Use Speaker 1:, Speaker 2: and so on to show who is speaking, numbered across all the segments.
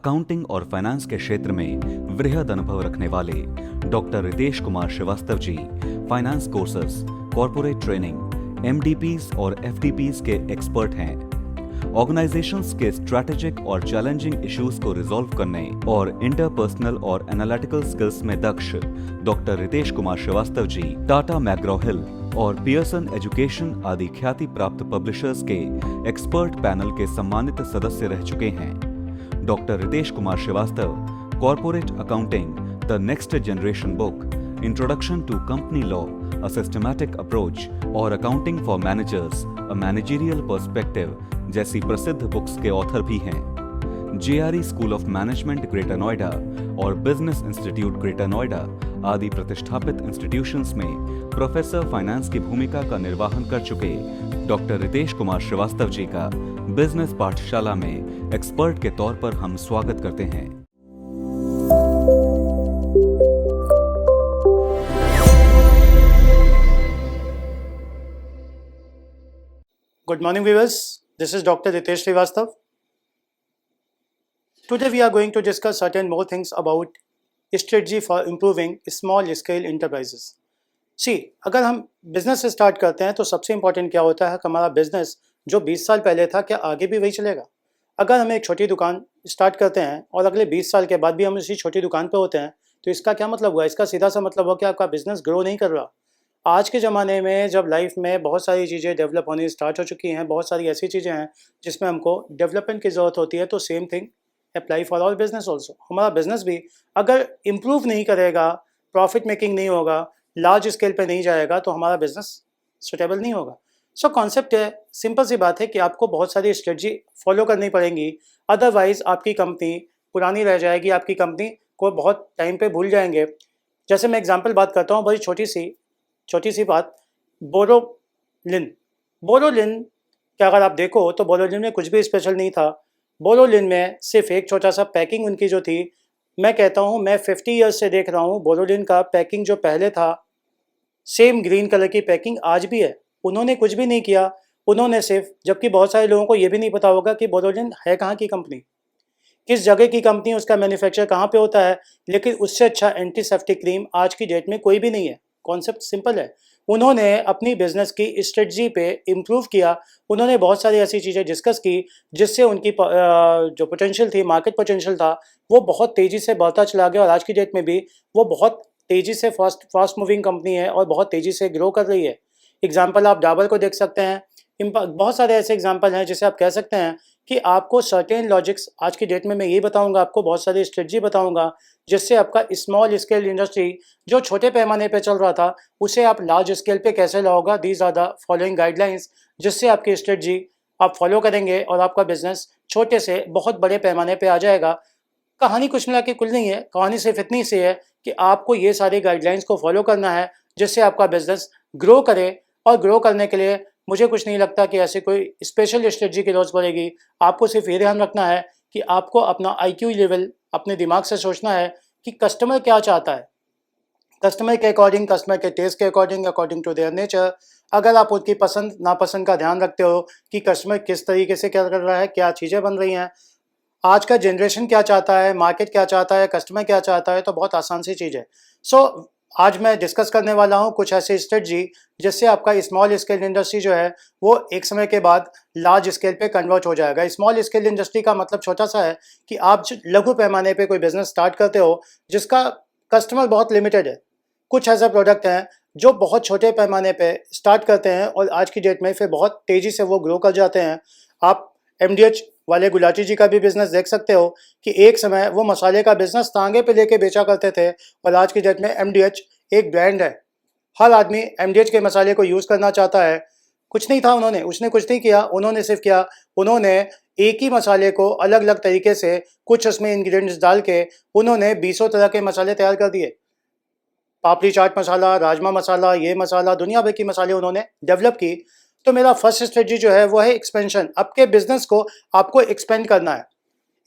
Speaker 1: Accounting और finance के क्षेत्र में वृहद अनुभव रखने वाले डॉक्टर रितेश कुमार श्रीवास्तव जी फाइनेंस कोर्सेस, कॉर्पोरेट ट्रेनिंग, एमडीपीज और एफडीपीज के एक्सपर्ट हैं। ऑर्गेनाइजेशंस के स्ट्रैटेजिक और चैलेंजिंग इश्यूज को रिजॉल्व करने और इंटरपर्सनल और एनालिटिकल स्किल्स में दक्ष डॉक्टर रितेश कुमार श्रीवास्तव जी टाटा मैकग्रॉ-हिल और पियर्सन एजुकेशन आदि ख्याति प्राप्त पब्लिशर्स के एक्सपर्ट पैनल के सम्मानित सदस्य रह चुके हैं। Doctor Ritesh Kumar Srivastava, corporate accounting, the next generation book, introduction to company law, a systematic approach और accounting for managers, a managerial perspective जैसी प्रसिद्ध बुक्स के ऑथर भी हैं। JRE school of management greater Noida और बिजनेस इंस्टीट्यूट ग्रेटर नोएडा आदि प्रतिष्ठापित इंस्टीट्यूशंस में प्रोफेसर फाइनेंस की भूमिका का निर्वहन कर चुके डॉक्टर रितेश कुमार श्रीवास्तव जी का बिजनेस पाठशाला में एक्सपर्ट के तौर पर हम स्वागत करते हैं।
Speaker 2: Good morning viewers, this is Dr. Ritesh Srivastav. Today we are going to discuss certain more things about strategy for improving small scale enterprises. See, अगर हम बिजनेस स्टार्ट करते हैं तो सबसे इम्पोर्टेंट क्या होता है कि हमारा बिजनेस जो 20 साल पहले था क्या आगे भी वही चलेगा। अगर हम एक छोटी दुकान स्टार्ट करते हैं और अगले 20 साल के बाद भी हम उसी छोटी दुकान पे होते हैं तो इसका क्या मतलब हुआ? इसका सीधा सा मतलब हुआ कि आपका बिजनेस ग्रो नहीं कर रहा। आज के ज़माने में जब लाइफ में बहुत सारी चीज़ें डेवलप होनी स्टार्ट हो चुकी हैं, बहुत सारी ऐसी चीज़ें हैं जिसमें हमको डेवलपमेंट की ज़रूरत होती है, तो same thing apply for our business also. हमारा बिजनेस भी अगर इम्प्रूव नहीं करेगा, प्रॉफिट मेकिंग नहीं होगा, लार्ज स्केल पे नहीं जाएगा तो हमारा बिजनेस सुटेबल नहीं होगा। सो कॉन्सेप्ट है, सिंपल सी बात है कि आपको बहुत सारी स्ट्रेटजी फॉलो करनी पड़ेंगी, अदरवाइज आपकी कंपनी पुरानी रह जाएगी, आपकी कंपनी को बहुत टाइम पे भूल जाएंगे। जैसे मैं एग्जांपल बात करता हूँ, बड़ी छोटी सी बात, बोरोलिन क्या अगर आप देखो तो बोरोलिन में कुछ भी स्पेशल नहीं था। बोरोलिन में सिर्फ एक छोटा सा पैकिंग उनकी जो थी, मैं कहता हूँ मैं 50 ईयर्स से देख रहा हूँ बोरोलिन का पैकिंग जो पहले था सेम ग्रीन कलर की पैकिंग आज भी है। उन्होंने कुछ भी नहीं किया, उन्होंने सिर्फ, जबकि बहुत सारे लोगों को ये भी नहीं पता होगा कि बोरोलिन है कहाँ की कंपनी, किस जगह की कंपनी, उसका मैन्युफैक्चर कहाँ पे होता है, लेकिन उससे अच्छा एंटीसेप्टिक क्रीम आज की डेट में कोई भी नहीं है। कॉन्सेप्ट सिंपल है। उन्होंने अपनी बिजनेस की स्ट्रेटजी पे इम्प्रूव किया, उन्होंने बहुत सारी ऐसी चीज़ें डिस्कस की जिससे उनकी जो पोटेंशियल थी, मार्केट पोटेंशियल था, वो बहुत तेज़ी से बढ़ता चला गया और आज की डेट में भी वो बहुत तेज़ी से फास्ट मूविंग कंपनी है और बहुत तेज़ी से ग्रो कर रही है। एग्जाम्पल आप डाबर को देख सकते हैं, बहुत सारे ऐसे एग्जाम्पल हैं जिसे आप कह सकते हैं कि आपको सर्टेन लॉजिक्स, आज की डेट में मैं ये बताऊंगा, आपको बहुत सारी स्ट्रेटजी बताऊंगा जिससे आपका स्मॉल स्केल इंडस्ट्री जो छोटे पैमाने पे चल रहा था उसे आप लार्ज स्केल पे कैसे लाओगा। These are the following guidelines जिससे आपकी स्ट्रेटजी आप फॉलो करेंगे और आपका बिजनेस छोटे से बहुत बड़े पैमाने पे आ जाएगा। कहानी कुछ मिला के कुल नहीं है, कहानी सिर्फ इतनी सी है कि आपको ये सारी गाइडलाइंस को फॉलो करना है जिससे आपका बिजनेस ग्रो करे, और ग्रो करने के लिए मुझे कुछ नहीं लगता कि ऐसे कोई स्पेशल स्ट्रेटजी की जरूरत पड़ेगी। आपको सिर्फ ये ध्यान रखना है कि आपको अपना IQ लेवल अपने दिमाग से सोचना है कि कस्टमर क्या चाहता है, कस्टमर के अकॉर्डिंग, कस्टमर के टेस्ट के according, according to their nature. अगर आप उनकी पसंद नापसंद का ध्यान रखते हो कि कस्टमर किस तरीके से क्या कर रहा है, क्या चीज़ें बन रही हैं, आज का जनरेशन क्या चाहता है, मार्केट क्या चाहता है, कस्टमर क्या चाहता है, तो बहुत आसान सी चीज़ है। सो आज मैं डिस्कस करने वाला हूँ कुछ ऐसी स्ट्रेटजी जिससे आपका स्मॉल स्केल इंडस्ट्री जो है वो एक समय के बाद लार्ज स्केल पे कन्वर्ट हो जाएगा। स्मॉल स्केल इंडस्ट्री का मतलब छोटा सा है कि आप लघु पैमाने पे कोई बिजनेस स्टार्ट करते हो जिसका कस्टमर बहुत लिमिटेड है। कुछ ऐसे प्रोडक्ट हैं जो बहुत छोटे पैमाने पे स्टार्ट करते हैं और आज की डेट में फिर बहुत तेज़ी से वो ग्रो कर जाते हैं। आप MDH वाले गुलाटी जी का भी बिजनेस देख सकते हो कि एक समय वो मसाले का बिजनेस तांगे पे लेके बेचा करते थे और आज की डेट में MDH एक ब्रांड है। हर आदमी MDH के मसाले को यूज़ करना चाहता है। कुछ नहीं था उसने कुछ नहीं किया, उन्होंने सिर्फ किया, उन्होंने एक ही मसाले को अलग अलग तरीके से कुछ उसमें इंग्रेडिएंट्स डाल के उन्होंने 20 तरह के मसाले तैयार कर दिए। पापड़ी चाट मसाला, राजमा मसाला, ये मसाला, दुनिया भर की मसाले उन्होंने डेवलप की। तो मेरा फर्स्ट स्ट्रेटजी जो है वो है एक्सपेंशन। आपके बिजनेस को आपको एक्सपेंड करना है।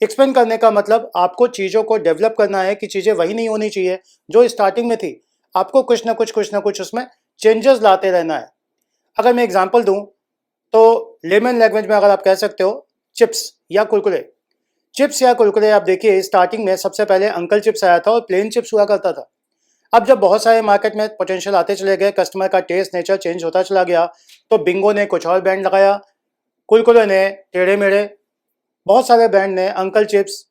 Speaker 2: एक्सपेंड करने का मतलब आपको चीज़ों को डेवलप करना है कि चीज़ें वही नहीं होनी चाहिए जो स्टार्टिंग में थी। आपको कुछ ना कुछ उसमें चेंजेस लाते रहना है। अगर मैं एग्जांपल दूं तो लेमन लैंग्वेज में अगर आप कह सकते हो चिप्स या कुरकुरे। चिप्स या कुरकुरे आप देखिए स्टार्टिंग में सबसे पहले अंकल चिप्स आया था और प्लेन चिप्स हुआ करता था। अब जब बहुत सारे मार्केट में पोटेंशियल आते चले गए, कस्टमर का टेस्ट नेचर चेंज होता चला गया, तो बिंगो ने कुछ और ब्रांड लगाया, कुरकुरे ने टेढ़े मेढ़े, बहुत सारे ब्रांड ने अंकल चिप्स,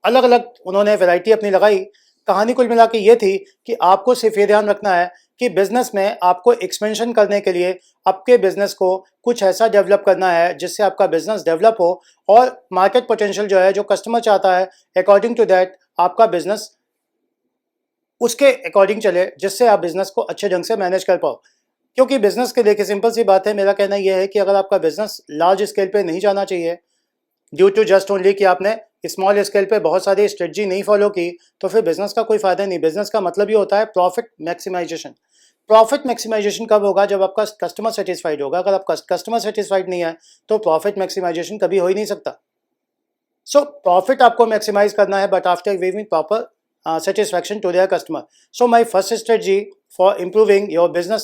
Speaker 2: अलग अलग उन्होंने वैरायटी अपनी लगाई। कहानी कुल मिला के ये थी कि आपको सिर्फ ये ध्यान रखना है कि बिजनेस में आपको एक्सपेंशन करने के लिए आपके बिजनेस को कुछ ऐसा डेवलप करना है जिससे आपका बिजनेस डेवलप हो और मार्केट पोटेंशियल जो है, जो कस्टमर चाहता है, अकॉर्डिंग टू दैट आपका बिजनेस उसके अकॉर्डिंग चले, जिससे आप बिजनेस को अच्छे ढंग से मैनेज कर पाओ। क्योंकि बिजनेस के देखिए सिंपल सी बात है, मेरा कहना यह है कि अगर आपका बिजनेस लार्ज स्केल पे नहीं जाना चाहिए ड्यू टू जस्ट ओनली कि आपने स्मॉल स्केल पे बहुत सारी स्ट्रेटजी नहीं फॉलो की, तो फिर बिजनेस का कोई फायदा नहीं। बिजनेस का मतलब ये होता है प्रॉफिट मैक्सिमाइजेशन। प्रॉफिट मैक्सिमाइजेशन कब होगा? जब आपका कस्टमर सेटिस्फाइड होगा। अगर आपका कस्टमर सेटिस्फाइड नहीं है तो प्रॉफिट मैक्सिमाइजेशन कभी हो ही नहीं सकता। सो प्रॉफिट आपको मैक्सिमाइज करना है, but after giving proper satisfaction to their customer. So my first strategy for improving your business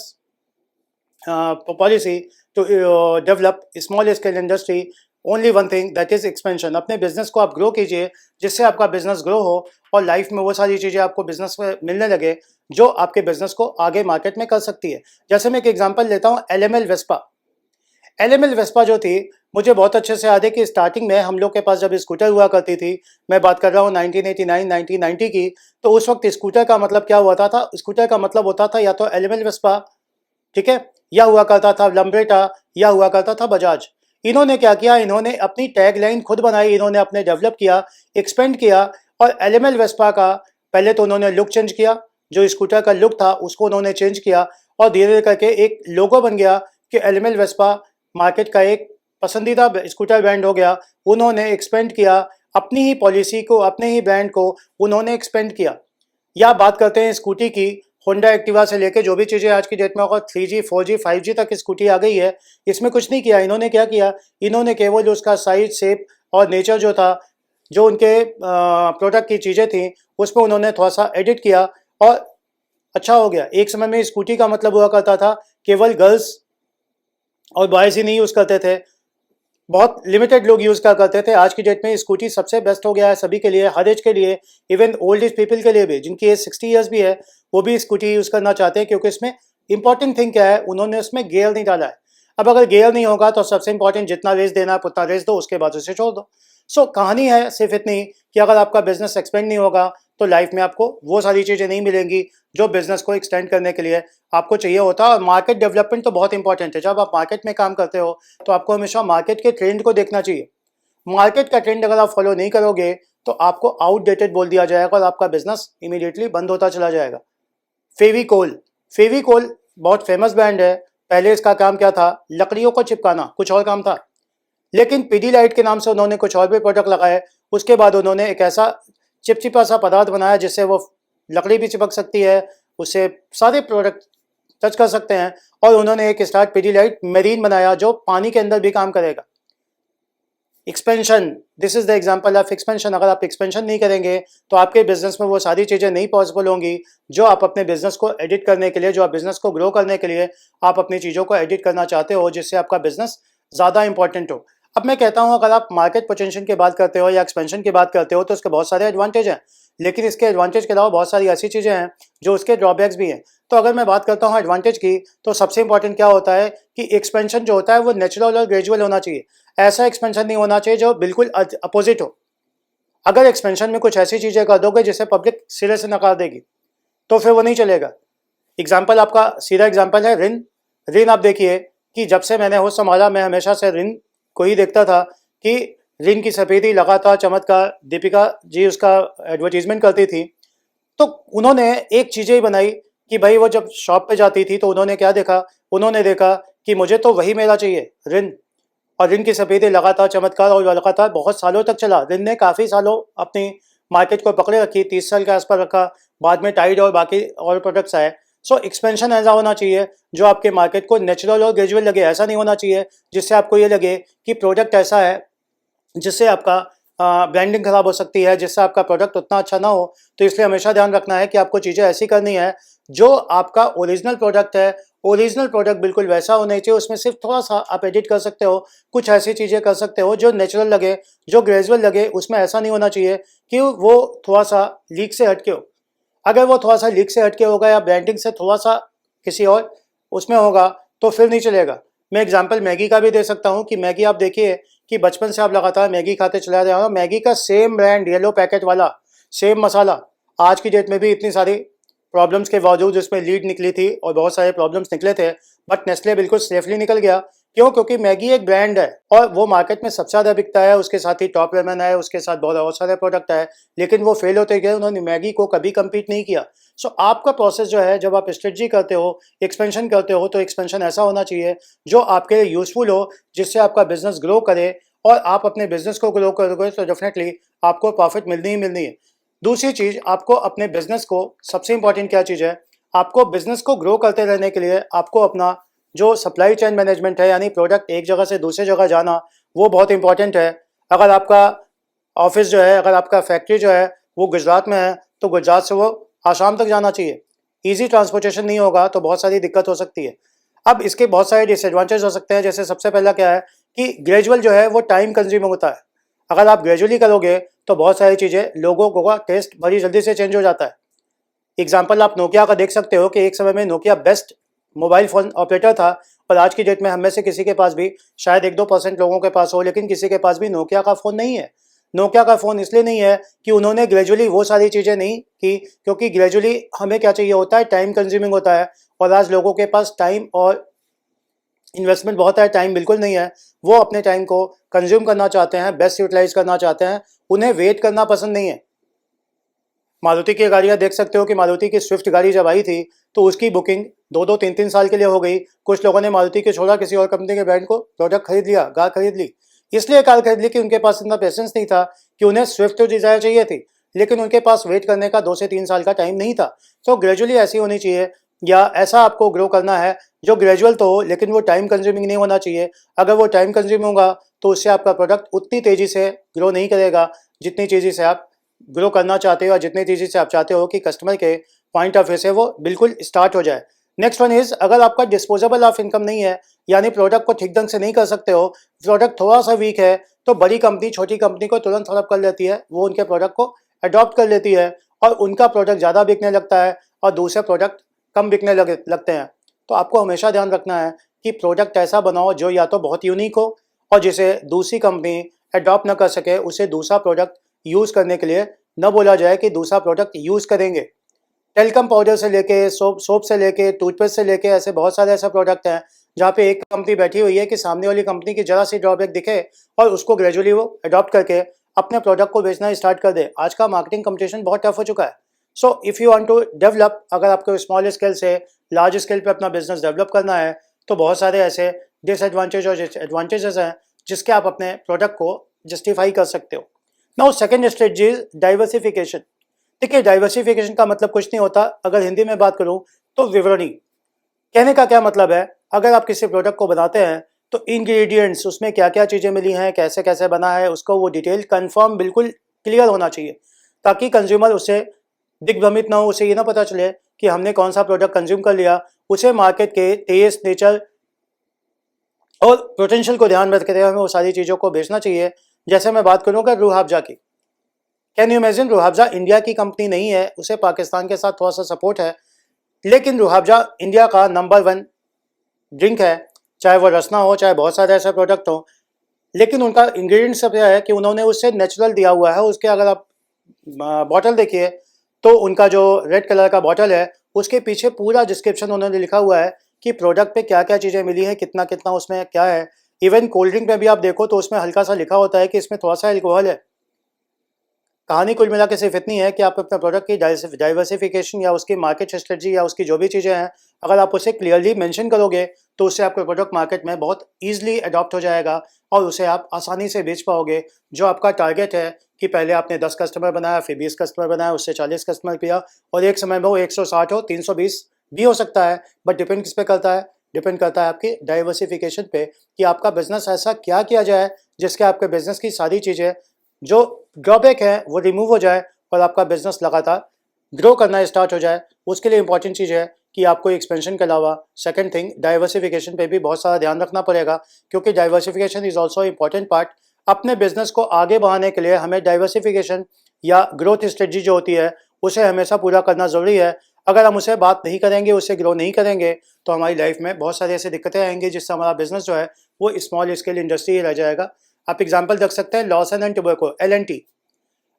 Speaker 2: policy to develop small scale industry, only one thing, that is expansion. अपने business को आप grow कीजिए जिससे आपका business grow हो और life में वो सारी चीज़ें आपको बिजनेस में मिलने लगे जो आपके बिजनेस को आगे मार्केट में कर सकती है। जैसे मैं एक एग्जांपल लेता हूँ, LML वेस्पा। LML वेस्पा जो थी, मुझे बहुत अच्छे से याद है कि स्टार्टिंग में हम लोग के पास जब स्कूटर हुआ करती थी, मैं बात कर रहा हूँ 1989 1990 की, तो उस वक्त स्कूटर का मतलब क्या हुआ था? स्कूटर का मतलब होता था या तो LML वेस्पा, ठीक है, या हुआ करता था लम्ब्रेटा, या हुआ करता था बजाज। इन्होंने क्या किया? इन्होंने अपनी टैग लाइन खुद बनाई, इन्होंने अपने डेवलप किया, एक्सपेंड किया। और LML वेस्पा का पहले तो उन्होंने लुक चेंज किया, जो स्कूटर का लुक था उसको उन्होंने चेंज किया और धीरे धीरे करके एक लोगो बन गया कि LML वेस्पा मार्केट का एक पसंदीदा स्कूटर ब्रांड हो गया। उन्होंने एक्सपेंड किया अपनी ही पॉलिसी को, अपने ही ब्रांड को उन्होंने एक्सपेंड किया। या बात करते हैं स्कूटी की, होंडा एक्टिवा से लेके जो भी चीज़ें आज की डेट में होगा 3G 4G 5G तक स्कूटी आ गई है, इसमें कुछ नहीं किया। इन्होंने क्या किया? इन्होंने केवल उसका साइज, शेप और नेचर जो था, जो उनके प्रोडक्ट की चीज़ें थी, उस पर उन्होंने थोड़ा सा एडिट किया और अच्छा हो गया। एक समय में स्कूटी का मतलब हुआ करता था केवल गर्ल्स और बॉयज़ ही नहीं यूज़ करते थे, बहुत लिमिटेड लोग यूज़ क्या करते थे। आज की डेट में स्कूटी सबसे बेस्ट हो गया है सभी के लिए, हर एज के लिए, इवन ओल्ड एज पीपल के लिए भी, जिनकी एज 60 ईयर्स भी है वो भी स्कूटी यूज़ करना चाहते हैं, क्योंकि इसमें इंपॉर्टेंट थिंग क्या है? उन्होंने उसमें गियर नहीं डाला है। अब अगर गियर नहीं होगा तो सबसे इंपॉर्टेंट जितना रेस देना है उतना रेस दो, उसके बाद उसे छोड़ दो। सो कहानी है सिर्फ इतनी कि अगर आपका बिजनेस एक्सपेंड नहीं होगा तो लाइफ में आपको वो सारी चीज़ें नहीं मिलेंगी जो बिजनेस को एक्सटेंड करने के लिए आपको चाहिए होता है। और मार्केट डेवलपमेंट तो बहुत इंपॉर्टेंट है। जब आप मार्केट में काम करते हो तो आपको हमेशा मार्केट के ट्रेंड को देखना चाहिए। मार्केट का ट्रेंड अगर आप फॉलो नहीं करोगे तो आपको आउटडेटेड बोल दिया जाएगा और आपका बिजनेस इमीडिएटली बंद होता चला जाएगा। फेविकोल, फेविकोल बहुत फेमस ब्रांड है। पहले इसका काम क्या था? लकड़ियों को चिपकाना, कुछ और काम था। लेकिन पीडीलाइट के नाम से उन्होंने कुछ और भी प्रोडक्ट लगाए। उसके बाद उन्होंने एक ऐसा चिपचिपा सा पदार्थ बनाया जिससे वो लकड़ी भी चिपक सकती है, उससे सारे प्रोडक्ट टच कर सकते हैं। और उन्होंने एक स्टार्ट पीडीलाइट मेरीन बनाया जो पानी के अंदर भी काम करेगा। Expansion, this is the example of expansion. अगर आप एक्सपेंशन नहीं करेंगे तो आपके बिजनेस में वो सारी चीज़ें नहीं पॉसिबल होंगी जो आप अपने बिजनेस को एडिट करने के लिए, जो आप बिजनेस को ग्रो करने के लिए आप अपनी चीज़ों को एडिट करना चाहते हो, जिससे आपका बिजनेस ज़्यादा इंपॉर्टेंट हो। अब मैं कहता हूं, अगर आप मार्केट पोटेंशियल की बात करते हो या एक्सपेंशन की बात करते हो तो उसके बहुत सारे एडवांटेज हैं, लेकिन इसके एडवांटेज के अलावा बहुत सारी ऐसी चीज़ें हैं जो उसके ड्रॉबैक्स भी हैं। तो अगर मैं बात करता हूं एडवांटेज की, तो सबसे इंपॉर्टेंट क्या होता है कि एक्सपेंशन जो होता है वो नेचुरल और ग्रेजुअल होना चाहिए। ऐसा एक्सपेंशन नहीं होना चाहिए जो बिल्कुल अपोजिट हो। अगर एक्सपेंशन में कुछ ऐसी चीज़ें कर दोगे जिसे पब्लिक सिरे से नकार देगी तो फिर वो नहीं चलेगा। एग्जाम्पल, आपका सीधा एग्जाम्पल है रिन। रिन आप देखिए कि जब से मैंने होश संभाला मैं हमेशा से रिन को ही देखता था कि रिन की सफ़ेदी लगातार चमत्कार, दीपिका जी उसका एडवर्टीजमेंट करती थी। तो उन्होंने एक चीज़ें ही बनाई कि भाई वो जब शॉप पे जाती थी तो उन्होंने क्या देखा? उन्होंने देखा कि मुझे तो वही मेरा चाहिए, रिन। और रिन की सफ़ेदी लगातार चमत्कार और लगातार बहुत सालों तक चला। रिन ने काफ़ी सालों अपनी मार्केट को पकड़े रखी, 30 साल के आसपास रखा। बाद में टाइड और बाकी और प्रोडक्ट्स आए। सो एक्सपेंशन ऐसा होना चाहिए जो आपके मार्केट को नेचुरल और ग्रेजुअल लगे। ऐसा नहीं होना चाहिए जिससे आपको ये लगे कि प्रोडक्ट ऐसा है जिससे आपका ब्रांडिंग खराब हो सकती है, जिससे आपका प्रोडक्ट उतना अच्छा ना हो। तो इसलिए हमेशा ध्यान रखना है कि आपको चीज़ें ऐसी करनी है जो आपका ओरिजिनल प्रोडक्ट है ओरिजिनल प्रोडक्ट बिल्कुल वैसा होना चाहिए, उसमें सिर्फ थोड़ा सा आप एडिट कर सकते हो, कुछ ऐसी चीज़ें कर सकते हो जो नेचुरल लगे, जो ग्रेजुअल लगे। उसमें ऐसा नहीं होना चाहिए कि वो थोड़ा सा लीक से हटके हो। अगर वो थोड़ा सा लीक से हटके होगा या ब्रांडिंग से थोड़ा सा किसी और उसमें होगा तो फिर नहीं चलेगा। मैं एग्जांपल मैगी का भी दे सकता हूँ कि मैगी आप देखिए कि बचपन से आप लगातार मैगी खाते चला रहे हो, मैगी का सेम ब्रांड येलो पैकेट वाला सेम मसाला आज की डेट में भी इतनी सारी प्रॉब्लम्स के बावजूद उसमें लीड निकली थी और बहुत सारे प्रॉब्लम्स निकले थे, बट नेस्ले बिल्कुल सेफली निकल गया। क्यों? क्योंकि मैगी एक ब्रांड है और वो मार्केट में सबसे ज़्यादा बिकता है, उसके साथ ही टॉप रेमन है, उसके साथ बहुत सारे प्रोडक्ट है, लेकिन वो फेल होते गए, उन्होंने मैगी को कभी कम्पीट नहीं किया। सो आपका प्रोसेस जो है, जब आप स्ट्रेटजी करते हो, एक्सपेंशन करते हो, तो एक्सपेंशन ऐसा होना चाहिए जो आपके लिए यूजफुल हो, जिससे आपका बिजनेस ग्रो करे, और आप अपने बिजनेस को ग्रो करोगे तो डेफिनेटली आपको प्रॉफिट मिलनी ही मिलनी है। दूसरी चीज़, आपको अपने बिजनेस को, सबसे इंपॉर्टेंट क्या चीज़ है, आपको बिजनेस को ग्रो करते रहने के लिए आपको अपना जो सप्लाई चेन मैनेजमेंट है, यानी प्रोडक्ट एक जगह से दूसरी जगह जाना, वो बहुत इंपॉर्टेंट है। अगर आपका ऑफिस जो है, अगर आपका फैक्ट्री जो है वो गुजरात में है, तो गुजरात से वो आसाम तक जाना चाहिए। ईजी ट्रांसपोर्टेशन नहीं होगा तो बहुत सारी दिक्कत हो सकती है। अब इसके बहुत सारे डिसएडवांटेज हो सकते हैं। जैसे सबसे पहला क्या है कि ग्रेजुअल जो है वो टाइम कंज्यूमिंग होता है। अगर आप ग्रेजुअली करोगे तो बहुत सारी चीज़ें, लोगों का टेस्ट बड़ी जल्दी से चेंज हो जाता है। एग्जाम्पल आप नोकिया का देख सकते हो कि एक समय में Nokia best mobile phone operator था, और आज की डेट में हम में से किसी के पास भी, शायद 1-2% लोगों के पास हो, लेकिन किसी के पास भी नोकिया का फ़ोन नहीं है। नोकिया का फ़ोन इसलिए नहीं है कि उन्होंने ग्रेजुअली वो सारी चीज़ें नहीं की, क्योंकि ग्रेजुअली हमें क्या चाहिए होता है, टाइम कंज्यूमिंग होता है, और आज लोगों के पास टाइम और इन्वेस्टमेंट बहुत है, टाइम बिल्कुल नहीं है। वो अपने टाइम को कंज्यूम करना चाहते हैं, बेस्ट यूटिलाइज करना चाहते हैं, उन्हें वेट करना पसंद नहीं है। मारुति की गाड़ियाँ देख सकते हो कि मारुति की स्विफ्ट गाड़ी जब आई थी तो उसकी बुकिंग 2-2 3-3 साल के लिए हो गई। कुछ लोगों ने मारुति के छोड़ा, किसी और कंपनी के ब्रांड को प्रोडक्ट खरीद लिया, कार खरीद ली। इसलिए कार खरीद ली कि उनके पास इतना पेशेंस नहीं था, कि उन्हें स्विफ्ट तो डिजायर चाहिए थी, लेकिन उनके पास वेट करने का 2 से 3 साल का टाइम नहीं था। तो ग्रेजुअली ऐसी होनी चाहिए, या ऐसा आपको ग्रो करना है जो ग्रेजुअल तो हो, लेकिन वो टाइम कंज्यूमिंग नहीं होना चाहिए। अगर वो टाइम कंज्यूमिंग होगा तो उससे आपका प्रोडक्ट उतनी तेजी से ग्रो नहीं करेगा जितनी तेजी से आप ग्रो करना चाहते हो, और जितनी तेजी से आप चाहते हो कि कस्टमर के पॉइंट ऑफ व्यू से वो बिल्कुल स्टार्ट हो जाए। नेक्स्ट वन इज, अगर आपका डिस्पोजेबल ऑफ इनकम नहीं है, यानी प्रोडक्ट को ठीक ढंग से नहीं कर सकते हो, प्रोडक्ट थोड़ा सा वीक है, तो बड़ी कंपनी छोटी कंपनी को तुरंत हड़प कर लेती है, वो उनके प्रोडक्ट को अडॉप्ट कर लेती है, और उनका प्रोडक्ट ज़्यादा बिकने लगता है और दूसरे प्रोडक्ट कम बिकने लगते हैं। तो आपको हमेशा ध्यान रखना है कि प्रोडक्ट ऐसा बनाओ जो या तो बहुत यूनिक हो, और जिसे दूसरी कंपनी अडॉप्ट न कर सके, उसे दूसरा प्रोडक्ट यूज़ करने के लिए न बोला जाए कि दूसरा प्रोडक्ट यूज़ करेंगे। टेल्कम पाउडर से लेके सोप से लेके टूथपेस्ट से लेके ऐसे बहुत सारे ऐसे प्रोडक्ट हैं जहाँ पे एक कंपनी बैठी हुई है कि सामने वाली कंपनी की जरा सी ड्रॉबैक दिखे और उसको ग्रेजुअली वो अडॉप्ट करके अपने प्रोडक्ट को बेचना स्टार्ट कर दे। आज का मार्केटिंग कंपटीशन बहुत टफ हो चुका है। So if you want to develop, अगर आपको स्मॉल स्केल से लार्ज स्केल पे अपना बिजनेस डेवलप करना है, तो बहुत सारे ऐसे डिसएडवांटेज और एडवांटेजेस हैं जिसके आप अपने प्रोडक्ट को जस्टिफाई कर सकते हो। Now second strategy is diversification. देखिए, डाइवर्सिफिकेशन का मतलब कुछ नहीं होता, अगर हिंदी में बात करूं तो विवरणी। कहने का क्या मतलब है, अगर आप किसी प्रोडक्ट को बनाते हैं तो इंग्रेडिएंट्स, उसमें क्या क्या चीज़ें मिली हैं, कैसे कैसे बना है, उसको वो डिटेल कंफर्म बिल्कुल क्लियर होना चाहिए, ताकि कंज्यूमर उससे दिग्भ्रमित ना हो, उसे ये ना पता चले कि हमने कौन सा प्रोडक्ट कंज्यूम कर लिया। उसे मार्केट के टेस्ट, नेचर और पोटेंशियल को ध्यान में रखते हुए हमें वो सारी चीज़ों को बेचना चाहिए। जैसे मैं बात करूँगा रूह अफ़ज़ा की, can you imagine, Rooh Afza India की कंपनी नहीं है, उसे पाकिस्तान के साथ थोड़ा सा सपोर्ट है, लेकिन रूह अफ़ज़ा इंडिया का नंबर 1 ड्रिंक है, चाहे वो रसना हो, चाहे बहुत सारे ऐसे प्रोडक्ट हो। लेकिन उनका इंग्रेडिएंट सब यह है कि उन्होंने उससे नेचुरल दिया हुआ है। उसके अगर आप बॉटल देखिए तो उनका जो रेड कलर का बॉटल है उसके पीछे पूरा डिस्क्रिप्शन उन्होंने लिखा हुआ है कि प्रोडक्ट पे क्या क्या चीज़ें मिली हैं, कितना कितना उसमें क्या है। इवन कोल्ड ड्रिंक में भी आप देखो तो उसमें हल्का सा लिखा होता है कि इसमें थोड़ा सा अल्कोहल है। कहानी कुल मिला के सिर्फ इतनी है कि आप अपने प्रोडक्ट की डाइवर्सिफिकेशन या उसकी मार्केट स्ट्रेटजी या उसकी जो भी चीज़ें हैं, अगर आप उसे क्लियरली मेंशन करोगे तो उससे आपका प्रोडक्ट मार्केट में बहुत ईजिली अडॉप्ट हो जाएगा और उसे आप आसानी से बेच पाओगे। जो आपका टारगेट है कि पहले आपने 10 कस्टमर बनाया, फिर 20 कस्टमर बनाया, उससे 40 कस्टमर किया, और एक समय में वो 160 हो, 320 भी हो सकता है, बट डिपेंड किस पे करता है, डिपेंड करता है आपकी डाइवर्सिफिकेशन पे कि आपका बिजनेस ऐसा क्या किया जाए जिसके आपके बिजनेस की सारी चीज़ें जो ड्रॉबैक है वो रिमूव हो जाए और आपका बिजनेस लगातार ग्रो करना स्टार्ट हो जाए। उसके लिए इंपॉर्टेंट चीज़ है कि आपको एक्सपेंशन के अलावा सेकंड थिंग डाइवर्सिफिकेशन पे भी बहुत सारा ध्यान रखना पड़ेगा, क्योंकि diversification is also important part. अपने बिजनेस को आगे बढ़ाने के लिए हमें डाइवर्सिफिकेशन या ग्रोथ स्ट्रेटजी जो होती है उसे हमेशा पूरा करना ज़रूरी है। अगर हम उसे बात नहीं करेंगे, उससे ग्रो नहीं करेंगे, तो हमारी लाइफ में बहुत सारी ऐसी दिक्कतें आएंगी जिससे हमारा बिजनेस जो है वो स्मॉल स्केल इंडस्ट्री ही रह जाएगा। आप एग्जाम्पल देख सकते हैं लॉसन एंड टोबैको, LNT।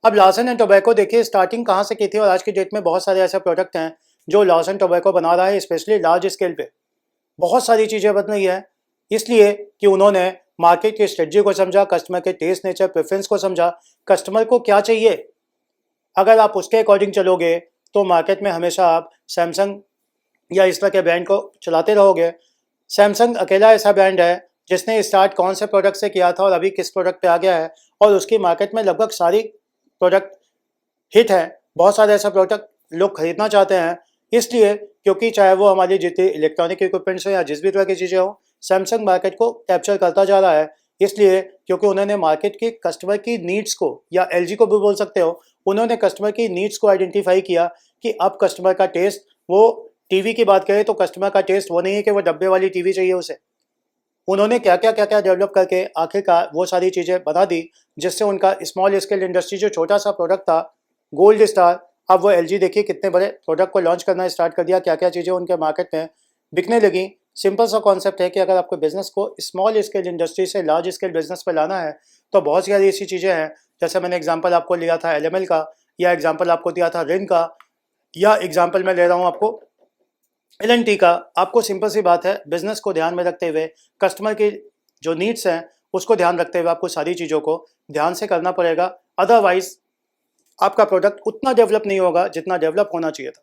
Speaker 2: अब लॉसन एंड टोबैको देखिए स्टार्टिंग कहाँ से की थी, और आज की डेट में बहुत सारे ऐसे प्रोडक्ट हैं जो लॉसन टोबैको बना रहा है, स्पेशली लार्ज स्केल पे। बहुत सारी चीज़ें बदल रही है, इसलिए कि उन्होंने मार्केट की स्ट्रेटजी को समझा, कस्टमर के टेस्ट, नेचर, प्रेफरेंस को समझा, कस्टमर को क्या चाहिए। अगर आप उसके अकॉर्डिंग चलोगे तो मार्केट में हमेशा आप सैमसंग या इस तरह के ब्रांड को चलाते रहोगे। सैमसंग अकेला ऐसा ब्रांड है जिसने स्टार्ट कौन से प्रोडक्ट से किया था और अभी किस प्रोडक्ट पे आ गया है, और उसकी मार्केट में लगभग सारी प्रोडक्ट हिट है। बहुत सारे ऐसे प्रोडक्ट लोग खरीदना चाहते हैं, इसलिए क्योंकि चाहे वो हमारी जितनी इलेक्ट्रॉनिक इक्विपमेंट्स हो या जिस भी तरह की चीज़ें हो, सैमसंग मार्केट को कैप्चर करता जा रहा है। इसलिए क्योंकि उन्होंने मार्केट की कस्टमर की नीड्स को, या LG को भी बोल सकते हो, उन्होंने कस्टमर की नीड्स को आइडेंटिफाई किया कि अब कस्टमर का टेस्ट, वो टीवी की बात करें तो कस्टमर का टेस्ट वो नहीं है कि वो डब्बे वाली टीवी चाहिए उसे। उन्होंने क्या क्या डेवलप करके आखिरकार वो सारी चीज़ें बना दी जिससे उनका स्मॉल स्केल इंडस्ट्री जो छोटा सा प्रोडक्ट था गोल्ड स्टार, अब वो LG देखिए कितने बड़े प्रोडक्ट को लॉन्च करना स्टार्ट कर दिया, क्या क्या चीज़ें उनके मार्केट में बिकने लगी। सिंपल सा कॉन्सेप्ट है कि अगर आपको बिजनेस को स्मॉल स्केल इंडस्ट्री से लार्ज स्केल बिजनेस पे लाना है तो बहुत सारी ऐसी चीज़ें हैं, जैसे मैंने एग्जांपल आपको लिया था LML का, या एग्जांपल आपको दिया था रिन का, या एग्जांपल मैं ले रहा हूँ आपको LNT का। आपको सिंपल सी बात है, बिजनेस को ध्यान में रखते हुए, कस्टमर की जो नीड्स हैं उसको ध्यान रखते हुए आपको सारी चीज़ों को ध्यान से करना पड़ेगा, अदरवाइज आपका प्रोडक्ट उतना डेवलप नहीं होगा जितना डेवलप होना चाहिए था।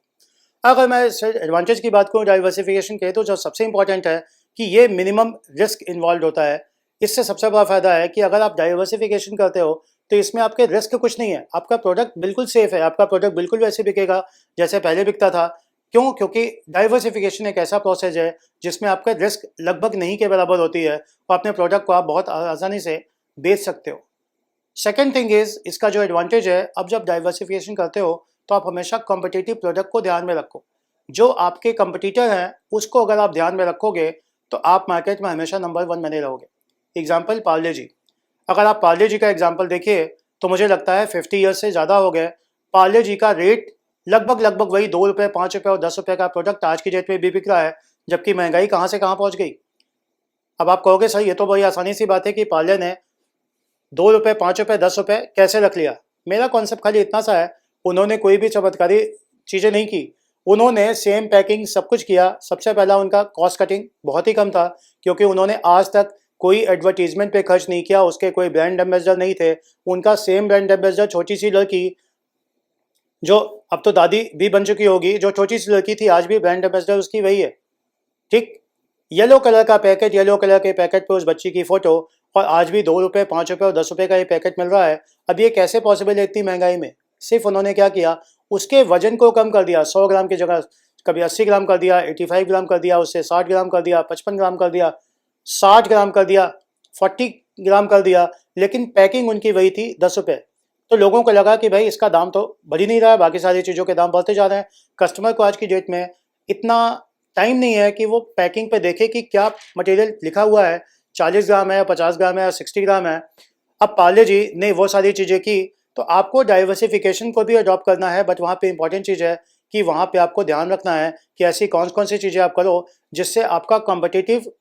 Speaker 2: अगर मैं एडवांटेज की बात करूँ डाइवर्सिफिकेशन के, तो जो सबसे इंपॉर्टेंट है कि ये मिनिमम रिस्क इन्वॉल्व होता है। इससे सबसे बड़ा फायदा है कि अगर आप डाइवर्सिफिकेशन करते हो तो इसमें आपके रिस्क कुछ नहीं है, आपका प्रोडक्ट बिल्कुल सेफ है, आपका प्रोडक्ट बिल्कुल वैसे बिकेगा जैसे पहले बिकता था। क्यों? क्योंकि डाइवर्सिफिकेशन एक ऐसा प्रोसेस है जिसमें आपका रिस्क लगभग नहीं के बराबर होती है, और अपने प्रोडक्ट को आप बहुत आसानी से बेच सकते हो। सेकेंड थिंग इज, इसका जो एडवांटेज है, अब जब डाइवर्सिफिकेशन करते हो तो आप हमेशा कॉम्पिटिटिव प्रोडक्ट को ध्यान में रखो। जो आपके कंपटीटर हैं उसको अगर आप ध्यान में रखोगे तो आप मार्केट में हमेशा नंबर 1 बने रहोगे। एग्जाम्पल पार्ले जी, अगर आप पार्ले जी का एग्जाम्पल देखिए तो मुझे लगता है 50 ईयर्स से ज़्यादा हो गए, पार्ले जी का रेट लगभग वही 2 रुपये, 5 रुपये और 10 रुपये का प्रोडक्ट आज की डेट में भी बिक रहा है, जबकि महंगाई कहाँ से कहाँ पहुँच गई। अब आप कहोगे सर ये तो बड़ी आसानी सी बात है कि पार्ले ने 2 रुपये, 5 रुपये, 10 रुपये कैसे रख लिया। मेरा कॉन्सेप्ट खाली इतना सा है, उन्होंने कोई भी चमत्कारी चीज़ें नहीं की, उन्होंने सेम पैकिंग सब कुछ किया। सबसे पहला उनका कॉस्ट कटिंग बहुत ही कम था, क्योंकि उन्होंने आज तक कोई एडवर्टीजमेंट पे खर्च नहीं किया, उसके कोई ब्रांड एम्बेसडर नहीं थे। उनका सेम ब्रांड एम्बेसडर छोटी सी लड़की, जो अब तो दादी भी बन चुकी होगी, जो छोटी सी लड़की थी आज भी ब्रांड एम्बेसडर उसकी वही है। ठीक, येलो कलर का पैकेट, येलो कलर के पैकेट पे उस बच्ची की फोटो, और आज भी 2 रुपये, 5 रुपये और 10 रुपये का ये पैकेट मिल रहा है। अब ये कैसे पॉसिबल है इतनी महंगाई में? सिर्फ उन्होंने क्या किया, उसके वजन को कम कर दिया। 100 ग्राम की जगह कभी 80 ग्राम कर दिया, 85 ग्राम कर दिया, उससे 60 ग्राम कर दिया, 55 ग्राम कर दिया, 60 ग्राम कर दिया, 40 ग्राम कर दिया, लेकिन पैकिंग उनकी वही थी 10 रुपये। तो लोगों को लगा कि भाई इसका दाम तो बढ़ ही नहीं रहा है, बाकी सारी चीज़ों के दाम बढ़ते जा रहे हैं। कस्टमर को आज की डेट में इतना टाइम नहीं है कि वो पैकिंग पे देखे कि क्या मटेरियल लिखा हुआ है, 40 ग्राम है, 50 ग्राम है, 60 ग्राम है। अब पार्ले जी ने वो सारी चीज़ें की, तो आपको डाइवर्सिफिकेशन को भी अडॉप्ट करना है, बट वहाँ पे इंपॉर्टेंट चीज़ है कि वहाँ पे आपको ध्यान रखना है कि ऐसी कौन कौन सी चीज़ें आप करो जिससे आपका कॉम्पिटिटिव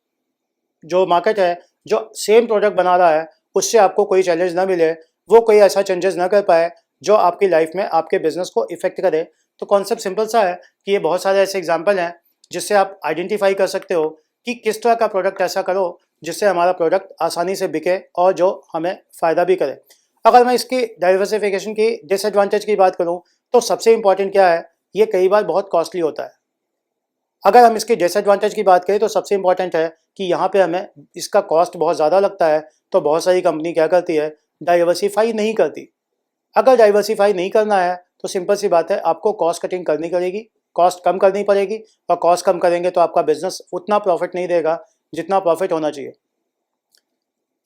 Speaker 2: जो मार्केट है, जो सेम प्रोडक्ट बना रहा है, उससे आपको कोई चैलेंज ना मिले, वो कोई ऐसा चेंजेस ना कर पाए जो आपकी लाइफ में आपके बिजनेस को इफेक्ट करे। तो कॉन्सेप्ट सिंपल सा है कि ये बहुत सारे ऐसे एग्जाम्पल हैं जिससे आप आइडेंटिफाई कर सकते हो कि किस तरह का प्रोडक्ट ऐसा करो जिससे हमारा प्रोडक्ट आसानी से बिके और जो हमें फ़ायदा भी करे। अगर मैं इसकी डाइवर्सिफिकेशन की डिसएडवांटेज की बात करूँ तो सबसे इंपॉर्टेंट क्या है, ये कई बार बहुत कॉस्टली होता है। अगर हम इसकी डिसएडवांटेज की बात करें तो सबसे इंपॉर्टेंट है कि यहाँ पे हमें इसका कॉस्ट बहुत ज़्यादा लगता है, तो बहुत सारी कंपनी क्या करती है, डाइवर्सिफाई नहीं करती। अगर डाइवर्सिफाई नहीं करना है तो सिंपल सी बात है, आपको कॉस्ट कटिंग करनी पड़ेगी, कॉस्ट कम करनी पड़ेगी, और कॉस्ट कम करेंगे तो आपका बिजनेस उतना प्रॉफिट नहीं देगा जितना प्रॉफिट होना चाहिए।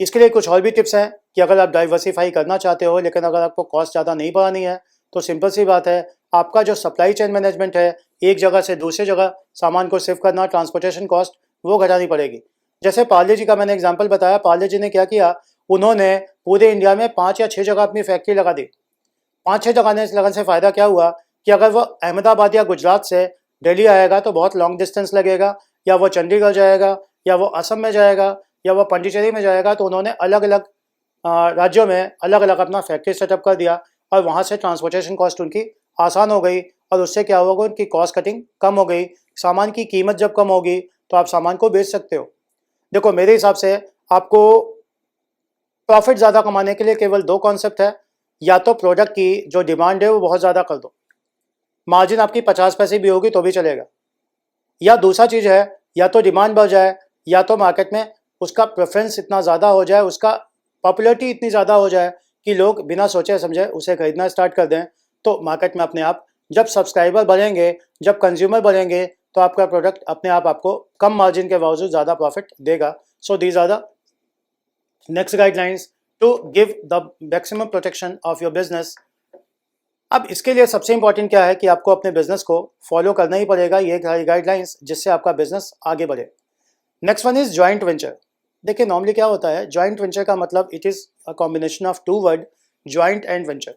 Speaker 2: इसके लिए कुछ और भी टिप्स हैं कि अगर आप डाइवर्सिफाई करना चाहते हो लेकिन अगर आपको कॉस्ट ज़्यादा नहीं बढ़ानी है तो सिंपल सी बात है, आपका जो सप्लाई चेन मैनेजमेंट है, एक जगह से दूसरी जगह सामान को शिफ्ट करना, ट्रांसपोर्टेशन कॉस्ट वो घटानी पड़ेगी। जैसे पार्ले जी का मैंने एग्जांपल बताया, पार्ले जी ने क्या किया, उन्होंने पूरे इंडिया में 5 या 6 जगह अपनी फैक्ट्री लगा दी। 5-6 लगाने से फ़ायदा क्या हुआ कि अगर वो अहमदाबाद या गुजरात से दिल्ली आएगा तो बहुत लॉन्ग डिस्टेंस लगेगा, या वो चंडीगढ़ जाएगा, या वो असम में जाएगा, या वो पांडिचेरी में जाएगा, तो उन्होंने अलग अलग राज्यों में अलग अलग अपना फैक्ट्री सेटअप कर दिया और वहाँ से ट्रांसपोर्टेशन कॉस्ट उनकी आसान हो गई और उससे क्या होगा, उनकी कॉस्ट कटिंग कम हो गई। सामान की कीमत जब कम होगी तो आप सामान को बेच सकते हो। देखो मेरे हिसाब से आपको प्रॉफिट ज़्यादा कमाने के लिए केवल 2 कॉन्सेप्ट है, या तो प्रोडक्ट की जो डिमांड है वो बहुत ज़्यादा कर दो, मार्जिन आपकी 50 पैसे भी होगी तो भी चलेगा, या दूसरा चीज़ है या तो डिमांड बढ़ जाए, या तो मार्केट में उसका प्रेफरेंस इतना ज़्यादा हो जाए, उसका पॉपुलैरिटी इतनी ज़्यादा हो जाए कि लोग बिना सोचे समझे उसे खरीदना स्टार्ट कर दें। तो मार्केट में अपने आप जब सब्सक्राइबर बढ़ेंगे, जब कंज्यूमर बढ़ेंगे, तो आपका प्रोडक्ट अपने आप आपको कम मार्जिन के बावजूद ज़्यादा प्रॉफिट देगा। So these are the next guidelines to give the maximum protection of your business. अब इसके लिए सबसे इंपॉर्टेंट क्या है कि आपको अपने बिजनेस को फॉलो करना ही पड़ेगा, ये गाइडलाइंस, जिससे आपका बिजनेस आगे बढ़े। Next one is joint venture. देखिए नॉर्मली क्या होता है, जॉइंट वेंचर का मतलब it is a combination of 2 word, joint and venture.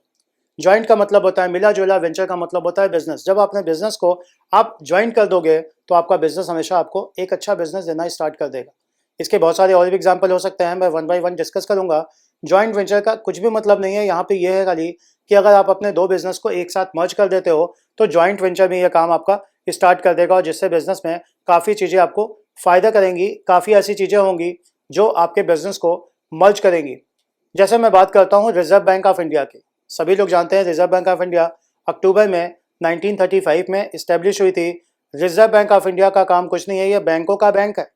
Speaker 2: Joint का मतलब होता है मिला जुला, वेंचर का मतलब होता है बिजनेस। जब अपने बिजनेस को आप ज्वाइंट कर दोगे तो आपका बिजनेस हमेशा आपको एक अच्छा बिजनेस देना स्टार्ट कर देगा। इसके बहुत सारे और भी एग्जाम्पल हो सकते हैं, मैं 1 बाय 1 डिस्कस करूंगा। जॉइंट वेंचर का कुछ भी मतलब नहीं है, यहाँ पे ये है खाली कि अगर आप अपने 2 बिजनेस को एक साथ मर्ज कर देते हो तो जॉइंट वेंचर में ये काम आपका स्टार्ट कर देगा, और जिससे बिजनेस में काफ़ी चीज़ें आपको फ़ायदा करेंगी, काफ़ी ऐसी चीज़ें होंगी जो आपके बिजनेस को मर्ज करेंगी। जैसे मैं बात करता हूँ रिजर्व बैंक ऑफ इंडिया की। सभी लोग जानते हैं रिजर्व बैंक ऑफ इंडिया अक्टूबर में 1935 में इस्टेब्लिश हुई थी। रिजर्व बैंक ऑफ इंडिया का काम कुछ नहीं है, ये बैंकों का बैंक है।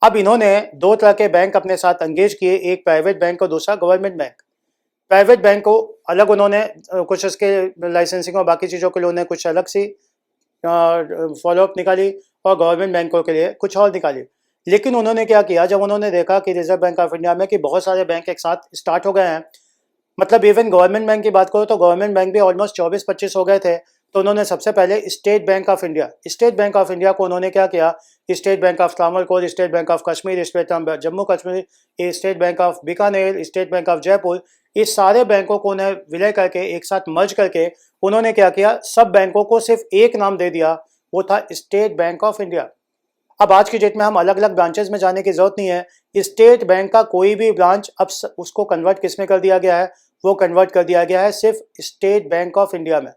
Speaker 2: अब इन्होंने 2 तरह के बैंक अपने साथ एंगेज किए, एक प्राइवेट बैंक और दूसरा गवर्नमेंट बैंक। प्राइवेट बैंक को अलग उन्होंने कुछ इसके लाइसेंसिंग और बाकी चीज़ों के लिए उन्हें कुछ अलग सी फॉलोअप निकाली, और गवर्नमेंट बैंकों के लिए कुछ और निकाली। लेकिन उन्होंने क्या किया, जब उन्होंने देखा कि रिजर्व बैंक ऑफ इंडिया में कि बहुत सारे बैंक एक साथ स्टार्ट हो गए हैं, मतलब इवन गवर्नमेंट बैंक की बात करो तो गवर्नमेंट बैंक भी ऑलमोस्ट 24-25 हो गए थे, तो उन्होंने सबसे पहले स्टेट बैंक ऑफ इंडिया को उन्होंने क्या किया, state bank of Travancore, state bank of Kashmir, state bank Jammu Kashmir, state bank of Bikaner, state bank of Jaipur, इस सारे बैंकों को उन्हें विलय करके एक साथ मर्ज करके उन्होंने क्या किया, सब बैंकों को सिर्फ एक नाम दे दिया, वो था स्टेट बैंक ऑफ इंडिया। अब आज की डेट में हम अलग अलग ब्रांचेस में जाने की जरूरत नहीं है, स्टेट बैंक का कोई भी ब्रांच अब उसको कन्वर्ट किस में कर दिया गया है, वो कन्वर्ट कर दिया गया है सिर्फ स्टेट बैंक ऑफ इंडिया में।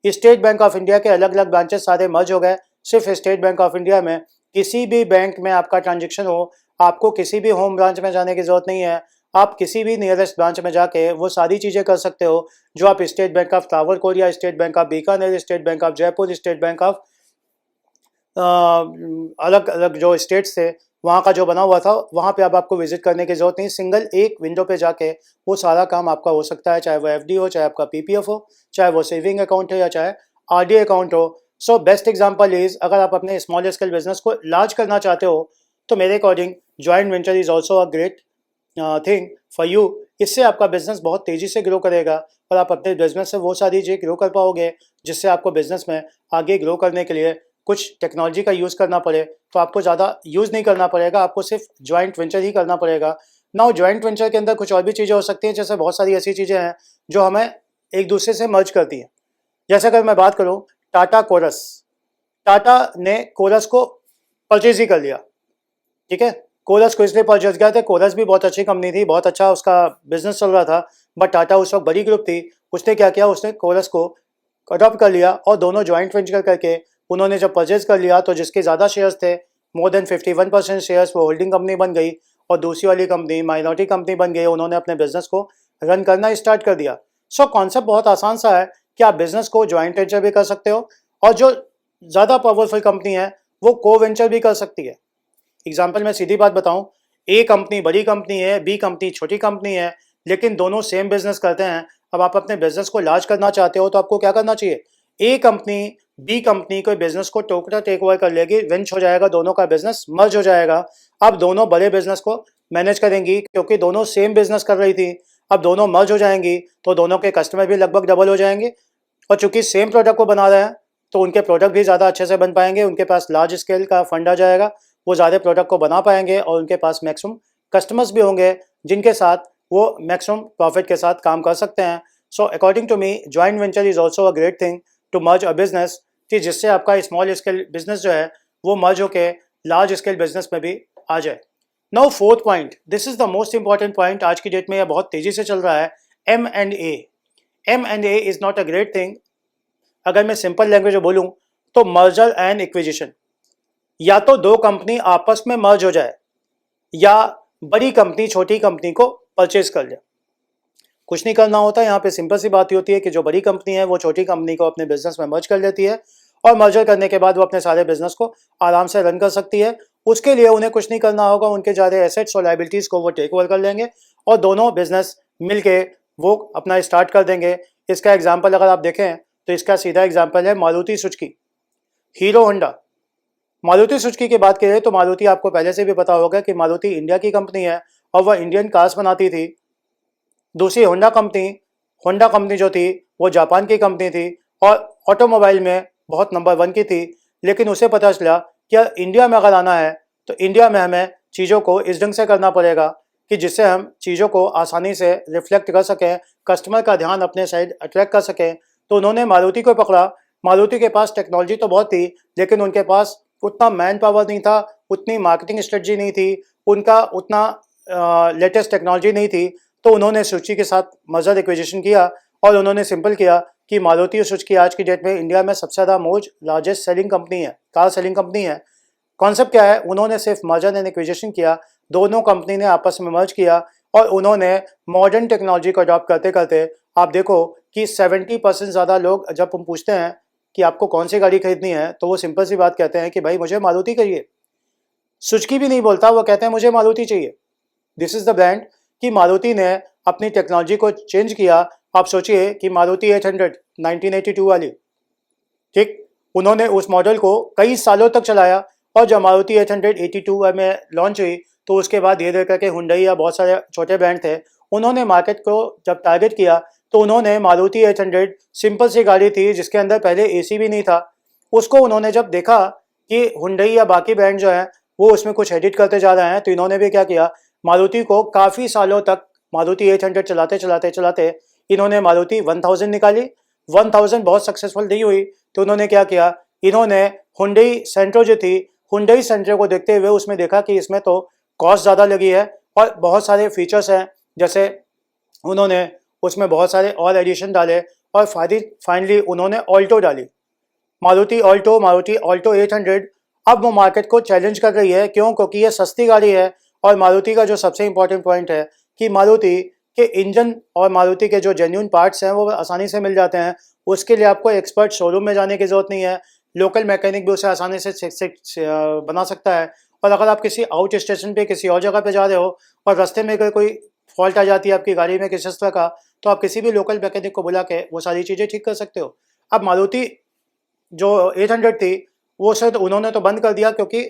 Speaker 2: स्टेट बैंक ऑफ इंडिया के अलग अलग ब्रांचेस सारे मर्ज हो गए सिर्फ स्टेट बैंक ऑफ इंडिया में। किसी भी बैंक में आपका ट्रांजेक्शन हो, आपको किसी भी होम ब्रांच में जाने की जरूरत नहीं है, आप किसी भी नियरेस्ट ब्रांच में जाके वो सारी चीज़ें कर सकते हो जो आप स्टेट बैंक ऑफ त्रावणकोर या state bank of Bikaner, state bank of Jaipur, state bank of अलग अलग जो स्टेट्स थे वहाँ का जो बना हुआ था, वहाँ पे अब आपको विजिट करने की जरूरत नहीं, सिंगल एक विंडो पे जाके वो सारा काम आपका हो सकता है, चाहे वो एफडी हो, चाहे आपका पीपीएफ हो, चाहे वो सेविंग अकाउंट हो, या चाहे आरडी अकाउंट हो। सो बेस्ट एग्जांपल इज, अगर आप अपने स्मॉल स्केल बिजनेस को लार्ज करना चाहते हो तो मेरे according joint venture is also a great thing for you. इससे आपका बिजनेस बहुत तेज़ी से ग्रो करेगा और आप अपने बिजनेस से वो सारी चीज़ें ग्रो कर पाओगे जिससे आपको बिजनेस में आगे ग्रो करने के लिए कुछ टेक्नोलॉजी का यूज़ करना पड़े तो आपको ज़्यादा यूज़ नहीं करना पड़ेगा, आपको सिर्फ जॉइंट वेंचर ही करना पड़ेगा। नाउ जॉइंट वेंचर के अंदर कुछ और भी चीज़ें हो सकती हैं, जैसे बहुत सारी ऐसी चीज़ें हैं जो हमें एक दूसरे से मर्ज करती हैं। जैसे अगर मैं बात करूँ टाटा कोरस, टाटा ने कोरस को परचेज ही कर लिया, ठीक है। कोरस को इसलिए परचेज किया था, कोरस भी बहुत अच्छी कंपनी थी, बहुत अच्छा उसका बिजनेस चल रहा था, बट टाटा उस वक्त बड़ी ग्रुप थी, उसने क्या किया, उसने कोरस को अडॉप्ट कर लिया और दोनों जॉइंट वेंचर करके उन्होंने जब परचेज कर लिया तो जिसके ज़्यादा शेयर्स थे, मोर देन 51% शेयर्स, वो होल्डिंग कंपनी बन गई और दूसरी वाली कंपनी माइनॉरिटी कंपनी बन गई। उन्होंने अपने बिजनेस को रन करना स्टार्ट कर दिया। सो कॉन्सेप्ट बहुत आसान सा है कि आप बिजनेस को जॉइंट वेंचर भी कर सकते हो और जो ज़्यादा पावरफुल कंपनी है वो को वेंचर भी कर सकती है। एग्जाम्पल मैं सीधी बात बताऊँ, ए कंपनी बड़ी कंपनी है, बी कंपनी छोटी कंपनी है, लेकिन दोनों सेम बिजनेस करते हैं। अब आप अपने बिजनेस को लार्ज करना चाहते हो तो आपको क्या करना चाहिए, ए कंपनी बी कंपनी को बिजनेस को टोकरा टेक ओवर कर लेगी, वेंच हो जाएगा, दोनों का बिजनेस मर्ज हो जाएगा। अब दोनों बड़े बिजनेस को मैनेज करेंगी क्योंकि दोनों सेम बिजनेस कर रही थी, अब दोनों मर्ज हो जाएंगी तो दोनों के कस्टमर भी लगभग डबल हो जाएंगे और चूंकि सेम प्रोडक्ट को बना रहे हैं तो उनके प्रोडक्ट भी ज़्यादा अच्छे से बन पाएंगे, उनके पास लार्ज स्केल का फंड आ जाएगा, वो ज़्यादा प्रोडक्ट को बना पाएंगे और उनके पास मैक्सिमम कस्टमर्स भी होंगे जिनके साथ वो मैक्सिमम प्रॉफिट के साथ काम कर सकते हैं। So according to me joint venture is also a great thing to merge a business, कि जिससे आपका स्मॉल स्केल बिजनेस जो है वो मर्ज होके लार्ज स्केल बिजनेस में भी आ जाए। Now fourth point, this is the most important point, आज की डेट में यह बहुत तेजी से चल रहा है, M&A। M&A is not a great thing. अगर मैं सिंपल लैंग्वेज में बोलूं तो मर्जर एंड एक्विजिशन, या तो दो कंपनी आपस में मर्ज हो जाए या बड़ी कंपनी छोटी कंपनी को परचेज कर ले। कुछ नहीं करना होता, यहाँ पे सिंपल सी बात होती है कि जो बड़ी कंपनी है वो छोटी कंपनी को अपने बिजनेस में मर्ज कर लेती है और मर्जर करने के बाद वो अपने सारे बिजनेस को आराम से रन कर सकती है। उसके लिए उन्हें कुछ नहीं करना होगा, उनके ज़्यादा एसेट्स और लाइबिलिटीज को वो टेक ओवर कर लेंगे और दोनों बिजनेस मिलके वो अपना स्टार्ट कर देंगे। इसका एग्जाम्पल अगर आप देखें तो इसका सीधा एग्जाम्पल है Maruti Suzuki, hero Honda. Maruti Suzuki की बात करें तो मारुति, आपको पहले से भी पता होगा कि मारुति इंडिया की कंपनी है और वह इंडियन कार्स बनाती थी। दूसरी होंडा कंपनी जो थी वो जापान की कंपनी थी और ऑटोमोबाइल में बहुत नंबर 1 की थी। लेकिन उसे पता चला कि यार इंडिया में अगर आना है तो इंडिया में हमें चीज़ों को इस ढंग से करना पड़ेगा कि जिससे हम चीज़ों को आसानी से रिफ्लेक्ट कर सकें, कस्टमर का ध्यान अपने साइड अट्रैक्ट कर सकें। तो उन्होंने मारुति को पकड़ा। मारुति के पास टेक्नोलॉजी तो बहुत थी लेकिन उनके पास उतना मैन पावर नहीं था, उतनी मार्केटिंग स्ट्रेटजी नहीं थी, उनका उतना लेटेस्ट टेक्नोलॉजी नहीं थी। तो उन्होंने सुजुकी के साथ मर्जर एक्विजिशन किया और उन्होंने सिंपल किया कि मारुति और सुजुकी आज की डेट में इंडिया में सबसे ज़्यादा लार्जेस्ट सेलिंग कंपनी है, कार सेलिंग कंपनी है। कॉन्सेप्ट क्या है, उन्होंने सिर्फ मर्जर एंड एक्विजिशन किया, दोनों कंपनी ने आपस में मर्ज किया और उन्होंने मॉडर्न टेक्नोलॉजी को अडॉप्ट करते करते आप देखो कि 70% ज़्यादा लोग जब हम पूछते हैं कि आपको कौन सी गाड़ी खरीदनी है तो वो सिंपल सी बात कहते हैं कि भाई मुझे मारुति चाहिए। सुजुकी भी नहीं बोलता, वो कहते हैं मुझे मारुति चाहिए। दिस इज द ब्रांड कि मारुति ने अपनी टेक्नोलॉजी को चेंज किया। आप सोचिए कि मारुति 800 1982 वाली, ठीक, उन्होंने उस मॉडल को कई सालों तक चलाया और जब मारुति 882 में लॉन्च हुई तो उसके बाद धीरे धीरे करके हुंडई या बहुत सारे छोटे ब्रांड थे, उन्होंने मार्केट को जब टारगेट किया तो उन्होंने मारुति 800, सिंपल सी गाड़ी थी जिसके अंदर पहले एसी भी नहीं था, उसको उन्होंने जब देखा कि हुंडई या बाकी ब्रांड जो हैं वो उसमें कुछ एडिट करते जा रहे हैं तो इन्होंने भी क्या किया, मारुति को काफ़ी सालों तक मारुति 800 चलाते इन्होंने मारुति 1000 निकाली। 1000 बहुत सक्सेसफुल नहीं हुई तो उन्होंने क्या किया, इन्होंने हुंडई सेंट्रो जो थी, हुंडई सेंट्रो को देखते हुए उसमें देखा कि इसमें तो कॉस्ट ज़्यादा लगी है और बहुत सारे फीचर्स हैं, जैसे उन्होंने उसमें बहुत सारे और एडिशन डाले और फाइनली उन्होंने ऑल्टो डाली, मारुति ऑल्टो 800। अब वो मार्केट को चैलेंज कर रही है, क्यों? क्योंकि ये सस्ती गाड़ी है और मारुति का जो सबसे इंपॉर्टेंट पॉइंट है कि मारुति के इंजन और मारुति के जो जेन्युइन पार्ट्स हैं वो आसानी से मिल जाते हैं। उसके लिए आपको एक्सपर्ट शोरूम में जाने की ज़रूरत नहीं है, लोकल मैकेनिक भी उसे आसानी से बना सकता है। और अगर आप किसी आउट स्टेशन पे किसी और जगह पे जा रहे हो और रास्ते में अगर कोई फॉल्ट आ जाती है आपकी गाड़ी में किसी तरह का, तो आप किसी भी लोकल मैकेनिक को बुला के वो सारी चीज़ें ठीक कर सकते हो। अब मारुति जो 800 थी वो शायद उन्होंने तो बंद कर दिया क्योंकि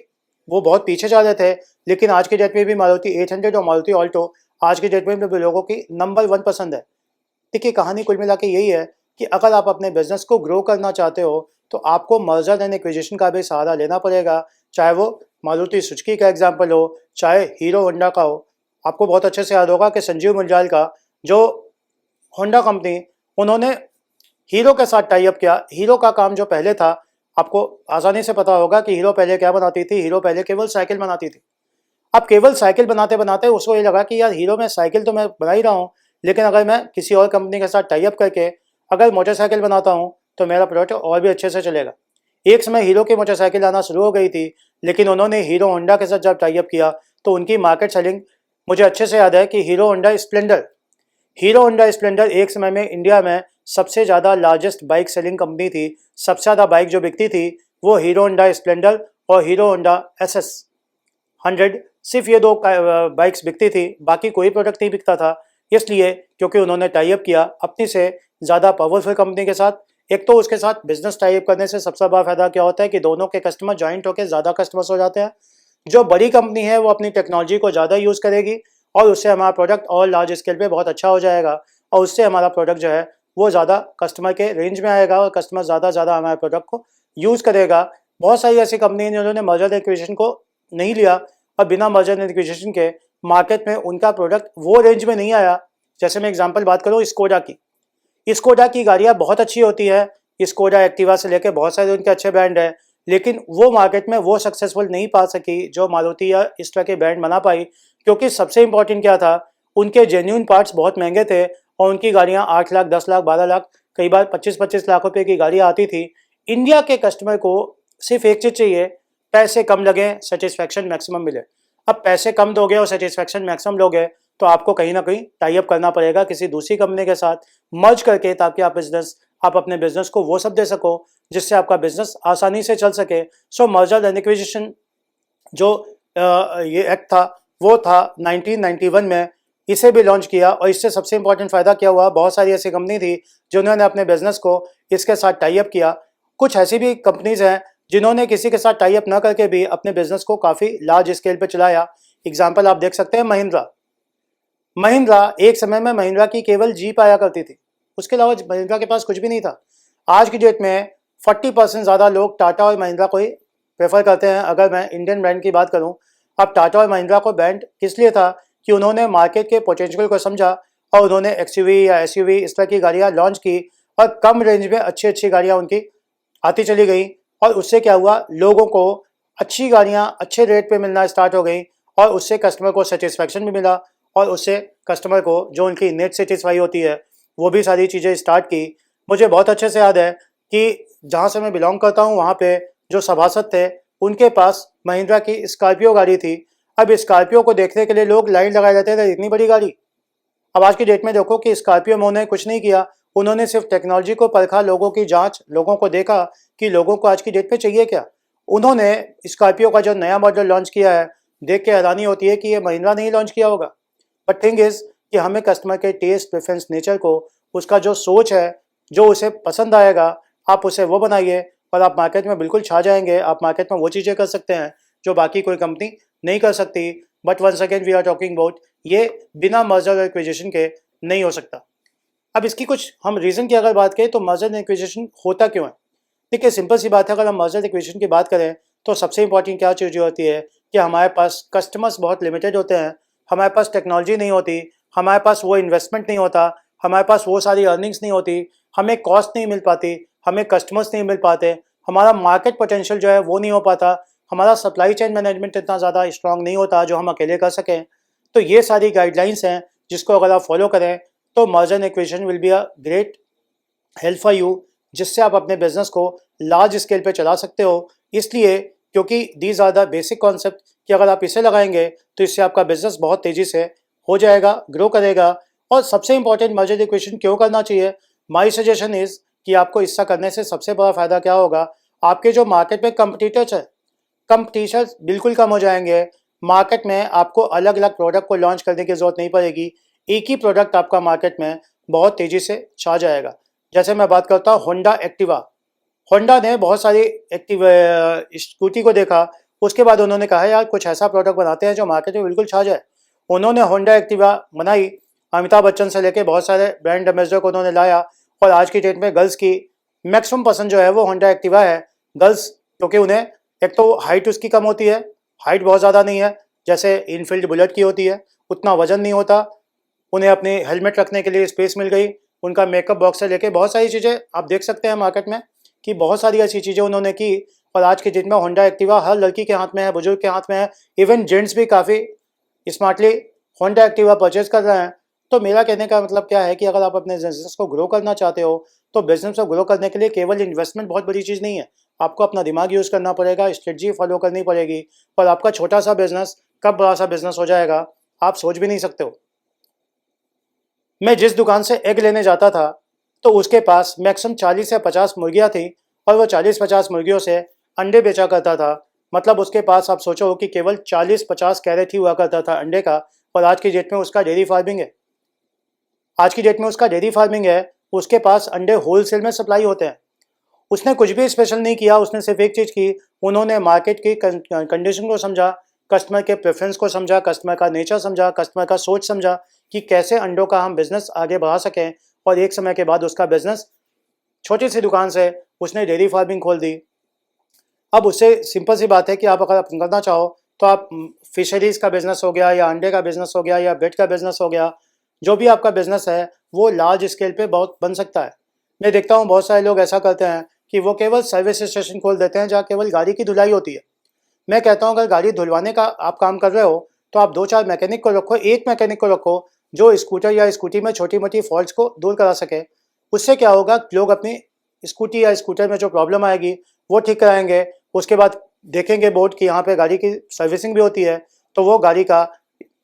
Speaker 2: वो बहुत पीछे जा रहे थे, लेकिन आज के डेट में भी मारुति 800 और मारुति ऑल्टो आज के डेट में भी लोगों की नंबर 1 पसंद है। देखिए कहानी कुल मिला के यही है कि अगर आप अपने बिजनेस को ग्रो करना चाहते हो तो आपको मर्जर एंड एक्विजिशन का भी सहारा लेना पड़ेगा, चाहे वो मारुति सुजुकी का एग्जाम्पल हो चाहे हीरो होंडा का हो। आपको बहुत अच्छे से याद होगा कि संजीव मुंजाल का जो होंडा कंपनी, उन्होंने हीरो के साथ टाई अप किया। हीरो का काम जो पहले था, आपको आसानी से पता होगा कि हीरो पहले क्या बनाती थी, हीरो पहले केवल साइकिल बनाती थी। अब केवल साइकिल बनाते बनाते उसको ये लगा कि यार हीरो में साइकिल तो मैं बना ही रहा हूँ, लेकिन अगर मैं किसी और कंपनी के साथ टाई अप करके अगर मोटरसाइकिल बनाता हूँ तो मेरा प्रोडक्ट और भी अच्छे से चलेगा। एक समय हीरो की मोटरसाइकिल आना शुरू हो गई थी, लेकिन उन्होंने हीरो होंडा के साथ जब टाई अप किया तो उनकी मार्केट सेलिंग, मुझे अच्छे से याद है कि हीरो होंडा स्प्लेंडर एक समय में इंडिया में सबसे ज़्यादा लार्जेस्ट बाइक सेलिंग कंपनी थी। सबसे ज़्यादा बाइक जो बिकती थी वो हीरो होंडा स्प्लेंडर और हीरो होंडा SS 100, सिर्फ ये दो बाइक्स बिकती थी, बाकी कोई प्रोडक्ट नहीं बिकता था। इसलिए क्योंकि उन्होंने टाई अप किया अपनी से ज़्यादा पावरफुल कंपनी के साथ। एक तो उसके साथ बिजनेस टाई अप करने से सबसे बड़ा फायदा क्या होता है कि दोनों के कस्टमर ज्वाइंट होकर ज़्यादा कस्टमर्स हो जाते हैं। जो बड़ी कंपनी है वो अपनी टेक्नोलॉजी को ज़्यादा यूज़ करेगी और उससे हमारा प्रोडक्ट और लार्ज स्केल पे बहुत अच्छा हो जाएगा और उससे हमारा प्रोडक्ट जो है वो ज़्यादा कस्टमर के रेंज में आएगा और कस्टमर ज़्यादा ज़्यादा हमारे प्रोडक्ट को यूज़ करेगा। बहुत सारी ऐसी कंपनी हैं जिन्होंने मर्जर एक्विजिशन को नहीं लिया और बिना मर्जर एक्विजिशन के मार्केट में उनका प्रोडक्ट वो रेंज में नहीं आया। जैसे मैं एग्जांपल बात करूँ स्कोडा की, स्कोडा की गाड़ियाँ बहुत अच्छी होती है, स्कोडा एक्टिवा से लेकर बहुत सारे उनके अच्छे ब्रांड हैं, लेकिन वो मार्केट में वो सक्सेसफुल नहीं पा सकी जो मारुति या इस तरह के ब्रांड बना पाई, क्योंकि सबसे इंपॉर्टेंट क्या था, उनके जेन्युइन पार्ट्स बहुत महंगे थे और उनकी गाड़ियाँ 8 लाख 10 लाख 12 लाख कई बार 25-25 लाख रुपए की गाड़ियाँ आती थी। इंडिया के कस्टमर को सिर्फ एक चीज़ चाहिए, पैसे कम लगे, सेटिस्फैक्शन मैक्सिमम मिले। अब पैसे कम दोगे और सेटिस्फैक्शन मैक्सिमम लोगे तो आपको कहीं ना कहीं टाई अप करना पड़ेगा किसी दूसरी कंपनी के साथ मर्ज करके, ताकि आप अपने बिजनेस को वो सब दे सको जिससे आपका बिजनेस आसानी से चल सके। सो मर्जर एंड एक्विजिशन जो ये एक्ट था वो था 1991 में, इसे भी लॉन्च किया और इससे सबसे इंपॉर्टेंट फ़ायदा क्या हुआ, बहुत सारी ऐसी कंपनी थी जिन्होंने अपने बिजनेस को इसके साथ टाई अप किया। कुछ ऐसी भी कंपनीज हैं जिन्होंने किसी के साथ टाई अप ना करके भी अपने बिजनेस को काफ़ी लार्ज स्केल पे चलाया। एग्जाम्पल आप देख सकते हैं महिंद्रा एक समय में महिंद्रा की केवल जीप आया करती थी, उसके अलावा महिंद्रा के पास कुछ भी नहीं था। आज की डेट में 40% ज़्यादा लोग टाटा और महिंद्रा को ही प्रेफर करते हैं। अगर मैं इंडियन ब्रांड की बात करूं, अब टाटा और महिंद्रा को ब्रांड किस लिए था कि उन्होंने मार्केट के पोटेंशियल को समझा और उन्होंने एक्सयूवी या एसयूवी इस तरह की गाड़ियाँ लॉन्च की और कम रेंज में अच्छी अच्छी गाड़ियाँ उनकी आती चली गई और उससे क्या हुआ, लोगों को अच्छी गाड़ियाँ अच्छे रेट पे मिलना स्टार्ट हो गई और उससे कस्टमर को सेटिस्फैक्शन भी मिला और उससे कस्टमर को जो उनकी नेट सेटिस्फाई होती है वो भी सारी चीज़ें स्टार्ट की। मुझे बहुत अच्छे से याद है कि जहाँ से मैं बिलोंग करता हूँ वहाँ पे जो सभासद थे उनके पास महिंद्रा की स्कॉर्पियो गाड़ी थी। अब स्कॉर्पियो को देखने के लिए लोग लाइन लगाए रहते थे, इतनी बड़ी गाड़ी। अब आज की डेट में देखो कि स्कॉर्पियो में उन्होंने कुछ नहीं किया, उन्होंने सिर्फ टेक्नोलॉजी को परखा, लोगों की जांच, लोगों को देखा कि लोगों को आज की डेट में चाहिए क्या। उन्होंने स्कॉर्पियो का जो नया मॉडल लॉन्च किया है, देख के हैरानी होती है कि ये महिंद्रा ने ही लॉन्च किया होगा। बट थिंग इज़ कि हमें कस्टमर के टेस्ट, प्रेफरेंस, नेचर को, उसका जो सोच है, जो उसे पसंद आएगा, आप उसे वो बनाइए और आप मार्केट में बिल्कुल छा जाएंगे। आप मार्केट में वो चीज़ें कर सकते हैं जो बाकी कोई कंपनी नहीं कर सकती। But once again we are talking about ये बिना मर्जर और एक्विजिशन के नहीं हो सकता। अब इसकी कुछ हम रीज़न की अगर बात करें तो मर्जर एंड एक्विजिशन होता क्यों है। देखिए सिंपल सी बात है, अगर हम मर्जर एक्विजिशन की बात करें तो सबसे इंपॉर्टेंट क्या चीज़ होती है कि हमारे पास कस्टमर्स बहुत लिमिटेड होते हैं, हमारे पास टेक्नोलॉजी नहीं होती, हमारे पास वो इन्वेस्टमेंट नहीं होता, हमारे पास वो सारी अर्निंग्स नहीं होती, हमें कॉस्ट नहीं मिल पाती, हमें कस्टमर्स नहीं मिल पाते, हमारा मार्केट पोटेंशियल जो है वो नहीं हो पाता, हमारा सप्लाई चेन मैनेजमेंट इतना ज़्यादा स्ट्रांग नहीं होता जो हम अकेले कर सकें। तो ये सारी गाइडलाइंस हैं जिसको अगर आप फॉलो करें तो merger and acquisition will be a great help for you, जिससे आप अपने बिजनेस को लार्ज स्केल पे चला सकते हो। इसलिए क्योंकि these are the basic concept कि अगर आप इसे लगाएंगे तो इससे आपका बिजनेस बहुत तेज़ी से हो जाएगा, ग्रो करेगा। और सबसे इंपॉर्टेंट मर्जर एक्विजिशन क्यों करना चाहिए, माय सजेशन इज़ कि आपको इसका करने से सबसे बड़ा फ़ायदा क्या होगा, आपके जो मार्केट में कंपटीशर्स बिल्कुल कम हो जाएंगे। मार्केट में आपको अलग अलग प्रोडक्ट को लॉन्च करने की ज़रूरत नहीं पड़ेगी, एक ही प्रोडक्ट आपका मार्केट में बहुत तेज़ी से छा जाएगा। जैसे मैं बात करता हूँ होंडा एक्टिवा, होंडा ने बहुत सारी स्कूटी को देखा, उसके बाद उन्होंने कहा यार कुछ ऐसा प्रोडक्ट बनाते हैं जो मार्केट में बिल्कुल छा जाए। उन्होंने होंडा एक्टिवा बनाई, अमिताभ बच्चन से लेके बहुत सारे ब्रांड एम्बेसडर को उन्होंने लाया और आज की डेट में गर्ल्स की मैक्सिमम पसंद जो है वो होंडा एक्टिवा है। गर्ल्स क्योंकि उन्हें एक तो हाइट उसकी कम होती है, हाइट बहुत ज़्यादा नहीं है जैसे इनफील्ड बुलेट की होती है, उतना वजन नहीं होता, उन्हें अपने हेलमेट रखने के लिए स्पेस मिल गई, उनका मेकअप बॉक्स से लेके बहुत सारी चीज़ें आप देख सकते हैं मार्केट में कि बहुत सारी ऐसी चीज़ें उन्होंने की। और आज के दिन में होंडा एक्टिवा हर लड़की के हाथ में है, बुजुर्ग के हाथ में है, इवन जेंट्स भी काफ़ी स्मार्टली होंडा एक्टिवा परचेज कर रहे हैं। तो मेरा कहने का मतलब क्या है कि अगर आप अपने बिजनेस को ग्रो करना चाहते हो तो बिजनेस को ग्रो करने के लिए केवल इन्वेस्टमेंट बहुत बड़ी चीज़ नहीं है, आपको अपना दिमाग यूज़ करना पड़ेगा, स्ट्रेटजी फॉलो करनी पड़ेगी और आपका छोटा सा बिजनेस कब बड़ा सा बिजनेस हो जाएगा आप सोच भी नहीं सकते हो। मैं जिस दुकान से एग लेने जाता था तो उसके पास मैक्सिमम 40 से 50 मुर्गियाँ थी और वो 40-50 मुर्गियों से अंडे बेचा करता था। मतलब उसके पास आप सोचो कि केवल 40-50 कैरेट ही हुआ करता था अंडे का, और आज की डेट में उसका डेयरी फार्मिंग है। उसके पास अंडे होलसेल में सप्लाई होते हैं। उसने कुछ भी स्पेशल नहीं किया, उसने सिर्फ एक चीज़ की, उन्होंने मार्केट की कंडीशन को समझा, कस्टमर के प्रेफरेंस को समझा, कस्टमर का नेचर समझा, कस्टमर का सोच समझा कि कैसे अंडों का हम बिजनेस आगे बढ़ा सकें और एक समय के बाद उसका बिजनेस छोटी सी दुकान से उसने डेयरी फार्मिंग खोल दी। अब उससे सिंपल सी बात है कि आप अगर करना चाहो तो आप फिशरीज़ का बिज़नेस हो गया या अंडे का बिज़नेस हो गया या ब्रेड का बिज़नेस हो गया, जो भी आपका बिज़नेस है वो लार्ज स्केल पे बहुत बन सकता है। मैं देखता हूँ बहुत सारे लोग ऐसा करते हैं कि वो केवल सर्विस स्टेशन खोल देते हैं जहाँ केवल गाड़ी की धुलाई होती है। मैं कहता हूँ अगर गाड़ी धुलवाने का आप काम कर रहे हो तो आप 2-4 मैकेनिक को रखो, एक मैकेनिक को रखो जो स्कूटर या स्कूटी में छोटी-मोटी फॉल्ट्स को दूर करा सके। उससे क्या होगा, लोग अपनी स्कूटी या स्कूटर में जो प्रॉब्लम आएगी वो ठीक कराएँगे। उसके बाद देखेंगे बोर्ड कि यहाँ पे गाड़ी की सर्विसिंग भी होती है, तो वो गाड़ी का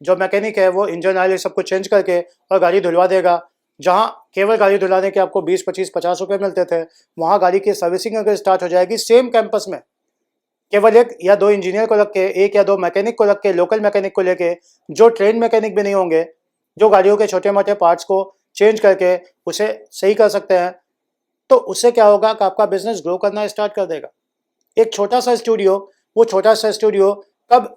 Speaker 2: जो मैकेनिक है वो इंजन ऑयल ये सब कुछ चेंज करके और गाड़ी धुलवा देगा। जहाँ केवल गाड़ी धुलाने के आपको 20, 25, 50 रुपए मिलते थे, वहाँ गाड़ी की सर्विसिंग अगर स्टार्ट हो जाएगी सेम कैंपस में, केवल 1 या 2 इंजीनियर को रख के, 1 या 2 मैकेनिक को रख के, लोकल मैकेनिक को लेके, जो ट्रेन मैकेनिक भी नहीं होंगे, जो गाड़ियों के छोटे-मोटे पार्ट्स को चेंज करके उसे सही कर सकते हैं, तो उससे क्या होगा कि आपका बिज़नेस ग्रो करना स्टार्ट कर देगा। एक छोटा-सा स्टूडियो, वो छोटा-सा स्टूडियो कब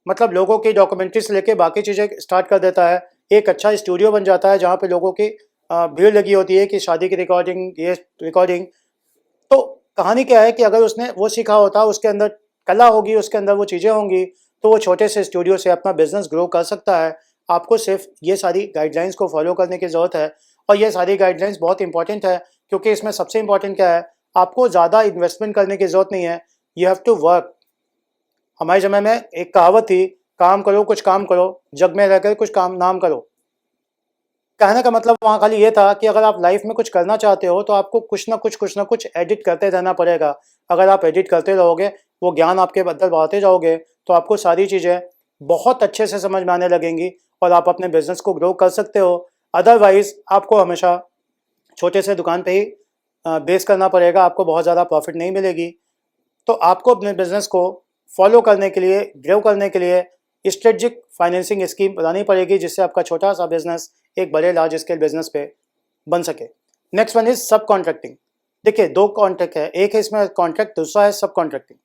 Speaker 2: मतलब लोगों की डॉक्यूमेंट्री से लेके बाकी चीज़ें स्टार्ट कर देता है। एक अच्छा स्टूडियो बन जाता है जहाँ पे लोगों की भीड़ लगी होती है कि शादी की रिकॉर्डिंग, ये रिकॉर्डिंग। तो कहानी क्या है कि अगर उसने वो सीखा होता, उसके अंदर कला होगी, उसके अंदर वो चीज़ें होंगी, तो वो छोटे से स्टूडियो से अपना बिज़नेस ग्रो कर सकता है। आपको सिर्फ़ ये सारी गाइडलाइंस को फ़ॉलो करने की ज़रूरत है और ये सारी गाइडलाइंस बहुत इंपॉर्टेंट है क्योंकि इसमें सबसे इंपॉर्टेंट क्या है, आपको ज़्यादा इन्वेस्टमेंट करने की ज़रूरत नहीं है। You have to work. हमारे ज़माने में एक कहावत थी, काम करो कुछ काम करो, जग में रहकर कुछ काम नाम करो। कहने का मतलब वहाँ खाली ये था कि अगर आप लाइफ में कुछ करना चाहते हो तो आपको कुछ ना कुछ एडिट करते रहना पड़ेगा। अगर आप एडिट करते रहोगे, वो ज्ञान आपके अंदर बढ़ाते जाओगे, तो आपको सारी चीज़ें बहुत अच्छे से समझ में आने लगेंगी और आप अपने बिज़नेस को ग्रो कर सकते हो। अदरवाइज़ आपको हमेशा छोटे से दुकान पे ही बेस करना पड़ेगा, आपको बहुत ज़्यादा प्रॉफ़िट नहीं मिलेगी। तो आपको अपने बिज़नेस को फॉलो करने के लिए, ग्रो करने के लिए स्ट्रेटजिक फाइनेंसिंग स्कीम बनानी पड़ेगी जिससे आपका छोटा सा बिज़नेस एक बड़े लार्ज स्केल बिज़नेस पे बन सके। नेक्स्ट वन इज़ सब कॉन्ट्रैक्टिंग। देखिए 2 कॉन्ट्रैक्ट है, एक है इसमें कॉन्ट्रैक्ट, दूसरा है सब कॉन्ट्रैक्टिंग।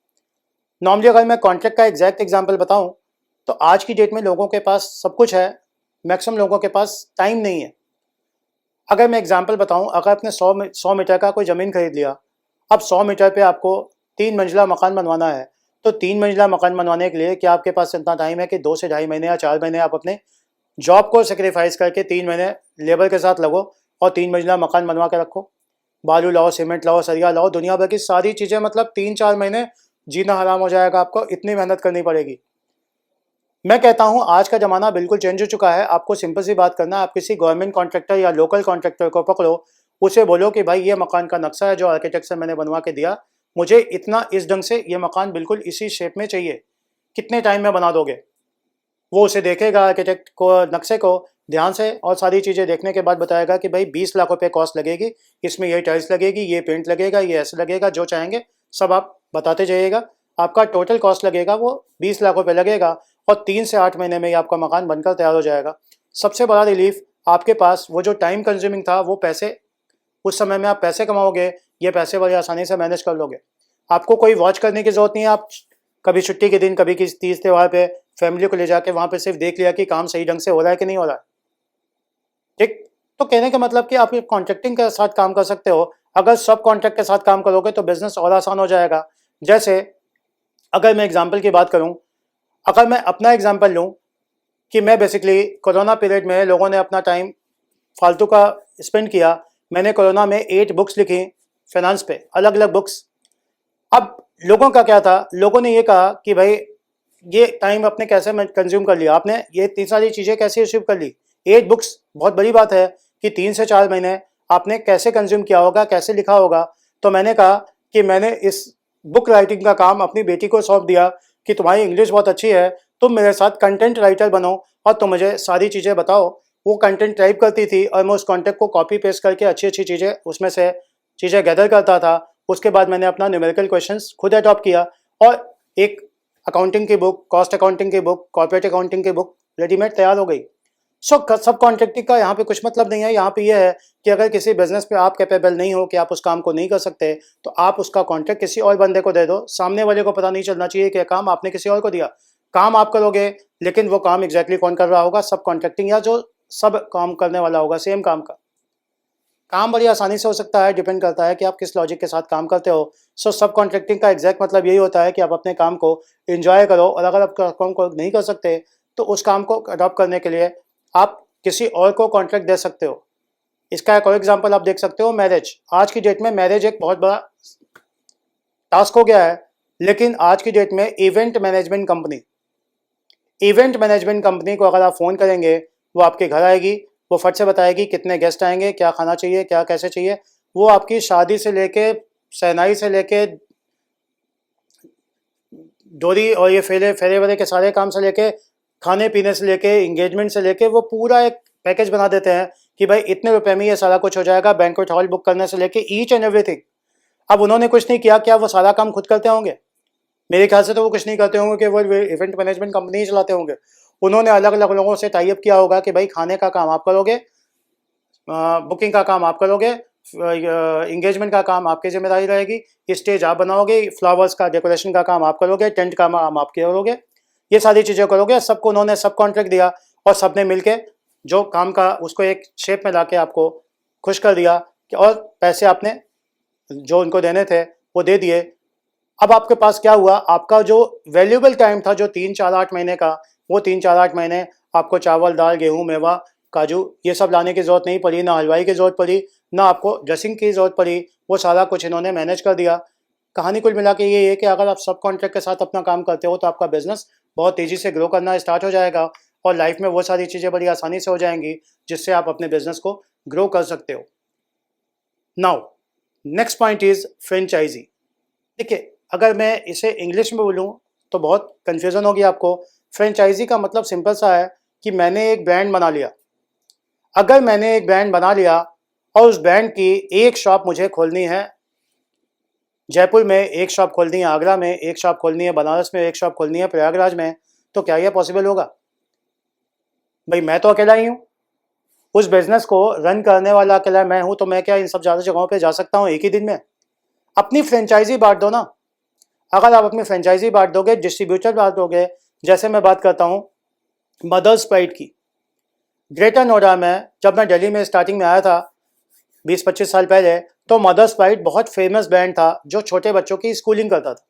Speaker 2: नॉर्मली अगर मैं कॉन्ट्रैक्ट का एग्जैक्ट एग्जांपल बताऊं तो आज की डेट में लोगों के पास सब कुछ है, मैक्सिमम लोगों के पास टाइम नहीं है। अगर मैं एग्जांपल बताऊं, अगर आपने 100 मीटर का कोई ज़मीन खरीद लिया, अब 100 मीटर पे आपको 3 मंजिला मकान बनवाना है, तो 3 मंजिला मकान बनवाने के लिए क्या आपके पास इतना टाइम है कि 2 से ढाई महीने या 4 महीने आप अपने जॉब को सेक्रीफाइस करके 3 महीने लेबर के साथ लगो और 3 मंजिला मकान बनवा के रखो। बालू लाओ, सीमेंट लाओ, सरिया लाओ, दुनिया भर की सारी चीज़ें, मतलब 3-4 महीने जीना हराम हो जाएगा आपको, इतनी मेहनत करनी पड़ेगी। मैं कहता हूँ आज का ज़माना बिल्कुल चेंज हो चुका है। आपको सिंपल सी बात करना है, आप किसी गवर्नमेंट कॉन्ट्रैक्टर या लोकल कॉन्ट्रैक्टर को पकड़ो, उसे बोलो कि भाई ये मकान का नक्शा है जो आर्किटेक्ट से मैंने बनवा के दिया, मुझे इतना इस ढंग से ये मकान बिल्कुल इसी शेप में चाहिए, कितने टाइम में बना दोगे? वो उसे देखेगा, आर्किटेक्ट को नक्शे को ध्यान से और सारी चीज़ें देखने के बाद बताएगा कि भाई 20 लाख रुपए कॉस्ट लगेगी, इसमें ये टाइल्स लगेगी, ये पेंट लगेगा, ये ऐसे लगेगा, जो चाहेंगे सब आप बताते जाइएगा। आपका टोटल कॉस्ट लगेगा वो 20 लाख रुपए लगेगा और 3 से 8 महीने में ही आपका मकान बनकर तैयार हो जाएगा। सबसे बड़ा रिलीफ आपके पास वो जो टाइम कंज्यूमिंग था, वो पैसे उस समय में आप पैसे कमाओगे, ये पैसे बड़ी आसानी से मैनेज कर लोगे। आपको कोई वॉच करने की ज़रूरत नहीं है, आप कभी छुट्टी के दिन, कभी किसी तीज त्योहार पे फैमिली को ले जाके वहाँ पे सिर्फ देख लिया कि काम सही ढंग से हो रहा है कि नहीं हो रहा है। ठीक? तो कहने का मतलब कि आप कॉन्ट्रैक्टिंग के साथ काम कर सकते हो। अगर सब कॉन्ट्रैक्ट के साथ काम करोगे तो बिज़नेस और आसान हो जाएगा। जैसे अगर मैं एग्ज़ाम्पल की बात करूँ, अगर मैं अपना एग्ज़ाम्पल लूँ कि मैं बेसिकली कोरोना पीरियड में लोगों ने अपना टाइम फालतू का स्पेंड किया। मैंने कोरोना में 8 बुक्स लिखी फाइनेंस पे, अलग-अलग बुक्स। अब लोगों का क्या था, लोगों ने ये कहा कि भाई ये टाइम आपने कैसे कंज्यूम कर लिया, आपने ये इतनी सारी चीज़ें कैसे अचीव कर ली। 8 बुक्स बहुत बड़ी बात है कि 3 से 4 महीने आपने कैसे कंज्यूम किया होगा, कैसे लिखा होगा। तो मैंने कहा कि मैंने इस बुक राइटिंग का काम अपनी बेटी को सौंप दिया कि तुम्हारी इंग्लिश बहुत अच्छी है, तुम मेरे साथ कंटेंट राइटर बनो और तुम मुझे सारी चीज़ें बताओ। वो कंटेंट टाइप करती थी और मैं उस कंटेंट को कॉपी पेस्ट करके अच्छी-अच्छी चीज़ें उसमें से चीज़ें गैदर करता था। उसके बाद मैंने अपना न्यूमेरिकल क्वेश्चंस खुद अडॉप्ट किया और एक अकाउंटिंग की बुक, कॉस्ट अकाउंटिंग की बुक, कॉर्पोरेट अकाउंटिंग की बुक रेडीमेड तैयार हो गई। सब कॉन्ट्रैक्टिंग का यहाँ पे कुछ मतलब नहीं है। यहाँ पे ये है कि अगर किसी बिजनेस पे आप कैपेबल नहीं हो कि आप उस काम को नहीं कर सकते, तो आप उसका कॉन्ट्रैक्ट किसी और बंदे को दे दो। सामने वाले को पता नहीं चलना चाहिए कि काम आपने किसी और को दिया। काम आप करोगे, लेकिन वो काम एग्जैक्टली कौन कर रहा होगा, सब कॉन्ट्रैक्टिंग या जो सब काम करने वाला होगा सेम काम का। काम बड़ी आसानी से हो सकता है, डिपेंड करता है कि आप किस लॉजिक के साथ काम करते हो। सो सब कॉन्ट्रैक्टिंग का एग्जैक्ट मतलब यही होता है कि आप अपने काम को एंजॉय करो, और अगर आप काम को नहीं कर सकते तो उस काम को अडॉप्ट करने के लिए आप किसी और को कॉन्ट्रैक्ट दे सकते हो। इसका एक और एग्जांपल आप देख सकते हो, मैरिज। आज की डेट में मैरिज एक बहुत बड़ा टास्क हो गया है, लेकिन आज की डेट में इवेंट मैनेजमेंट कंपनी को अगर आप फ़ोन करेंगे, वो आपके घर आएगी, वो फट से बताएगी कितने गेस्ट आएंगे, क्या खाना चाहिए, क्या कैसे चाहिए। वो आपकी शादी से लेके, शहनाई से लेके, डोरी और ये फेरे फेरे वेरे के सारे काम से लेके, खाने पीने से लेके, एंगेजमेंट से लेके, वो पूरा एक पैकेज बना देते हैं कि भाई इतने रुपए में ये सारा कुछ हो जाएगा, बैंक्वेट हॉल बुक करने से लेके ईच एंड एवरीथिंग। अब उन्होंने कुछ नहीं किया, क्या वो सारा काम खुद करते होंगे? मेरे ख्याल से तो वो कुछ नहीं करते होंगे कि वो इवेंट मैनेजमेंट कंपनी ही चलाते होंगे। उन्होंने अलग अलग लोगों से टाई अप किया होगा कि भाई खाने का काम आप करोगे, बुकिंग का काम आप करोगे, इंगेजमेंट का काम आपकी जिम्मेदारी रहेगी, स्टेज आप बनाओगे, फ्लावर्स का डेकोरेशन का काम आप करोगे, टेंट का काम आप करोगे, ये सारी चीज़ें करोगे। सबको उन्होंने सब कॉन्ट्रैक्ट दिया और सबने मिलके जो काम का उसको एक शेप में लाके आपको खुश कर दिया, और पैसे आपने जो उनको देने थे वो दे दिए। अब आपके पास क्या हुआ, आपका जो वैल्यूएबल टाइम था जो 3 4 8 महीने का, वो 3 4 8 महीने आपको चावल दाल गेहूं मेवा काजू ये सब लाने की ज़रूरत नहीं पड़ी, ना हलवाई की ज़रूरत पड़ी, ना आपको ड्रेसिंग की ज़रूरत पड़ी। वो सारा कुछ इन्होंने मैनेज कर दिया। कहानी कुल मिला के ये है कि अगर आप सब कॉन्ट्रैक्ट के साथ अपना काम करते हो तो आपका बिजनेस बहुत तेज़ी से ग्रो करना स्टार्ट हो जाएगा, और लाइफ में वो सारी चीज़ें बड़ी आसानी से हो जाएंगी जिससे आप अपने बिजनेस को ग्रो कर सकते हो। Now next point is franchisee. देखिए, अगर मैं इसे इंग्लिश में बोलूँ तो बहुत कन्फ्यूज़न होगी आपको। फ्रेंचाइजी का मतलब सिंपल सा है कि मैंने एक ब्रांड बना लिया। अगर मैंने एक ब्रांड बना लिया और उस ब्रांड की एक शॉप मुझे खोलनी है जयपुर में, एक शॉप खोलनी है आगरा में, एक शॉप खोलनी है बनारस में, एक शॉप खोलनी है प्रयागराज में, तो क्या यह पॉसिबल होगा? भाई मैं तो अकेला ही हूँ, उस बिजनेस को रन करने वाला अकेला मैं हूँ, तो मैं क्या इन सब ज़्यादा जगहों पे जा सकता हूँ एक ही दिन में? अपनी फ्रेंचाइजी बांट दो ना। अगर आप अपनी फ्रेंचाइजी बांट दोगे, डिस्ट्रीब्यूटर बांट दोगे, जैसे मैं बात करता हूँ मदर्स प्राइड की। ग्रेटर नोएडा में जब मैं दिल्ली में स्टार्टिंग में आया था 20 25 साल पहले, तो मदर्स प्राइड बहुत फेमस ब्रांड था जो छोटे बच्चों की स्कूलिंग करता था,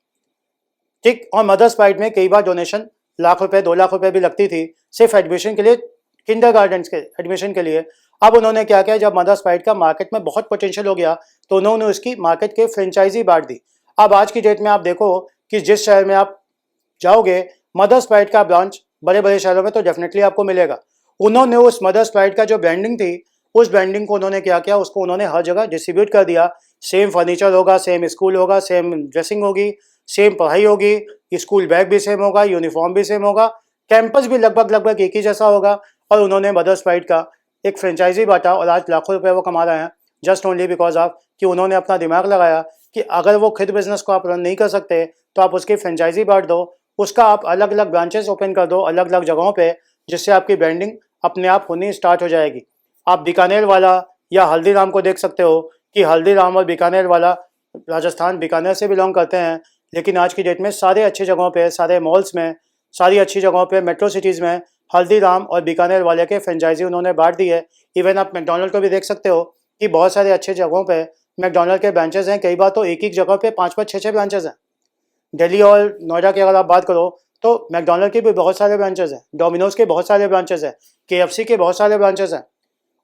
Speaker 2: ठीक। और मदर्स प्राइड में कई बार डोनेशन लाख रुपए 2 लाख रुपए भी लगती थी सिर्फ एडमिशन के लिए, किंडरगार्टन के एडमिशन के लिए। अब उन्होंने क्या किया, जब मदर्स प्राइड का मार्केट में बहुत पोटेंशियल हो गया तो उन्होंने उसकी मार्केट के फ्रेंचाइजी बांट दी। अब आज की डेट में आप देखो कि जिस शहर में आप जाओगे मदर्स प्राइड का ब्रांच बड़े बड़े शहरों में तो डेफिनेटली आपको मिलेगा। उन्होंने उस मदर्स प्राइड का जो ब्रांडिंग थी, उस ब्रांडिंग को उन्होंने क्या किया, उसको उन्होंने हर जगह डिस्ट्रीब्यूट कर दिया। सेम फर्नीचर होगा, सेम स्कूल होगा, सेम ड्रेसिंग होगी, सेम पढ़ाई होगी, स्कूल बैग भी सेम होगा, यूनिफॉर्म भी सेम होगा, कैंपस भी लगभग लगभग एक ही जैसा होगा। और उन्होंने मदर्स प्राइड का एक फ्रेंचाइजी बांटा और आज लाखों रुपए वो कमा रहे हैं, जस्ट ओनली बिकॉज ऑफ कि उन्होंने अपना दिमाग लगाया कि अगर वो खुद बिजनेस को आप रन नहीं कर सकते तो आप उसकी फ्रेंचाइजी बांट दो, उसका आप अलग अलग ब्रांचेस ओपन कर दो अलग अलग जगहों पे, जिससे आपकी ब्रांडिंग अपने आप होनी स्टार्ट हो जाएगी। आप बीकानेर वाला या हल्दीराम को देख सकते हो कि हल्दीराम और बीकानेर वाला राजस्थान बीकानेर से बिलोंग करते हैं, लेकिन आज की डेट में सारे अच्छी जगहों पे, सारे मॉल्स में, सारी अच्छी जगहों पे, मेट्रो सिटीज़ में हल्दीराम और बीकानेर वाले के फ्रेंचाइजी उन्होंने बांट दी है। इवन आप मैकडोनल्ड को भी देख सकते हो कि बहुत सारे अच्छे जगहों पे मैकडोनल्ड के ब्रांचेस हैं, कई बार तो एक जगह पे 5 5 6 6 ब्रांचेस हैं। दिल्ली और नोएडा की अगर आप बात करो तो मैकडोनल्ड के भी बहुत सारे ब्रांचेस हैं, डोमिनोज के बहुत सारे ब्रांचेस हैं, KFC के बहुत सारे ब्रांचेस हैं।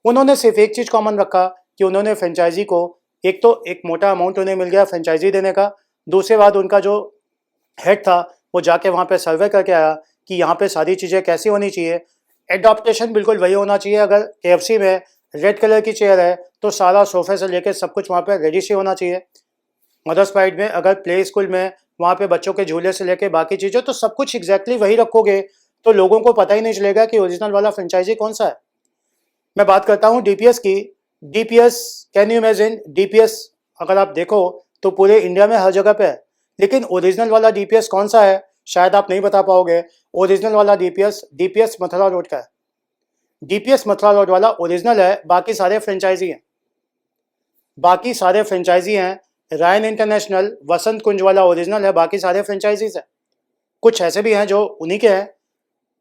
Speaker 2: उन्होंने सिर्फ एक चीज़ कॉमन रखा कि उन्होंने फ्रेंचाइजी को, एक तो एक मोटा अमाउंट उन्हें मिल गया फ्रेंचाइजी देने का, दूसरे बाद उनका जो हेड था वो जाके वहाँ पे सर्वे करके आया कि यहाँ पे सारी चीज़ें कैसी होनी चाहिए। एडॉप्टेशन बिल्कुल वही होना चाहिए। अगर KFC में रेड कलर की चेयर है तो सारा सोफे से लेकर सब कुछ वहाँ पे रेडी से होना चाहिए। मदर्स प्राइड में अगर प्ले स्कूल में वहाँ पे बच्चों के झूले से लेके बाकी चीज़ें, तो सब कुछ एग्जैक्टली वही रखोगे तो लोगों को पता ही नहीं चलेगा कि ओरिजिनल वाला फ्रेंचाइजी कौन सा है। मैं बात करता हूँ DPS की। DPS, can you imagine, DPS अगर आप देखो तो पूरे इंडिया में हर जगह पे है, लेकिन ओरिजिनल वाला DPS कौन सा है शायद आप नहीं बता पाओगे। ओरिजिनल वाला DPS मथुरा रोड का है। DPS मथुरा रोड वाला ओरिजिनल है, बाकी सारे फ्रेंचाइजी हैं। रायन इंटरनेशनल, वसंत कुंज वाला ओरिजिनल है, बाकी सारे फ्रेंचाइजीज हैं। कुछ ऐसे भी हैं जो उन्हीं के हैं।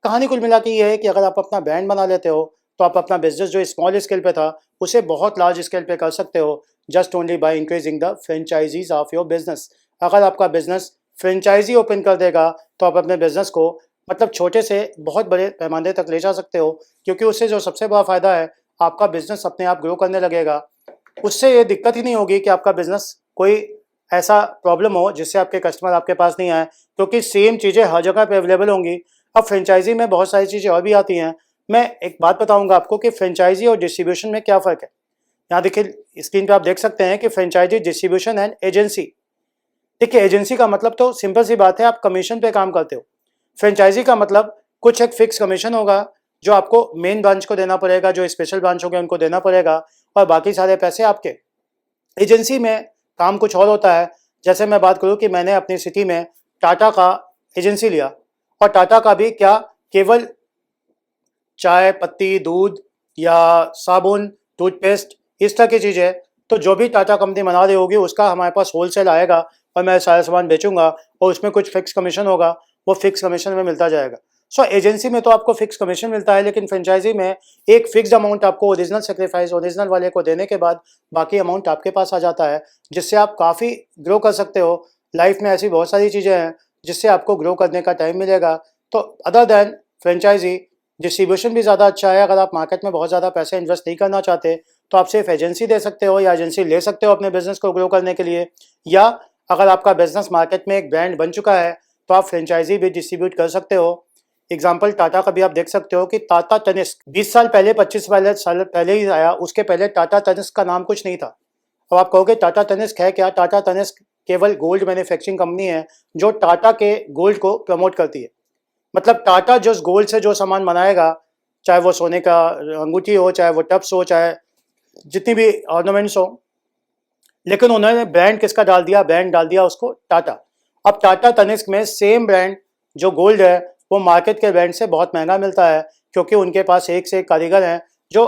Speaker 2: कहानी कुल मिला के ये है कि अगर आप अपना ब्रांड बना लेते हो तो आप अपना बिजनेस जो स्मॉल स्केल पे था उसे बहुत लार्ज स्केल पे कर सकते हो, just only by increasing the franchises of your business. अगर आपका बिजनेस फ्रेंचाइजी ओपन कर देगा तो आप अपने बिजनेस को मतलब छोटे से बहुत बड़े पैमाने तक ले जा सकते हो, क्योंकि उससे जो सबसे बड़ा फायदा है, आपका बिजनेस अपने आप ग्रो करने लगेगा। उससे ये दिक्कत ही नहीं होगी कि आपका बिजनेस कोई ऐसा प्रॉब्लम हो जिससे आपके कस्टमर आपके पास नहीं आए, क्योंकि सेम चीज़ें हर जगह पे अवेलेबल होंगी। अब फ्रेंचाइजी में बहुत सारी चीज़ें और भी आती हैं। मैं एक बात बताऊंगा आपको कि फ्रेंचाइजी और डिस्ट्रीब्यूशन में क्या फ़र्क है। यहाँ देखिए स्क्रीन पे आप देख सकते हैं कि फ्रेंचाइजी, डिस्ट्रीब्यूशन एंड एजेंसी। देखिए एजेंसी का मतलब तो सिंपल सी बात है, आप कमीशन पे काम करते हो। फ्रेंचाइजी का मतलब कुछ एक फिक्स कमीशन होगा जो आपको मेन ब्रांच को देना पड़ेगा, जो स्पेशल ब्रांच होंगे उनको देना पड़ेगा, और बाकी सारे पैसे आपके। एजेंसी में काम कुछ और होता है। जैसे मैं बात करूं कि मैंने अपनी सिटी में टाटा का एजेंसी लिया, और टाटा का भी क्या, केवल चाय पत्ती, दूध या साबुन, टूथपेस्ट, इस तरह की चीज़ें, तो जो भी टाटा कंपनी बना रही होगी उसका हमारे पास होलसेल आएगा और मैं सारा सामान बेचूंगा, और उसमें कुछ फिक्स कमीशन होगा, वो फिक्स कमीशन में मिलता जाएगा। सो एजेंसी में तो आपको फिक्स कमीशन मिलता है, लेकिन फ्रेंचाइजी में एक फिक्स्ड अमाउंट आपको ओरिजिनल सेक्रीफाइस ओरिजिनल वाले को देने के बाद बाकी अमाउंट आपके पास आ जाता है, जिससे आप काफ़ी ग्रो कर सकते हो। लाइफ में ऐसी बहुत सारी चीज़ें हैं जिससे आपको ग्रो करने का टाइम मिलेगा। तो अदर देन फ्रेंचाइजी, डिस्ट्रीब्यूशन भी ज़्यादा अच्छा है। अगर आप मार्केट में बहुत ज़्यादा पैसे इन्वेस्ट नहीं करना चाहते तो आप सिर्फ एजेंसी दे सकते हो या एजेंसी ले सकते हो अपने बिजनेस को ग्रो करने के लिए, या अगर आपका बिजनेस मार्केट में एक ब्रांड बन चुका है तो आप फ्रेंचाइजी भी डिस्ट्रीब्यूट कर सकते हो। एग्जाम्पल टाटा का भी आप देख सकते हो कि टाटा तनिष्क 20 साल पहले, 25 साल पहले ही आया। उसके पहले टाटा तनिष्क का नाम कुछ नहीं था। अब आप कहोगे टाटा तनिष्क है क्या? टाटा तनिष्क केवल गोल्ड मैन्युफैक्चरिंग कंपनी है जो टाटा के गोल्ड को प्रमोट करती है। मतलब टाटा जो गोल्ड से जो सामान बनाएगा, चाहे वो सोने का अंगूठी हो, चाहे वो टप्स हो, चाहे जितनी भी ऑर्नामेंट्स हो, लेकिन उन्होंने ब्रांड किसका डाल दिया? ब्रांड डाल दिया उसको टाटा। अब टाटा तनिष्क में सेम ब्रांड जो गोल्ड है वो मार्केट के ब्रांड से बहुत महंगा मिलता है, क्योंकि उनके पास एक से एक कारीगर हैं जो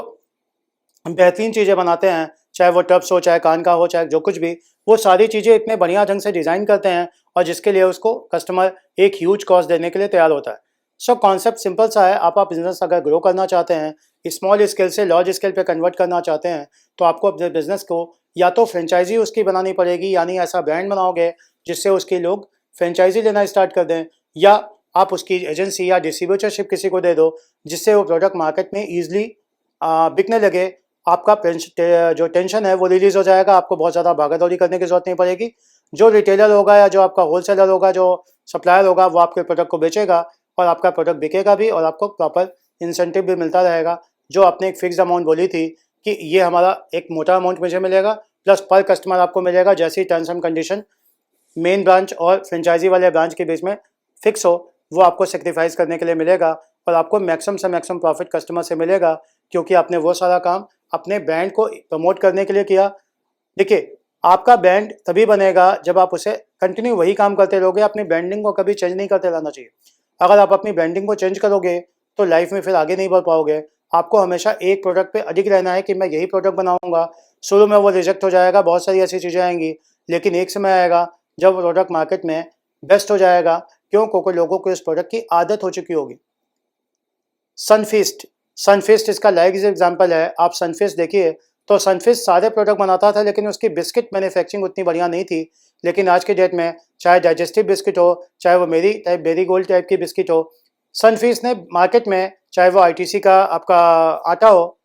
Speaker 2: बेहतरीन चीज़ें बनाते हैं, चाहे वो टप्स हो, चाहे कान का हो, चाहे जो कुछ भी, वो सारी चीज़ें इतने बढ़िया ढंग से डिज़ाइन करते हैं, और जिसके लिए उसको कस्टमर एक ह्यूज कॉस्ट देने के लिए तैयार होता है। सो कॉन्सेप्ट सिंपल सा है। आप बिजनेस अगर ग्रो करना चाहते हैं, स्मॉल स्केल से लार्ज स्केल पे कन्वर्ट करना चाहते हैं, तो आपको अपने बिजनेस को या तो फ्रेंचाइजी उसकी बनानी पड़ेगी, यानी ऐसा ब्रांड बनाओगे जिससे उसके लोग फ्रेंचाइजी लेना स्टार्ट कर दें, या आप उसकी एजेंसी या डिस्ट्रीब्यूटरशिप किसी को दे दो जिससे वो प्रोडक्ट मार्केट में ईजिली बिकने लगे। आपका जो टेंशन है वो रिलीज हो जाएगा, आपको बहुत ज़्यादा भागा दौड़ी करने की जरूरत नहीं पड़ेगी। जो रिटेलर होगा या जो आपका होलसेलर होगा, जो सप्लायर होगा, वो आपके प्रोडक्ट को बेचेगा और आपका प्रोडक्ट बिकेगा भी, और आपको प्रॉपर इंसेंटिव भी मिलता रहेगा। जो आपने एक फिक्स अमाउंट बोली थी कि ये हमारा एक मोटा अमाउंट मुझे मिलेगा, प्लस पर कस्टमर आपको मिलेगा, जैसी terms and condition main branch और फ्रेंचाइजी वाले ब्रांच के बीच में फिक्स हो, वो आपको सेक्रीफाइस करने के लिए मिलेगा, और आपको मैक्सिमम से मैक्सिमम प्रॉफिट कस्टमर से मिलेगा, क्योंकि आपने वो सारा काम अपने ब्रांड को प्रमोट करने के लिए किया। देखिए आपका ब्रांड तभी बनेगा जब आप उसे कंटिन्यू वही काम करते रहोगे। अपनी ब्रांडिंग को कभी चेंज नहीं करते रहना चाहिए। अगर आप अपनी ब्रांडिंग को चेंज करोगे तो लाइफ में फिर आगे नहीं बढ़ पाओगे। आपको हमेशा एक प्रोडक्ट पे अडिग रहना है कि मैं यही प्रोडक्ट बनाऊंगा। शुरू में वो रिजेक्ट हो जाएगा, बहुत सारी ऐसी चीज़ें आएंगी, लेकिन एक समय आएगा जब प्रोडक्ट मार्केट में बेस्ट हो जाएगा। क्यों? क्योंकि लोगों को इस प्रोडक्ट की आदत हो चुकी होगी। सनफीस्ट, सनफीस्ट इसका लाइव एग्जांपल है। आप सनफीस्ट देखिए तो सनफीस्ट सारे प्रोडक्ट बनाता था, लेकिन उसकी बिस्किट मैन्युफैक्चरिंग उतनी बढ़िया नहीं थी। लेकिन आज के डेट में चाहे डाइजेस्टिव बिस्किट हो, चाहे वो मेरी टाइप मेरी गोल्ड टाइप की बिस्किट हो, सनफीस्ट ने मार्केट में, चाहे वो आईटीसी का आपका आटा हो,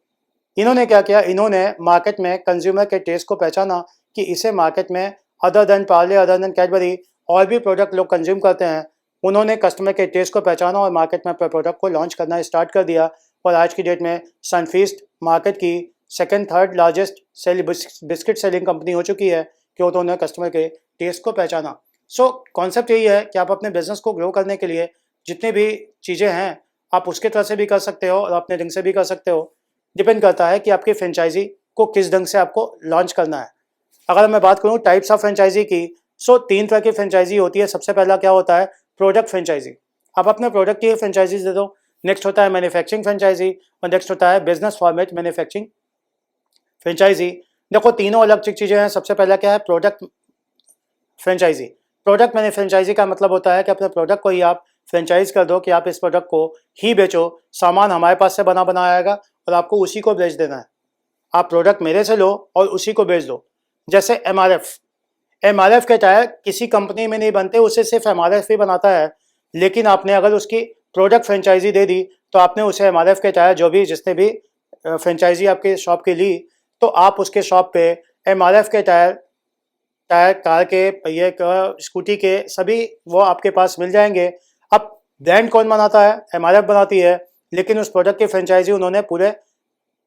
Speaker 2: इन्होंने क्या किया? इन्होंने मार्केट में कंज्यूमर के टेस्ट को पहचाना कि इसे मार्केट में other than Parle, other than Cadbury और भी प्रोडक्ट लोग कंज्यूम करते हैं। उन्होंने कस्टमर के टेस्ट को पहचाना और मार्केट में अपने प्रोडक्ट को लॉन्च करना स्टार्ट कर दिया, और आज की डेट में सनफीस्ट मार्केट की second third largest biscuit selling company हो चुकी है, क्यों? तो उन्होंने कस्टमर के टेस्ट को पहचाना। सो कॉन्सेप्ट यही है कि आप अपने बिजनेस को ग्रो करने के लिए जितनी भी चीज़ें हैं आप उसके तरह से भी कर सकते हो और अपने ढंग से भी कर सकते हो। डिपेंड करता है कि आपकी फ्रेंचाइजी को किस ढंग से आपको लॉन्च करना है। अगर मैं बात करूँ टाइप्स ऑफ फ्रेंचाइजी की, सो 3 तरह की फ्रेंचाइजी होती है। सबसे पहला क्या होता है? Product franchisee. आप अपने प्रोडक्ट की फ्रेंचाइजी दे दो। नेक्स्ट होता है मैन्युफैक्चरिंग फ्रेंचाइजी, और नेक्स्ट होता है बिजनेस फॉर्मेट मैन्युफैक्चरिंग फ्रेंचाइजी। देखो तीनों अलग चीज़ें हैं। सबसे पहला क्या है? Product franchisee. प्रोडक्ट मैंने फ्रेंचाइजी का मतलब होता है कि अपने प्रोडक्ट को ही आप फ्रेंचाइज कर दो कि आप इस प्रोडक्ट को ही बेचो, सामान हमारे पास से बना बनाया आएगा और आपको उसी को बेच देना है। आप प्रोडक्ट मेरे से लो और उसी को बेच दो। जैसे एमआरएफ के टायर किसी कंपनी में नहीं बनते, उसे सिर्फ एमआरएफ ही बनाता है, लेकिन आपने अगर उसकी प्रोडक्ट फ्रेंचाइजी दे दी तो आपने उसे एमआरएफ के टायर जो भी जिसने भी फ्रेंचाइजी आपके शॉप की ली, तो आप उसके शॉप पे एमआरएफ के टायर कार के पहिए का, स्कूटी के, सभी वो आपके पास मिल जाएंगे। अब ब्रांड कौन बनाता है? एमआरएफ बनाती है, लेकिन उस प्रोडक्ट की फ्रेंचाइजी उन्होंने पूरे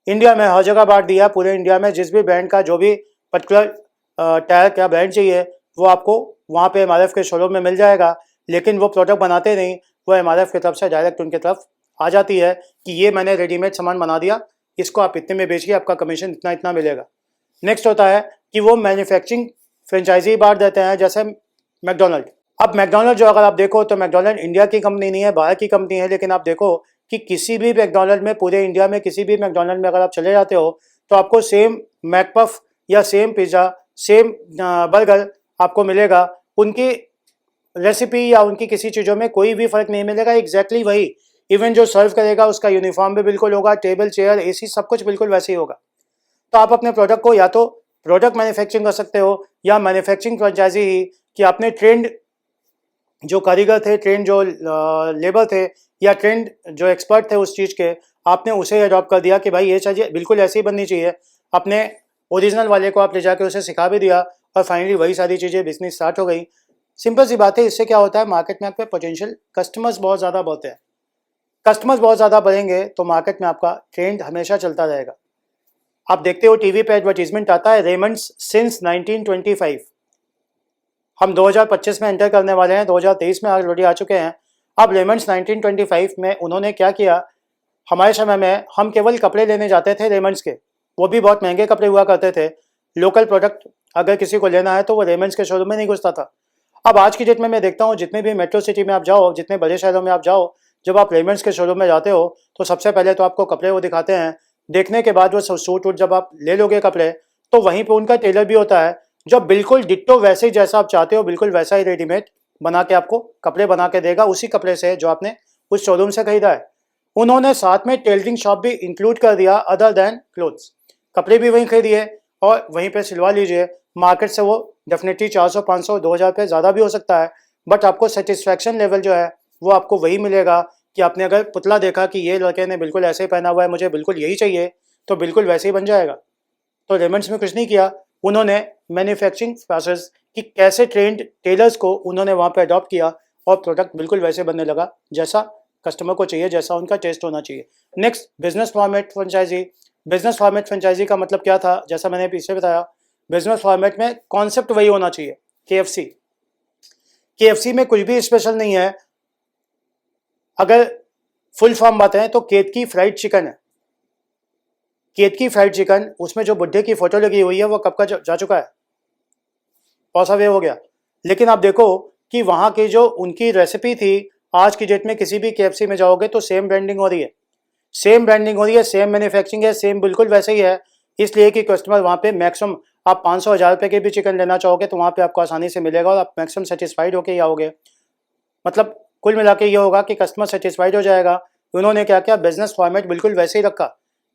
Speaker 2: इंडिया में हर जगह बांट दिया। पूरे इंडिया में जिस भी ब्रांड का जो भी पर्टिकुलर टायर का ब्रांड चाहिए वो आपको वहाँ पे एमआरएफ के शोरूम में मिल जाएगा, लेकिन वो प्रोडक्ट बनाते नहीं, वो एमआरएफ की तरफ से डायरेक्ट उनके तरफ आ जाती है कि ये मैंने रेडीमेड सामान बना दिया, इसको आप इतने में बेचिए, आपका कमीशन इतना इतना मिलेगा। नेक्स्ट होता है कि वो मैन्युफैक्चरिंग फ्रेंचाइजी बांट देते हैं, जैसे मैकडोनल्ड। अब मैकडोनल्ड जो अगर आप देखो तो मैकडोनल्ड इंडिया की कंपनी नहीं है, बाहर की कंपनी है, लेकिन आप देखो कि किसी भी मैकडोनल्ड में, पूरे इंडिया में किसी भी मैकडोनल्ड में अगर आप चले जाते हो तो आपको सेम मैकपफ या सेम पिज़्ज़ा, सेम बर्गर आपको मिलेगा। उनकी रेसिपी या उनकी किसी चीज़ों में कोई भी फ़र्क नहीं मिलेगा, एग्जैक्टली वही। इवन जो सर्व करेगा उसका यूनिफॉर्म भी बिल्कुल होगा, टेबल चेयर एसी सब कुछ बिल्कुल वैसे ही होगा। तो आप अपने प्रोडक्ट को या तो प्रोडक्ट मैन्युफैक्चरिंग कर सकते हो या मैन्युफैक्चरिंग फ्रेंचाइजी ही, कि आपने ट्रेंड जो कारीगर थे, ट्रेंड जो लेबर थे या ट्रेंड जो एक्सपर्ट थे उस चीज़ के, आपने उसे अडॉप्ट कर दिया कि भाई ये चीज़ बिल्कुल ऐसी ही बननी चाहिए। अपने ओरिजिनल वाले को आप ले जाके उसे सिखा भी दिया और फाइनली वही सारी चीज़ें बिजनेस स्टार्ट हो गई। सिंपल सी बात है। इससे क्या होता है, मार्केट में आपके पोटेंशियल कस्टमर्स बहुत ज़्यादा बढ़ते हैं। कस्टमर्स बहुत ज़्यादा बढ़ेंगे तो मार्केट में आपका ट्रेंड हमेशा चलता रहेगा। आप देखते हो टीवी पे एडवर्टीजमेंट आता है, रेमंड्स सिंस 1925। हम 2025 में एंटर करने वाले हैं, 2023 में ऑलरेडी आ चुके हैं। अब रेमंड्स 1925 में उन्होंने क्या किया, हमारे समय में हम केवल कपड़े लेने जाते थे रेमंड्स के, वो भी बहुत महंगे कपड़े हुआ करते थे। लोकल प्रोडक्ट अगर किसी को लेना है तो वो रेमंड्स के शोरूम में नहीं घुसता था। अब आज की डेट में मैं देखता हूँ जितने भी मेट्रो सिटी में आप जाओ, जितने बड़े शहरों में आप जाओ, जब आप रेमंड्स के शोरूम में जाते हो तो सबसे पहले तो आपको कपड़े वो दिखाते हैं। देखने के बाद वो सूट वूट जब आप ले लोगे कपड़े, तो वहीं पे उनका टेलर भी होता है जो बिल्कुल डिट्टो वैसे ही जैसा आप चाहते हो, बिल्कुल वैसा ही रेडीमेड बना के आपको कपड़े बना के देगा, उसी कपड़े से जो आपने उस शोरूम से खरीदा है। उन्होंने साथ में टेलरिंग शॉप भी इंक्लूड कर दिया, अदर देन क्लोथ्स। कपड़े भी वहीं खरीदिए और वहीं पे सिलवा लीजिए। मार्केट से वो डेफिनेटली 400, 500, 2000 रुपये ज़्यादा भी हो सकता है, बट आपको सेटिस्फैक्शन लेवल जो है वो आपको वही मिलेगा कि आपने अगर पुतला देखा कि ये लड़के ने बिल्कुल ऐसे ही पहना हुआ है, मुझे बिल्कुल यही चाहिए, तो बिल्कुल वैसे ही बन जाएगा। तो रेमंड्स में कुछ नहीं किया, उन्होंने मैन्युफैक्चरिंग प्रोसेस कि कैसे ट्रेंड टेलर्स को उन्होंने वहाँ पे अडॉप्ट किया और प्रोडक्ट बिल्कुल वैसे बनने लगा जैसा कस्टमर को चाहिए, जैसा उनका टेस्ट होना चाहिए। Next, business format franchisee. Business format franchisee का मतलब क्या था, जैसा मैंने पीछे बताया, बिजनेस फॉर्मेट में कॉन्सेप्ट वही होना चाहिए। केएफसी में कुछ भी स्पेशल नहीं है। अगर फुल फॉर्म बात है तो केतकी फ्राइड चिकन है। केतकी फ्राइड चिकन, उसमें जो बुड्ढे की फोटो लगी हुई है वो कब का जा चुका है, बहुत सा वे हो गया। लेकिन आप देखो कि वहाँ की जो उनकी रेसिपी थी, आज की डेट में किसी भी केएफसी में जाओगे तो सेम ब्रांडिंग हो रही है, सेम ब्रांडिंग हो रही है, सेम मैन्युफैक्चरिंग है, सेम बिल्कुल वैसे ही है। इसलिए कि कस्टमर वहाँ पे मैक्सिमम, आप 500-1000 रुपये के भी चिकन लेना चाहोगे तो वहाँ पे आपको आसानी से मिलेगा और आप मैक्सिमम सेटिस्फाइड होके ही आओगे। मतलब कुल मिला के ये होगा कि कस्टमर सेटिस्फाइड हो जाएगा। उन्होंने क्या किया, बिजनेस फॉर्मेट बिल्कुल वैसे ही रखा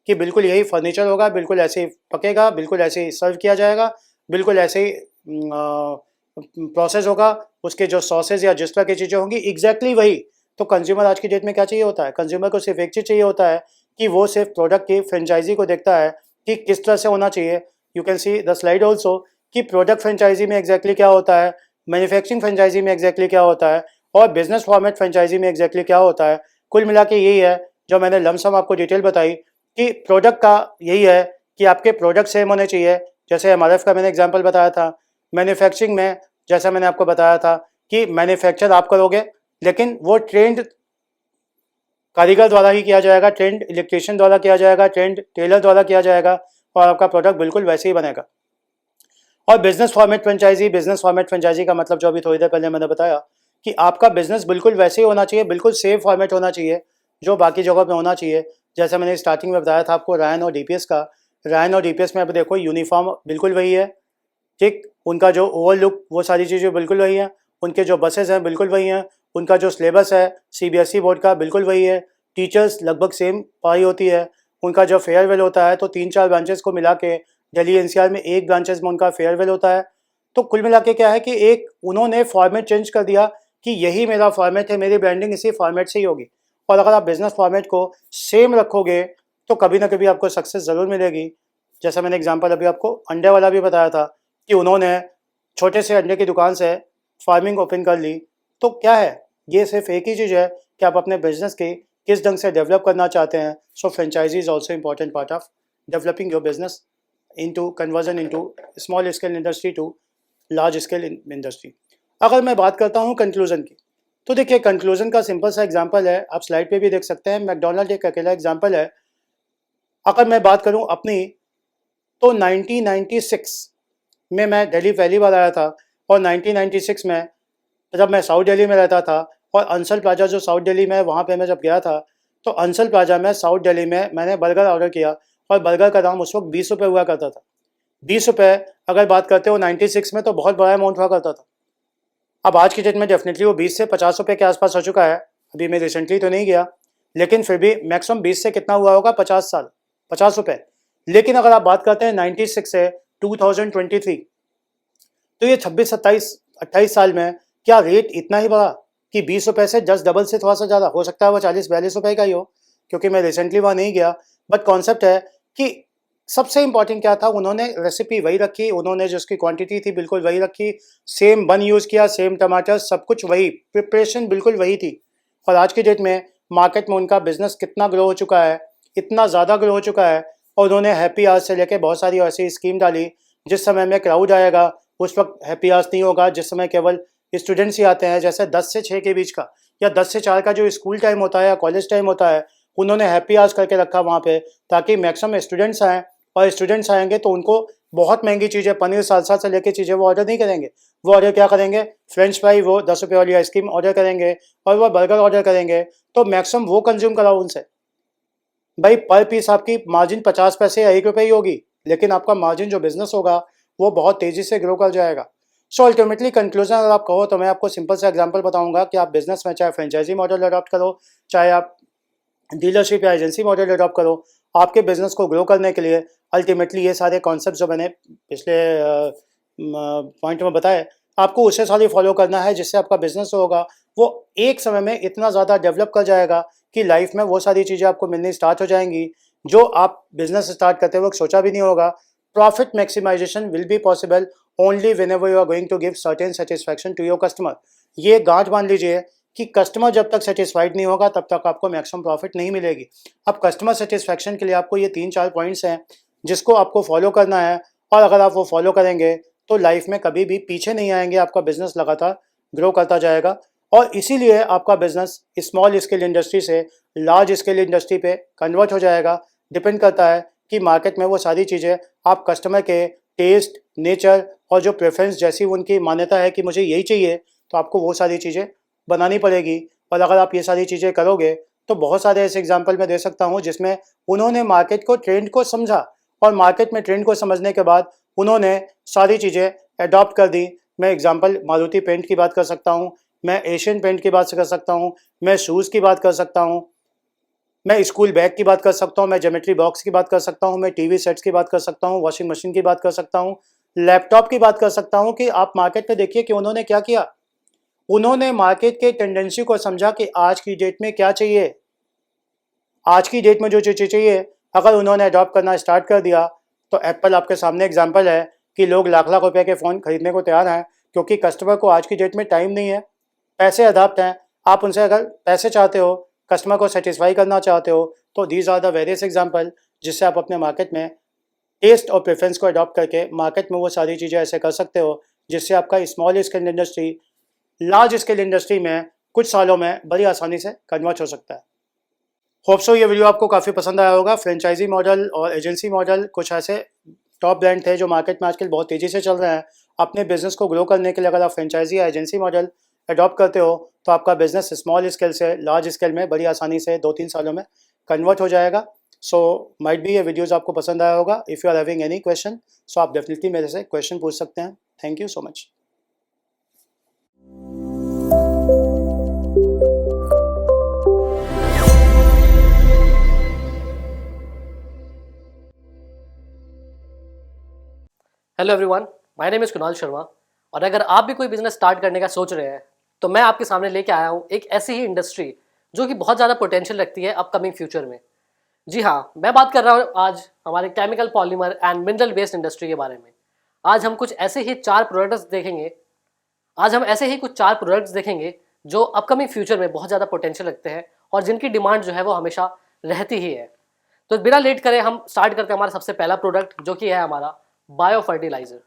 Speaker 2: कि बिल्कुल यही फर्नीचर होगा, बिल्कुल ऐसे ही पकेगा, बिल्कुल ऐसे ही सर्व किया जाएगा, बिल्कुल ऐसे ही प्रोसेस होगा, उसके जो सॉसेज या जिस तरह की चीज़ें होंगी एग्जैक्टली वही। तो कंज्यूमर आज की डेट में क्या चाहिए होता है, कंज्यूमर को सिर्फ एक चीज़ चाहिए होता है कि वो सिर्फ प्रोडक्ट की फ्रेंचाइजी को देखता है कि किस तरह से होना चाहिए। You can see the slide also कि प्रोडक्ट फ्रेंचाइजी में एग्जैक्टली क्या होता है, मैन्युफैक्चरिंग फ्रेंचाइजी में एग्जैक्टली क्या होता है और बिजनेस फॉर्मेट फ्रेंचाइजी में एग्जैक्टली क्या होता है। कुल मिला के यही है जो मैंने लमसम आपको डिटेल बताई कि प्रोडक्ट का यही है कि आपके प्रोडक्ट सेम होने चाहिए। जैसे एमआरएफ का मैंने एग्जांपल बताया था। मैन्युफैक्चरिंग में जैसा मैंने आपको बताया था कि मैन्युफैक्चर आप करोगे लेकिन वो ट्रेंड कारीगर द्वारा ही किया जाएगा, ट्रेंड इलेक्ट्रीशियन द्वारा किया जाएगा, ट्रेंड टेलर द्वारा किया जाएगा और आपका प्रोडक्ट बिल्कुल वैसे ही बनेगा। और बिजनेस फॉर्मेट फ्रेंचाइजी का मतलब जो अभी थोड़ी देर पहले मैंने बताया कि आपका बिजनेस बिल्कुल वैसे ही होना चाहिए, बिल्कुल सेम फॉर्मेट होना चाहिए जो बाकी जगहों पे होना चाहिए। जैसे मैंने स्टार्टिंग में बताया था आपको रायन और डीपीएस का, रायन और डीपीएस में अब देखो यूनिफॉर्म बिल्कुल वही है, ठीक, उनका जो ओवर लुक वो सारी चीज़ें बिल्कुल वही हैं, उनके जो बसेस हैं बिल्कुल वही हैं, उनका जो सिलेबस है सीबीएसई बोर्ड का बिल्कुल वही है, टीचर्स लगभग सेम पढ़ाई होती है। उनका जब फेयरवेल होता है तो 3-4 ब्रांचेस को मिला के दिल्ली एनसीआर में एक ब्रांचेस में उनका फेयरवेल होता है। तो कुल मिला के क्या है कि एक उन्होंने फॉर्मेट चेंज कर दिया कि यही मेरा फॉर्मेट है, मेरी ब्रांडिंग इसी फॉर्मेट से ही होगी। और अगर आप बिजनेस फॉर्मेट को सेम रखोगे तो कभी ना कभी आपको सक्सेस ज़रूर मिलेगी। जैसा मैंने एग्जांपल अभी आपको अंडे वाला भी बताया था कि उन्होंने छोटे से अंडे की दुकान से फार्मिंग ओपन कर ली। तो क्या है, ये सिर्फ एक ही चीज़ है कि आप अपने बिजनेस की किस ढंग से डेवलप करना चाहते हैं। So franchise is also important part of developing your business into conversion into small scale industry to large scale industry. अगर मैं बात करता हूँ कंक्लूजन की, तो देखिए कंक्लूजन का सिंपल सा एग्जांपल है, आप स्लाइड पे भी देख सकते हैं। मैकडॉनल्ड एक अकेला एग्जांपल है। अगर मैं बात करूँ अपनी, तो 1996 में मैं दिल्ली पहली बार आया था और 1996 में जब मैं साउथ दिल्ली में रहता था और अंसल प्लाजा जो साउथ दिल्ली में है वहाँ पे मैं जब गया था, तो अंसल प्लाजा में साउथ दिल्ली में मैंने बर्गर ऑर्डर किया और बर्गर का दाम उस वक्त 20 रुपये हुआ करता था। 20 रुपये अगर बात करते हो 96 में तो बहुत बड़ा अमाउंट हुआ करता था। अब आज की डेट में डेफिनेटली वो 20 से 50 रुपये के आसपास हो चुका है। अभी मैं रिसेंटली तो नहीं गया, लेकिन फिर भी मैक्सिमम 20 से कितना हुआ होगा, 50 साल, 50 रुपये। लेकिन अगर आप बात करते हैं 96 से 2023, तो ये 26-27-28 साल में क्या रेट इतना ही बढ़ा कि 20 रुपये से जस्ट डबल से थोड़ा सा ज़्यादा हो सकता है, वो 40-42 रुपये का ही हो, क्योंकि मैं रिसेंटली वहाँ नहीं गया। बट कॉन्सेप्ट है कि सबसे इंपॉर्टेंट क्या था, उन्होंने रेसिपी वही रखी, उन्होंने जो उसकी क्वांटिटी थी बिल्कुल वही रखी, सेम बन यूज़ किया, सेम टमाटर, सब कुछ वही, प्रिपरेशन बिल्कुल वही थी। और आज की डेट में मार्केट में उनका बिजनेस कितना ग्रो हो चुका है, इतना ज़्यादा ग्रो हो चुका है। और उन्होंने हैप्पी आवर्स से लेके बहुत सारी ऐसी स्कीम डाली, जिस समय में क्राउड आएगा उस वक्त हैप्पी आवर्स नहीं होगा, जिस समय केवल स्टूडेंट्स ही आते हैं, जैसे 10 से 6 के बीच का या 10 से 4 का जो स्कूल टाइम होता है या कॉलेज टाइम होता है, उन्होंने हैप्पी आवर्स करके रखा वहाँ पे, ताकि मैक्सिमम स्टूडेंट्स आएँ। और स्टूडेंट्स आएंगे तो उनको बहुत महंगी चीज़ें, पनीर सालसा से लेके चीज़ें वो ऑर्डर नहीं करेंगे। वो ऑर्डर क्या करेंगे, फ्रेंच फ्राई, वो 10 रुपये वाली आइसक्रीम ऑर्डर करेंगे और वो बर्गर ऑर्डर करेंगे। तो मैक्सिमम वो कंज्यूम कराओ उनसे। भाई पर पीस आपकी मार्जिन 50 पैसे या 1 रुपये ही होगी, लेकिन आपका मार्जिन जो बिजनेस होगा वो बहुत तेज़ी से ग्रो कर जाएगा। सो अल्टीमेटली कंक्लूजन अगर आप कहो तो मैं आपको सिंपल सा एग्जांपल बताऊंगा कि आप बिजनेस में चाहे फ्रेंचाइजी मॉडल अडॉप्ट करो, चाहे आप डीलरशिप या एजेंसी मॉडल अडॉप्ट करो, आपके बिजनेस को ग्रो करने के लिए अल्टीमेटली ये सारे कॉन्सेप्ट जो मैंने पिछले पॉइंट में बताए, आपको उसे सारी फॉलो करना है, जिससे आपका बिजनेस होगा वो एक समय में इतना ज़्यादा डेवलप कर जाएगा कि लाइफ में वो सारी चीज़ें आपको मिलनी स्टार्ट हो जाएंगी जो आप बिजनेस स्टार्ट करते वक्त सोचा भी नहीं होगा। Profit maximization will be possible only when ever you are going to give certain satisfaction to your customer. ये गांठ बांध लीजिए कि कस्टमर जब तक सेटिस्फाइड नहीं होगा तब तक आपको मैक्सिमम प्रॉफिट नहीं मिलेगी। अब कस्टमर सेटिस्फैक्शन के लिए आपको ये 3-4 पॉइंट्स हैं जिसको आपको फॉलो करना है, और अगर आप वो फॉलो करेंगे तो लाइफ में कभी भी पीछे नहीं आएंगे, आपका बिजनेस लगातार ग्रो करता जाएगा। और इसीलिए आपका बिजनेस स्मॉल स्केल इंडस्ट्री से लार्ज स्केल इंडस्ट्री पे कन्वर्ट हो जाएगा। डिपेंड करता है कि मार्केट में वो सारी चीज़ें आप कस्टमर के टेस्ट, नेचर और जो प्रेफरेंस जैसी उनकी मान्यता है कि मुझे यही चाहिए, तो आपको वो सारी चीज़ें बनानी पड़ेगी। और अगर आप ये सारी चीज़ें करोगे तो बहुत सारे ऐसे एग्जाम्पल मैं दे सकता हूँ जिसमें उन्होंने मार्केट को, ट्रेंड को समझा, और मार्केट में ट्रेंड को समझने के बाद उन्होंने सारी चीज़ें अडॉप्ट कर दी। मैं एग्जाम्पल मारुति पेंट की बात कर सकता हूँ, मैं एशियन पेंट की बात कर सकता हूँ, मैं शूज़ की बात कर सकता हूँ, मैं स्कूल बैग की बात कर सकता हूँ, मैं ज्योमेट्री बॉक्स की बात कर सकता हूँ, मैं टीवी सेट्स की बात कर सकता हूँ, वॉशिंग मशीन की बात कर सकता हूँ, लैपटॉप की बात कर सकता हूँ। कि आप मार्केट में देखिए कि उन्होंने क्या किया, उन्होंने मार्केट के टेंडेंसी को समझा कि आज की डेट में क्या चाहिए, आज की डेट में जो चीज़ें चाहिए, अगर उन्होंने अडॉप्ट करना स्टार्ट कर दिया तो एप्पल आपके सामने एग्जांपल है कि लोग लाख लाख रुपए के फ़ोन खरीदने को तैयार हैं, क्योंकि कस्टमर को आज की डेट में टाइम नहीं है, पैसे अडाप्ट हैं। आप उनसे अगर पैसे चाहते हो, कस्टमर को सेटिस्फाई करना चाहते हो, तो these are the various example जिससे आप अपने मार्केट में टेस्ट और प्रेफरेंस को अडॉप्ट करके मार्केट में वो सारी चीज़ें ऐसे कर सकते हो जिससे आपका small scale industry large scale industry में कुछ सालों में बड़ी आसानी से कन्वर्ट हो सकता है। होप सो ये वीडियो आपको काफ़ी पसंद आया होगा। फ्रेंचाइजी मॉडल और एजेंसी मॉडल कुछ ऐसे टॉप ब्रांड थे जो मार्केट में आजकल बहुत तेज़ी से चल रहे हैं। अपने बिजनेस को ग्रो करने के लिए अगर आप फ्रेंचाइजी या एजेंसी मॉडल अडॉप्ट करते हो तो आपका बिजनेस स्मॉल स्केल से लार्ज स्केल में बड़ी आसानी से 2-3 सालों में कन्वर्ट हो जाएगा। सो माइट बी ये वीडियोज़ आपको पसंद आया होगा। If you are having any question, so आप डेफिनेटली मेरे से क्वेश्चन पूछ सकते हैं। Thank you so much.
Speaker 3: Hello everyone, my name is Kunal Sharma. और अगर आप भी कोई बिजनेस स्टार्ट करने का सोच रहे हैं तो मैं आपके सामने लेके आया हूँ एक ऐसी ही इंडस्ट्री जो कि बहुत ज़्यादा पोटेंशियल रखती है अपकमिंग फ्यूचर में। जी हाँ, मैं बात कर रहा हूँ आज हमारे chemical polymer and mineral based industry के बारे में। आज हम कुछ ऐसे ही चार प्रोडक्ट्स देखेंगे आज हम ऐसे ही कुछ चार प्रोडक्ट्स देखेंगे जो अपकमिंग फ्यूचर में बहुत ज़्यादा पोटेंशियल रखते हैं और जिनकी डिमांड जो है वो हमेशा रहती ही है। तो बिना लेट करे हम स्टार्ट करते हैं हमारा सबसे पहला प्रोडक्ट जो कि है हमारा बायो फर्टिलाइजर।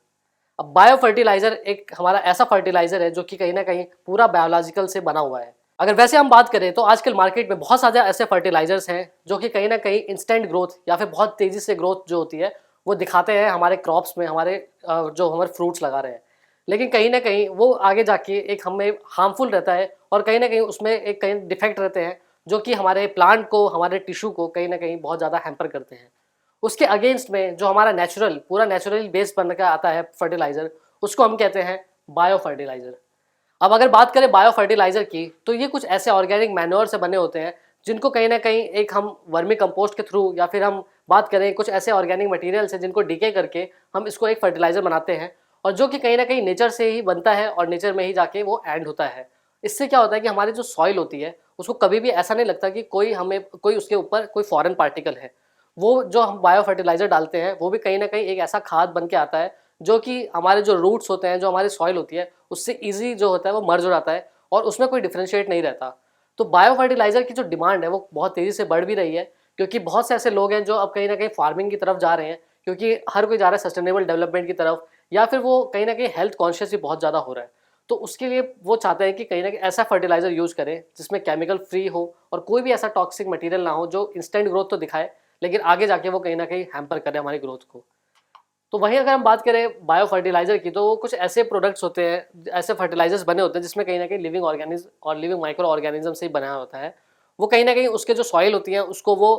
Speaker 3: अब बायो फर्टिलाइजर एक हमारा ऐसा फर्टिलाइजर है जो कि कहीं ना कहीं पूरा बायोलॉजिकल से बना हुआ है। अगर वैसे हम बात करें तो आजकल मार्केट में बहुत सारे ऐसे फर्टिलाइजर्स हैं जो कि कहीं ना कहीं इंस्टेंट ग्रोथ या फिर बहुत तेजी से ग्रोथ जो होती है वो दिखाते हैं हमारे क्रॉप्स में, हमारे जो हमारे फ्रूट्स लगा रहे हैं। लेकिन कहीं ना कहीं वो आगे जाके एक हमें हार्मफुल रहता है और कहीं ना कहीं उसमें एक कहीं डिफेक्ट रहते हैं जो कि हमारे प्लांट को, हमारे टिश्यू को कहीं ना कहीं बहुत ज़्यादा हैम्पर करते हैं। उसके अगेंस्ट में जो हमारा नेचुरल, पूरा नेचुरली बेस्ड बन का आता है फर्टिलाइजर, उसको हम कहते हैं बायो फर्टिलाइजर। अब अगर बात करें बायो फर्टिलाइजर की तो ये कुछ ऐसे ऑर्गेनिक मैन्योर से बने होते हैं जिनको कहीं ना कहीं एक हम वर्मी कंपोस्ट के थ्रू या फिर हम बात करें कुछ ऐसे ऑर्गेनिक मटेरियल्स हैं जिनको डीके करके हम इसको एक फर्टिलाइजर बनाते हैं और जो कि कहीं ना कहीं नेचर से ही बनता है और नेचर में ही जाके वो एंड होता है। इससे क्या होता है कि हमारी जो सॉइल होती है उसको कभी भी ऐसा नहीं लगता कि कोई उसके ऊपर कोई फॉरेन पार्टिकल है। वो जो हम बायो फर्टिलाइजर डालते हैं वो भी कहीं ना कहीं एक ऐसा खाद बन के आता है जो कि हमारे जो रूट्स होते हैं, जो हमारी सॉइल होती है, उससे ईजी जो होता है वो मर्ज हो जाता है और उसमें कोई डिफ्रेंशिएट नहीं रहता। तो बायो फर्टिलाइजर की जो डिमांड है वो बहुत तेज़ी से बढ़ भी रही है क्योंकि बहुत से ऐसे लोग हैं जो अब कहीं ना कहीं फार्मिंग की तरफ जा रहे हैं क्योंकि हर कोई जा रहा है सस्टेनेबल डेवलपमेंट की तरफ, या फिर वो कहीं ना कहीं हेल्थ कॉन्शियस भी बहुत ज़्यादा हो रहा है। तो उसके लिए वो चाहते हैं कि कहीं ना कहीं ऐसा फर्टिलाइजर यूज़ करें जिसमें केमिकल फ्री हो और कोई भी ऐसा टॉक्सिक मटेरियल ना हो जो इंस्टेंट ग्रोथ तो दिखाए लेकिन आगे जाके वो कहीं ना कहीं हैम्पर करे हमारी ग्रोथ को। तो वहीं अगर हम बात करें बायो फर्टिलाइजर की तो वो कुछ ऐसे प्रोडक्ट्स होते हैं, ऐसे फर्टिलाइजर्स बने होते हैं जिसमें कहीं ना कहीं लिविंग ऑर्गेनिज्म और लिविंग माइक्रो ऑर्गेनिज्म से ही बना होता है। वो कहीं ना कहीं उसके जो सॉइल होती है उसको वो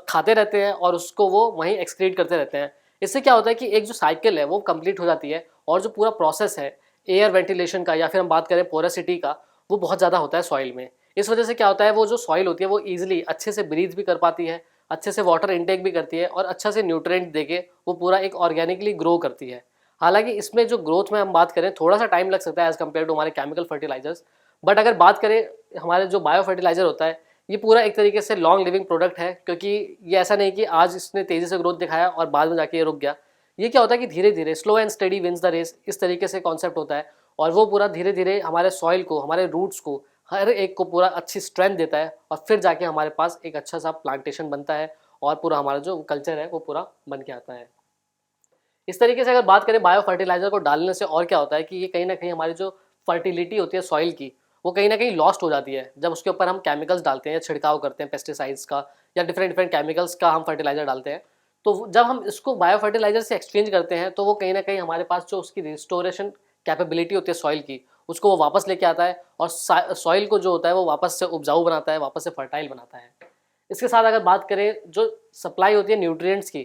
Speaker 3: खाते रहते हैं और उसको वो वहीं एक्सक्रीट करते रहते हैं। इससे क्या होता है कि एक जो साइकिल है वो कंप्लीट हो जाती है और जो पूरा प्रोसेस है एयर वेंटिलेशन का या फिर हम बात करें पोरोसिटी का, वो बहुत ज़्यादा होता है सॉइल में। इस वजह से क्या होता है वो जो सॉइल होती है वो ईजिली अच्छे से ब्रीथ भी कर पाती है, अच्छे से वाटर इनटेक भी करती है और अच्छा से न्यूट्रिएंट देके वो पूरा एक ऑर्गेनिकली ग्रो करती है। हालांकि इसमें जो ग्रोथ में हम बात करें थोड़ा सा टाइम लग सकता है एज कम्पेयर टू हमारे केमिकल फर्टिलाइजर्स, बट अगर बात करें हमारे जो बायो फर्टिलाइजर होता है ये पूरा एक तरीके से लॉन्ग लिविंग प्रोडक्ट है क्योंकि ये ऐसा नहीं कि आज इसने तेज़ी से ग्रोथ दिखाया और बाद में जाके ये रुक गया। ये क्या होता है कि धीरे धीरे slow and study wins the race, इस तरीके से कॉन्सेप्ट होता है और वो पूरा धीरे धीरे हमारे सॉइल को, हमारे रूट्स को, हर एक को पूरा अच्छी स्ट्रेंथ देता है और फिर जाके हमारे पास एक अच्छा सा प्लांटेशन बनता है और पूरा हमारा जो कल्चर है वो पूरा बन के आता है। इस तरीके से अगर बात करें बायो फर्टिलाइजर को डालने से और क्या होता है कि ये कहीं ना कहीं हमारी जो फर्टिलिटी होती है सॉइल की वो कहीं ना कहीं लॉस्ट हो जाती है जब उसके ऊपर हम केमिकल्स डालते हैं, छिड़काव करते हैं पेस्टिसाइड्स का या डिफरेंट डिफरेंट केमिकल्स का हम फर्टिलाइजर डालते हैं। तो जब हम इसको बायो फर्टिलाइजर से एक्सचेंज करते हैं तो वो कहीं ना कहीं हमारे पास जो उसकी रिस्टोरेशन कैपेबिलिटी होती है सॉइल की उसको वो वापस लेके आता है और सॉइल को जो होता है वो वापस से उपजाऊ बनाता है, वापस से फर्टाइल बनाता है। इसके साथ अगर बात करें जो सप्लाई होती है न्यूट्रिएंट्स की,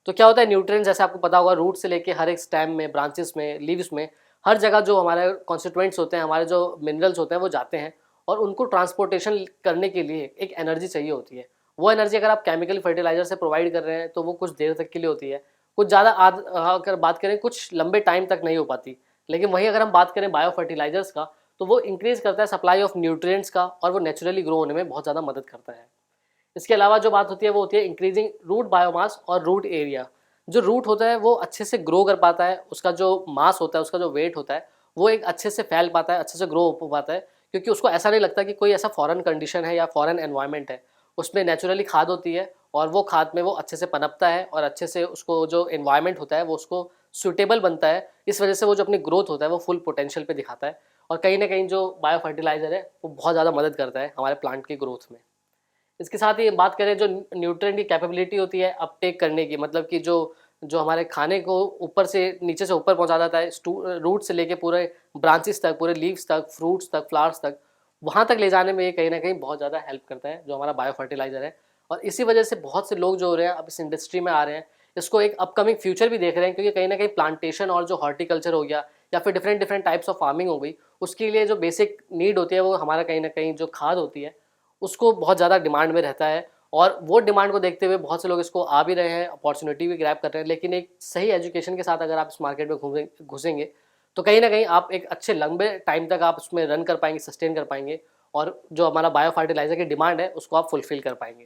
Speaker 3: तो क्या होता है न्यूट्रिएंट्स जैसे आपको पता होगा रूट से लेके हर एक स्टेम में, ब्रांचेस में, लीव्स में, हर जगह जो हमारे कॉन्स्टिट्यूएंट्स होते हैं, हमारे जो मिनरल्स होते हैं वो जाते हैं और उनको ट्रांसपोर्टेशन करने के लिए एक एनर्जी चाहिए होती है। वो एनर्जी अगर आप केमिकल फर्टिलाइजर से प्रोवाइड कर रहे हैं तो वो कुछ देर तक के लिए होती है, कुछ ज़्यादा अगर बात करें कुछ लंबे टाइम तक नहीं हो पाती। लेकिन वहीं अगर हम बात करें बायो फर्टिलाइजर्स का तो वो इंक्रीज करता है सप्लाई ऑफ न्यूट्रिएंट्स का और वो नेचुरली ग्रो होने में बहुत ज़्यादा मदद करता है। इसके अलावा जो बात होती है वो होती है इंक्रीजिंग रूट बायोमास और रूट एरिया। जो रूट होता है वो अच्छे से ग्रो कर पाता है, उसका जो मास होता है, उसका जो वेट होता है वो एक अच्छे से फैल पाता है, अच्छे से ग्रो हो पाता है क्योंकि उसको ऐसा नहीं लगता कि कोई ऐसा फॉरेन कंडीशन है या फॉरेन एनवायरनमेंट है। उसमें नेचुरली खाद होती है और वो खाद में वो अच्छे से पनपता है और अच्छे से उसको जो एनवायरनमेंट होता है वो उसको सूटेबल बनता है। इस वजह से वो जो अपनी ग्रोथ होता है वो फुल पोटेंशियल पे दिखाता है और कहीं ना कहीं जो बायो फर्टिलाइजर है वो बहुत ज़्यादा मदद करता है हमारे प्लांट की ग्रोथ में। इसके साथ ही बात करें जो न्यूट्रिएंट की कैपेबिलिटी होती है अपटेक करने की, मतलब कि जो जो हमारे खाने को ऊपर से नीचे से ऊपर पहुंचा देता है, रूट से लेके पूरे ब्रांचेस तक, पूरे लीव्स तक, फ्रूट्स तक, फ्लावर्स तक, वहाँ तक ले जाने में ये कहीं ना कहीं बहुत ज़्यादा हेल्प करता है जो हमारा बायो फर्टिलाइजर है। और इसी वजह से बहुत से लोग जो हो रहे हैं अब इस इंडस्ट्री में आ रहे हैं, इसको एक अपकमिंग फ्यूचर भी देख रहे हैं क्योंकि कहीं ना कहीं प्लांटेशन और जो हॉर्टिकल्चर हो गया या फिर different different types of farming हो गई, उसके लिए जो बेसिक नीड होती है वो हमारा कहीं ना कहीं जो खाद होती है उसको बहुत ज़्यादा डिमांड में रहता है और वो डिमांड को देखते हुए बहुत से लोग इसको आ भी रहे हैं, अपॉर्चुनिटी भी ग्रैब कर रहे हैं। लेकिन एक सही एजुकेशन के साथ अगर आप इस मार्केट में घुसेंगे तो कहीं ना कहीं आप एक अच्छे लंबे टाइम तक आप उसमें रन कर पाएंगे, सस्टेन कर पाएंगे, और जो हमारा बायो फर्टिलाइजर की डिमांड है उसको आप फुलफिल कर पाएंगे।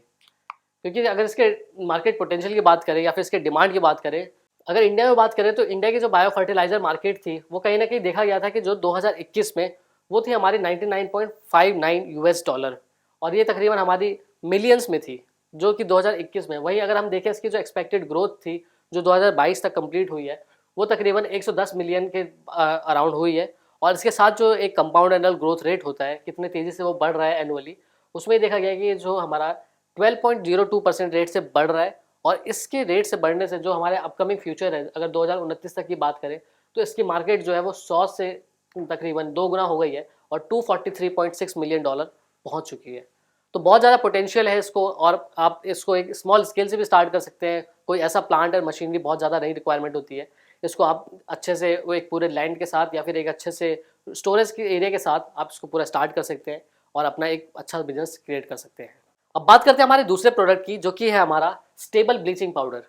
Speaker 3: क्योंकि अगर इसके मार्केट पोटेंशियल की बात करें या फिर इसके डिमांड की बात करें, अगर इंडिया में बात करें तो इंडिया की जो बायो फर्टिलाइजर मार्केट थी वो कहीं ना कहीं देखा गया था कि जो 2021 में वो थी हमारी 99.59 यूएस डॉलर, और ये तकरीबन हमारी मिलियंस में थी जो कि 2021 में। वहीं अगर हम देखें इसकी जो एक्सपेक्टेड ग्रोथ थी जो 2022 तक कंप्लीट हुई है वो तकरीबन 110 मिलियन के अराउंड हुई है। और इसके साथ जो एक कंपाउंड एनुअल ग्रोथ रेट होता है, कितने तेज़ी से वो बढ़ रहा है एनुअली, उसमें देखा गया कि जो हमारा 12.02% रेट से बढ़ रहा है। और इसके रेट से बढ़ने से जो हमारे अपकमिंग फ्यूचर है, अगर 2029 तक की बात करें तो इसकी मार्केट जो है वो 100 से तकरीबन 2 गुना हो गई है और 243.6 मिलियन डॉलर पहुंच चुकी है। तो बहुत ज़्यादा पोटेंशियल है इसको, और आप इसको एक स्मॉल स्केल से भी स्टार्ट कर सकते हैं। कोई ऐसा प्लांट और मशीनरी बहुत ज़्यादा नहीं रिक्वायरमेंट होती है। इसको आप अच्छे से वो एक पूरे लैंड के साथ या फिर एक अच्छे से स्टोरेज के एरिया के साथ आप इसको पूरा स्टार्ट कर सकते हैं और अपना एक अच्छा बिजनेस क्रिएट कर सकते हैं। अब बात करते हैं हमारे दूसरे प्रोडक्ट की, जो कि है हमारा स्टेबल ब्लीचिंग पाउडर।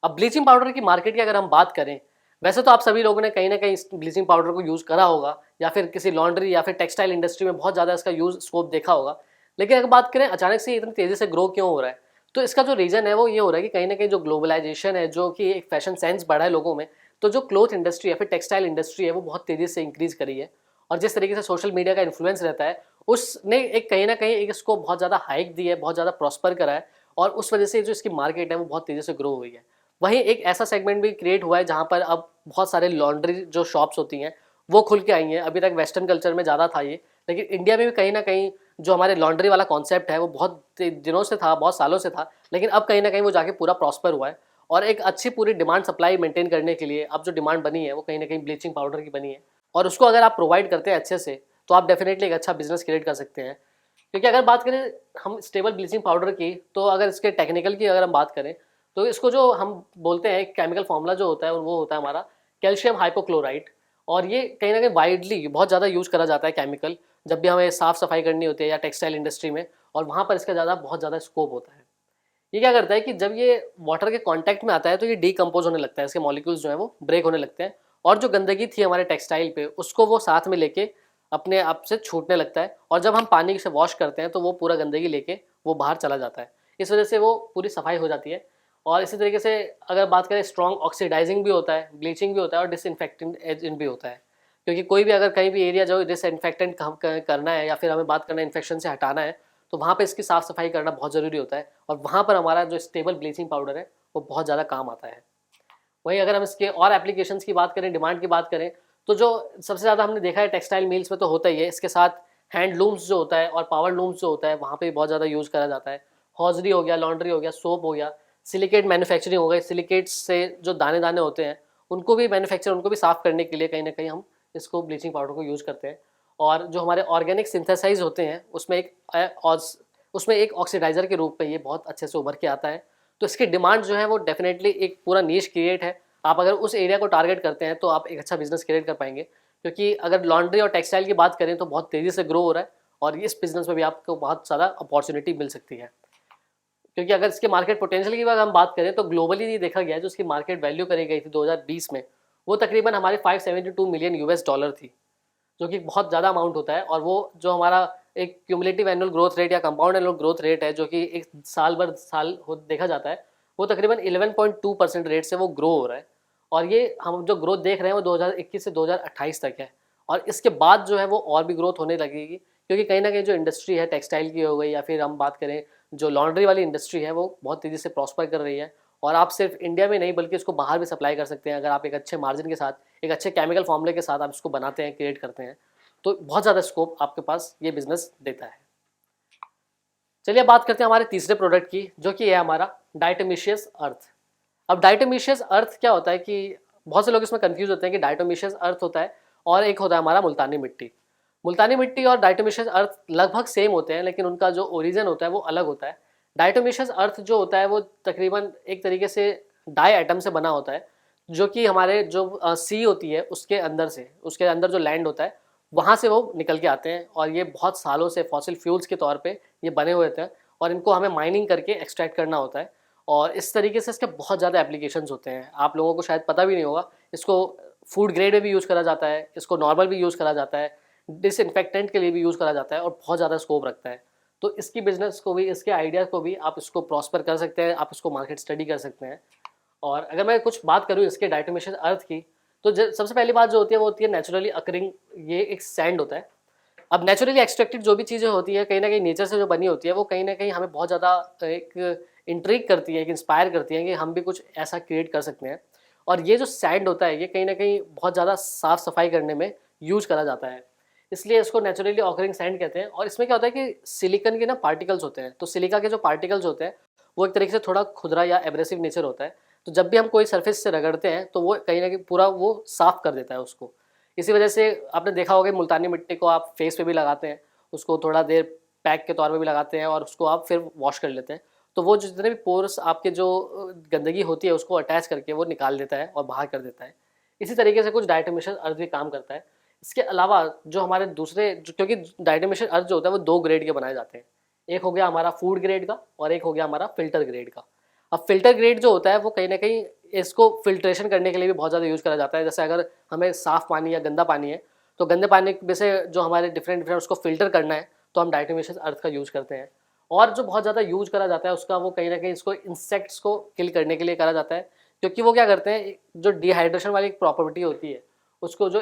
Speaker 3: अब ब्लीचिंग पाउडर की मार्केट की अगर हम बात करें, वैसे तो आप सभी लोगों ने कहीं ना कहीं इस ब्लीचिंग पाउडर को यूज़ करा होगा या फिर किसी लॉन्ड्री या फिर टेक्सटाइल इंडस्ट्री में बहुत ज़्यादा इसका यूज़ स्कोप देखा होगा। लेकिन अगर बात करें अचानक से इतनी तेज़ी से ग्रो क्यों हो रहा है, तो इसका जो रीज़न है वो ये हो रहा है कि कहीं ना कहीं जो ग्लोबलाइजेशन है, जो कि एक फैशन सेंस बढ़ा है लोगों में, तो जो क्लोथ इंडस्ट्री या फिर टेक्सटाइल इंडस्ट्री है वो बहुत तेज़ी से इंक्रीज़ करी है। और जिस तरीके से सोशल मीडिया का इन्फ्लुएंस रहता है उसने एक कहीं ना कहीं एक इसको बहुत ज़्यादा हाइक दी है, बहुत ज़्यादा प्रॉस्पर करा है, और उस वजह से जो इसकी मार्केट है वो बहुत तेज़ी से ग्रो हुई है। वहीं एक ऐसा सेगमेंट भी क्रिएट हुआ है जहाँ पर अब बहुत सारे लॉन्ड्री जो शॉप्स होती हैं वो खुल के आई हैं। अभी तक वेस्टर्न कल्चर में ज़्यादा था ये, लेकिन इंडिया में भी कहीं ना कहीं जो हमारे लॉन्ड्री वाला कॉन्सेप्ट है वो बहुत दिनों से था, बहुत सालों से था, लेकिन अब कहीं ना कहीं वो जाके पूरा प्रॉस्पर हुआ है। और एक अच्छी पूरी डिमांड सप्लाई मेंटेन करने के लिए अब जो डिमांड बनी है वो कहीं ना कहीं ब्लीचिंग पाउडर की बनी है, और उसको अगर आप प्रोवाइड करते हैं अच्छे से तो आप डेफिनेटली एक अच्छा बिजनेस क्रिएट कर सकते हैं। क्योंकि अगर बात करें हम स्टेबल ब्लीचिंग पाउडर की, तो अगर इसके टेक्निकल की अगर हम बात करें तो इसको जो हम बोलते हैं केमिकल फॉर्मूला जो होता है वो होता है हमारा कैल्शियम हाइपोक्लोराइड। और ये कहीं ना कहीं वाइडली बहुत ज़्यादा यूज़ करा जाता है केमिकल, जब भी हमें साफ़ सफाई करनी होती है या टेक्सटाइल इंडस्ट्री में, और वहाँ पर इसका बहुत ज़्यादा स्कोप होता है। ये क्या करता है कि जब ये वाटर के कांटेक्ट में आता है तो ये डीकम्पोज होने लगता है, इसके मॉलिक्यूल्स जो है वो ब्रेक होने लगते हैं, और जो गंदगी थी हमारे टेक्सटाइल पे उसको वो साथ में लेके अपने आप से छूटने लगता है। और जब हम पानी से वॉश करते हैं तो वो पूरा गंदगी लेके वो बाहर चला जाता है। इस वजह से वो पूरी सफाई हो जाती है। और इसी तरीके से अगर बात करें, स्ट्रॉन्ग ऑक्सीडाइजिंग भी होता है, ब्लीचिंग भी होता है, और डिसइंफेक्टेंट एजेंट भी होता है। क्योंकि कोई भी अगर कहीं भी एरिया जो डिसइंफेक्टेंट करना है या फिर हमें बात करना है इन्फेक्शन से हटाना है, तो वहाँ पे इसकी साफ़ सफाई करना बहुत ज़रूरी होता है, और वहाँ पर हमारा जो स्टेबल ब्लीचिंग पाउडर है वो बहुत ज़्यादा काम आता है। वहीं अगर हम इसके और एप्लीकेशंस की बात करें, डिमांड की बात करें, तो जो सबसे ज़्यादा हमने देखा है टेक्सटाइल मिल्स में तो होता ही है, इसके साथ हैंड लूम्स जो होता है और पावर लूम्स जो होता है वहाँ पे भी बहुत ज़्यादा यूज़ करा जाता है। हॉजरी हो गया, लॉन्ड्री हो गया, सोप हो गया, सिलिकेट मैन्युफैक्चरिंग हो गई, सिलिकेट से जो दाने दाने होते हैं उनको भी उनको भी साफ़ करने के लिए कहीं ना कहीं हम इसको ब्लीचिंग पाउडर को यूज़ करते हैं। और जो हमारे ऑर्गेनिक सिंथेसाइज होते हैं उसमें एक ऑक्सीडाइज़र के रूप में ये बहुत अच्छे से उभर के आता है। तो इसकी डिमांड जो है वो डेफिनेटली एक पूरा नीश क्रिएट है। आप अगर उस एरिया को टारगेट करते हैं तो आप एक अच्छा बिजनेस क्रिएट कर पाएंगे। क्योंकि अगर लॉन्ड्री और टेक्सटाइल की बात करें तो बहुत तेज़ी से ग्रो हो रहा है, और इस बिज़नेस में भी आपको बहुत ज़्यादा अपॉर्चुनिटी मिल सकती है। क्योंकि अगर इसके मार्केट पोटेंशियल की बात हम बात करें तो ग्लोबली ये देखा गया है, जो इसकी मार्केट वैल्यू करी गई थी 2020 में, वो तकरीबन हमारे 572 मिलियन यूएस डॉलर थी, जो कि बहुत ज़्यादा अमाउंट होता है। और वो जो हमारा एक क्यूमुलेटिव एनुअल ग्रोथ रेट या कंपाउंड एनुअल ग्रोथ रेट है, जो कि एक साल भर साल देखा जाता है, वो तकरीबन 11.2% रेट से वो ग्रो हो रहा है। और ये हम जो ग्रोथ देख रहे हैं वो 2021 से 2028 तक है, और इसके बाद जो है वो और भी ग्रोथ होने लगेगी। क्योंकि कहीं ना कहीं जो इंडस्ट्री है टेक्सटाइल की हो गई, या फिर हम बात करें जो लॉन्ड्री वाली इंडस्ट्री है, वो बहुत तेज़ी से प्रॉस्पर कर रही है। और आप सिर्फ इंडिया में नहीं बल्कि इसको बाहर भी सप्लाई कर सकते हैं, अगर आप एक अच्छे मार्जिन के साथ, एक अच्छे केमिकल फॉर्मूले के साथ आप इसको बनाते हैं, क्रिएट करते हैं, तो बहुत ज़्यादा स्कोप आपके पास ये बिजनेस देता है। चलिए बात करते हैं हमारे तीसरे प्रोडक्ट की, जो कि है हमारा डायटोमिशियस अर्थ। अब डायटोमिशियस अर्थ क्या होता है कि बहुत से लोग इसमें कंफ्यूज होते हैं कि डायटोमिशियस अर्थ होता है और एक होता है हमारा मुल्तानी मिट्टी। मुल्तानी मिट्टी और डायटोमिशियस अर्थ लगभग सेम होते हैं, लेकिन उनका जो ओरिजिन होता है वो अलग होता है। डायटोमिशियस अर्थ जो होता है वो तकरीबन एक तरीके से डाई एटम से बना होता है, जो कि हमारे जो सी होती है उसके अंदर जो लैंड होता है वहाँ से वो निकल के आते हैं, और ये बहुत सालों से फॉसिल फ्यूल्स के तौर पे ये बने हुए थे। और इनको हमें माइनिंग करके एक्सट्रैक्ट करना होता है। और इस तरीके से इसके बहुत ज़्यादा एप्लीकेशंस होते हैं, आप लोगों को शायद पता भी नहीं होगा। इसको फूड ग्रेड में भी यूज़ करा जाता है, इसको नॉर्मल भी यूज़ करा जाता है, डिसइंफेक्टेंट के लिए भी यूज़ करा जाता है और बहुत ज़्यादा स्कोप रखता है। तो इसकी बिजनेस को भी, इसके आइडिया को भी आप इसको प्रॉस्पर कर सकते हैं, आप इसको मार्केट स्टडी कर सकते हैं। और अगर मैं कुछ बात करूँ इसके डायटोमेशियस अर्थ की, तो सबसे पहली बात जो होती है वो होती है नेचुरली अकरिंग, ये एक सैंड होता है। अब नेचुरली एक्सट्रैक्टेड जो भी चीज़ें होती है कहीं ना कहीं नेचर से जो बनी होती है, वो कहीं ना कहीं हमें बहुत ज़्यादा एक इंट्रिग करती है, एक इंस्पायर करती है कि हम भी कुछ ऐसा क्रिएट कर सकते हैं। और ये जो सैंड होता है ये कहीं ना कहीं बहुत ज़्यादा साफ़ सफाई करने में यूज करा जाता है, इसलिए इसको नेचुरली ऑकरिंग सैंड कहते हैं। और इसमें क्या होता है कि सिलिकन के ना पार्टिकल्स होते हैं, तो सिलिका के जो पार्टिकल्स होते हैं वो एक तरीके से थोड़ा खुदरा या एब्रेसिव नेचर होता है। तो जब भी हम कोई सरफेस से रगड़ते हैं तो वो कहीं ना कहीं पूरा वो साफ़ कर देता है उसको। इसी वजह से आपने देखा होगा मुल्तानी मिट्टी को आप फेस पे भी लगाते हैं, उसको थोड़ा देर पैक के तौर पे भी लगाते हैं और उसको आप फिर वॉश कर लेते हैं। तो वो जितने भी पोर्स आपके जो गंदगी होती है उसको अटैच करके वो निकाल देता है और बाहर कर देता है। इसी तरीके से कुछ डायटोमेशियस अर्थ भी काम करता है। इसके अलावा जो हमारे दूसरे क्योंकि डायटोमेशियस अर्थ जो होता है वो 2 ग्रेड के बनाए जाते हैं, एक हो गया हमारा फूड ग्रेड का और एक हो गया हमारा फिल्टर ग्रेड का। अब फिल्टर ग्रेड जो होता है वो कहीं ना कहीं इसको फिल्ट्रेशन करने के लिए भी बहुत ज़्यादा यूज़ करा जाता है। जैसे अगर हमें साफ़ पानी या गंदा पानी है तो गंदे पानी में से जो हमारे डिफरेंट उसको फिल्टर करना है तो हम डायटोमेशियस अर्थ का यूज़ करते हैं। और जो बहुत ज़्यादा यूज करा जाता है उसका वो कहीं ना कहीं इसको इंसेक्ट्स को किल करने के लिए करा जाता है, क्योंकि वो क्या करते हैं, जो डिहाइड्रेशन वाली एक प्रॉपर्टी होती है उसको जो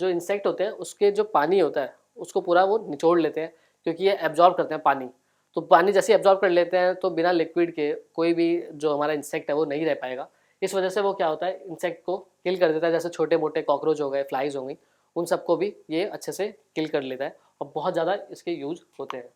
Speaker 3: इंसेक्ट होते हैं उसके जो पानी होता है उसको पूरा वो निचोड़ लेते हैं, क्योंकि ये एब्जॉर्ब करते हैं पानी। तो पानी जैसे एब्जॉर्ब कर लेते हैं तो बिना लिक्विड के कोई भी जो हमारा इंसेक्ट है वो नहीं रह पाएगा। इस वजह से वो क्या होता है, इंसेक्ट को किल कर देता है। जैसे छोटे मोटे कॉकरोच हो गए, फ्लाइज हो गई, उन सबको भी ये अच्छे से किल कर लेता है और बहुत ज़्यादा इसके यूज होते हैं।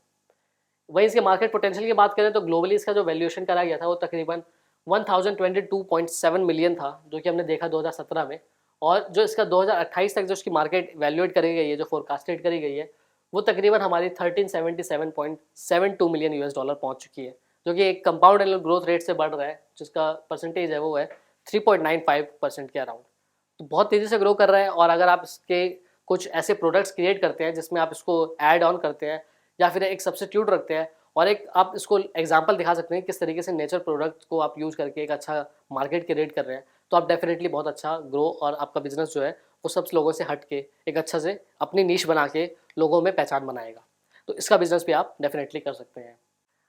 Speaker 3: वहीं इसके मार्केट पोटेंशियल की बात करें तो ग्लोबली इसका जो वैल्यूएशन करा गया था वो तकरीबन 1022.7 मिलियन था, जो कि हमने देखा 2017 में। और जो इसका 2028 तक जो इसकी मार्केट वैल्यूएट करी गई है, जो फोरकास्टेड करी गई है, वो तकरीबन हमारी 1377.72 मिलियन यूएस डॉलर पहुंच चुकी है, जो कि एक कंपाउंड एनुअल ग्रोथ रेट से बढ़ रहा है, जिसका परसेंटेज है वो है 3.95% के अराउंड। तो बहुत तेज़ी से ग्रो कर रहा है। और अगर आप इसके कुछ ऐसे प्रोडक्ट्स क्रिएट करते हैं जिसमें आप इसको ऐड ऑन करते हैं या फिर एक सब्स्टिट्यूट रखते हैं और एक आप इसको एग्जांपल दिखा सकते हैं किस तरीके से नेचर प्रोडक्ट को आप यूज़ करके एक अच्छा मार्केट क्रिएट कर रहे हैं, तो आप डेफिनेटली बहुत अच्छा ग्रो और आपका बिजनेस जो है वो सब लोगों से हट के एक अच्छा से अपनी नीश बना के लोगों में पहचान बनाएगा। तो इसका बिजनेस भी आप डेफिनेटली कर सकते हैं।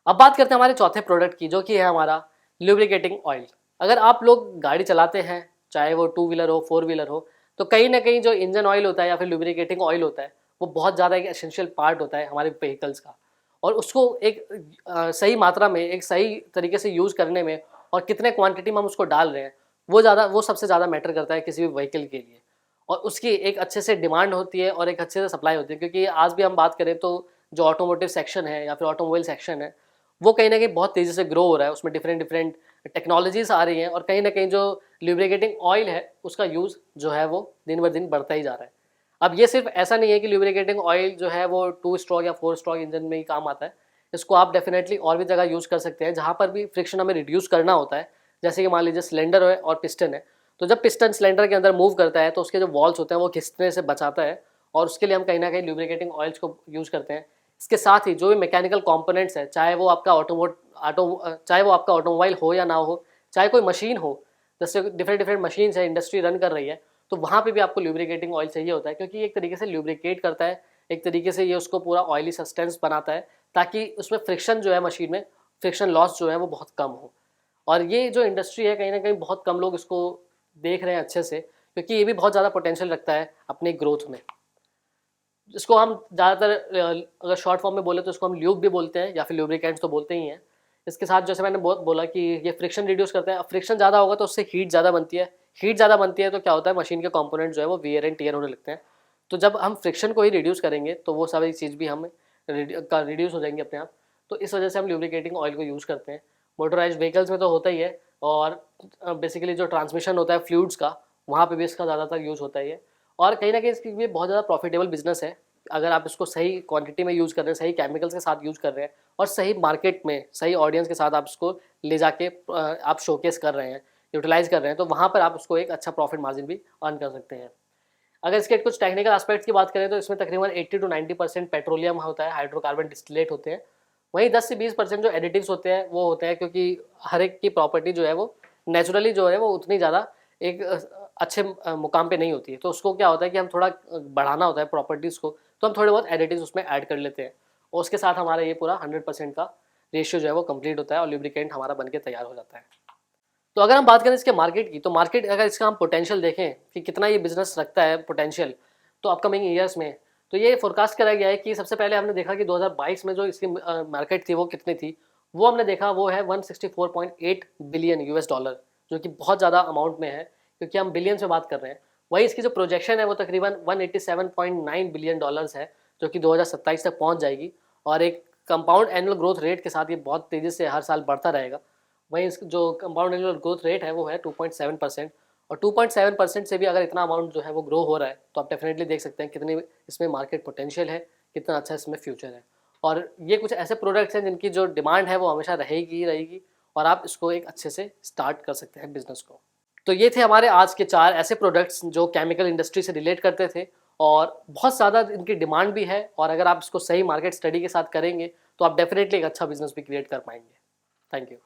Speaker 3: अब बात करते हैं हमारे चौथे प्रोडक्ट की, जो कि है हमारा ल्यूब्रिकेटिंग ऑयल। अगर आप लोग गाड़ी चलाते हैं, चाहे वो 2 व्हीलर हो 4 व्हीलर हो, तो कहीं ना कहीं जो इंजन ऑयल होता है या फिर ल्यूब्रिकेटिंग ऑयल होता है वो बहुत ज़्यादा एक एसेंशियल पार्ट होता है हमारे व्हीकल्स का। और उसको एक सही मात्रा में, एक सही तरीके से यूज़ करने में और कितने क्वांटिटी में हम उसको डाल रहे हैं वो सबसे ज़्यादा मैटर करता है किसी भी व्हीकल के लिए। और उसकी एक अच्छे से डिमांड होती है और एक अच्छे से सप्लाई होती है, क्योंकि आज भी हम बात करें तो जो ऑटोमोटिव सेक्शन है या फिर ऑटोमोबाइल सेक्शन है वो कहीं ना कहीं बहुत तेज़ी से ग्रो हो रहा है, उसमें डिफरेंट टेक्नोलॉजीज आ रही हैं और कहीं ना कहीं जो ल्यूब्रिकेटिंग ऑयल है उसका यूज़ जो है वो दिन ब दिन बढ़ता ही जा रहा है। अब ये सिर्फ ऐसा नहीं है कि ल्यूब्रिकेटिंग ऑयल जो है वो 2 स्ट्रोक या 4 स्ट्रोक इंजन में ही काम आता है, इसको आप डेफिनेटली और भी जगह यूज़ कर सकते हैं जहाँ पर भी फ्रिक्शन हमें रिड्यूस करना होता है। जैसे कि मान लीजिए सिलेंडर है और पिस्टन है, तो जब पिस्टन सिलेंडर के अंदर मूव करता है तो उसके जो वॉल्स होते हैं वो घिसने से बचाता है और उसके लिए हम कहीं ना कहीं ल्यूब्रिकेटिंग ऑयल्स को यूज़ करते हैं। इसके साथ ही जो भी मैकेनिकल कंपोनेंट्स है, चाहे वो आपका ऑटोमोबाइल हो या ना हो, चाहे कोई मशीन हो, जैसे डिफरेंट मशीन्स है, इंडस्ट्री रन कर रही है, तो वहाँ पे भी आपको ल्यूब्रिकेटिंग ऑयल चाहिए होता है, क्योंकि एक तरीके से ल्यूब्रिकेट करता है, एक तरीके से ये उसको पूरा ऑयली सब्सटेंस बनाता है ताकि उसमें फ्रिक्शन जो है मशीन में, फ्रिक्शन लॉस जो है वो बहुत कम हो। और ये जो इंडस्ट्री है कहीं ना कहीं बहुत कम लोग इसको देख रहे हैं अच्छे से, क्योंकि ये भी बहुत ज़्यादा पोटेंशियल रखता है अपनी ग्रोथ में। इसको हम ज़्यादातर अगर शॉर्ट फॉर्म में बोले तो इसको हम ल्यूब भी बोलते हैं या फिर ल्यूब्रिकेंट्स तो बोलते ही हैं। इसके साथ जैसे मैंने बोला कि ये फ्रिक्शन रिड्यूस करते हैं। अब फ्रिक्शन ज़्यादा होगा तो उससे हीट ज़्यादा बनती है, हीट ज़्यादा बनती है तो क्या होता है, मशीन के कंपोनेंट जो है वो वियर एंड टियर होने लगते हैं। तो जब हम फ्रिक्शन को ही रिड्यूस करेंगे तो वो सारी चीज़ भी हम रिड्यूस हो जाएंगी अपने आप। तो इस वजह से हम ल्यूब्रिकेटिंग ऑयल को यूज़ करते हैं। मोटराइज व्हीकल्स में तो होता ही है, और बेसिकली जो ट्रांसमिशन होता है फ्लूइड्स का, वहाँ पे भी इसका ज़्यादातर यूज़ होता ही है। और कहीं ना कहीं इसकी भी बहुत ज़्यादा प्रॉफिटेबल बिजनेस है अगर आप इसको सही क्वांटिटी में यूज़ कर रहे हैं, सही केमिकल्स के साथ यूज़ कर रहे हैं और सही मार्केट में सही ऑडियंस के साथ आप इसको ले जाके आप शोकेस कर रहे हैं, यूटिलाइज कर रहे हैं, तो वहाँ पर आप उसको एक अच्छा प्रॉफिट मार्जिन भी अर्न कर सकते हैं। अगर इसके कुछ टेक्निकल एस्पेक्ट्स की बात करें तो इसमें तकरीबन 80 to 90% पेट्रोलियम होता है, हाइड्रोकार्बन डिस्टिलेट होते हैं। वहीं 10 से 20% जो एडिटिव्स होते हैं वो होते हैं क्योंकि हर एक की प्रॉपर्टी जो है वो नेचुरली जो है वो उतनी ज़्यादा एक अच्छे मुकाम पे नहीं होती है, तो उसको क्या होता है कि हम थोड़ा बढ़ाना होता है प्रॉपर्टीज़ को, तो हम थोड़े बहुत एडिटिव्स उसमें ऐड कर लेते हैं और उसके साथ हमारा ये पूरा 100% का रेशियो जो है वो कंप्लीट होता है और लुब्रिकेंट हमारा बन के तैयार हो जाता है। तो अगर हम बात करें इसके मार्केट की, तो मार्केट अगर इसका हम पोटेंशियल देखें कि कितना ये बिजनेस रखता है पोटेंशियल, तो अपकमिंग ईयर्स में, तो ये फोरकास्ट करा गया है कि सबसे पहले हमने देखा कि 2022 में जो इसकी मार्केट थी वो कितनी थी, वो हमने देखा वो है 164.8 बिलियन यूएस डॉलर, जो कि बहुत ज़्यादा अमाउंट में है क्योंकि हम बिलियन से बात कर रहे हैं। वही इसकी जो प्रोजेक्शन है वो तकरीबन 187.9 बिलियन डॉलर्स है, जो कि 2027 तक पहुंच जाएगी और एक कंपाउंड एनुअल ग्रोथ रेट के साथ ये बहुत तेज़ी से हर साल बढ़ता रहेगा। वहीं इसका जो कंपाउंड एनुअल ग्रोथ रेट है वो है 2.7%, और 2.7% से भी अगर इतना अमाउंट जो है वो ग्रो हो रहा है तो आप डेफिनेटली देख सकते हैं कितनी इसमें मार्केट पोटेंशियल है, कितना अच्छा इसमें फ्यूचर है। और ये कुछ ऐसे प्रोडक्ट्स हैं जिनकी जो डिमांड है वो हमेशा रहेगी ही रहेगी और आप इसको एक अच्छे से स्टार्ट कर सकते हैं बिजनेस को। तो ये थे हमारे आज के 4 ऐसे प्रोडक्ट्स जो केमिकल इंडस्ट्री से रिलेट करते थे और बहुत ज़्यादा इनकी डिमांड भी है, और अगर आप इसको सही मार्केट स्टडी के साथ करेंगे तो आप डेफिनेटली एक अच्छा बिजनेस भी क्रिएट कर पाएंगे। Thank you.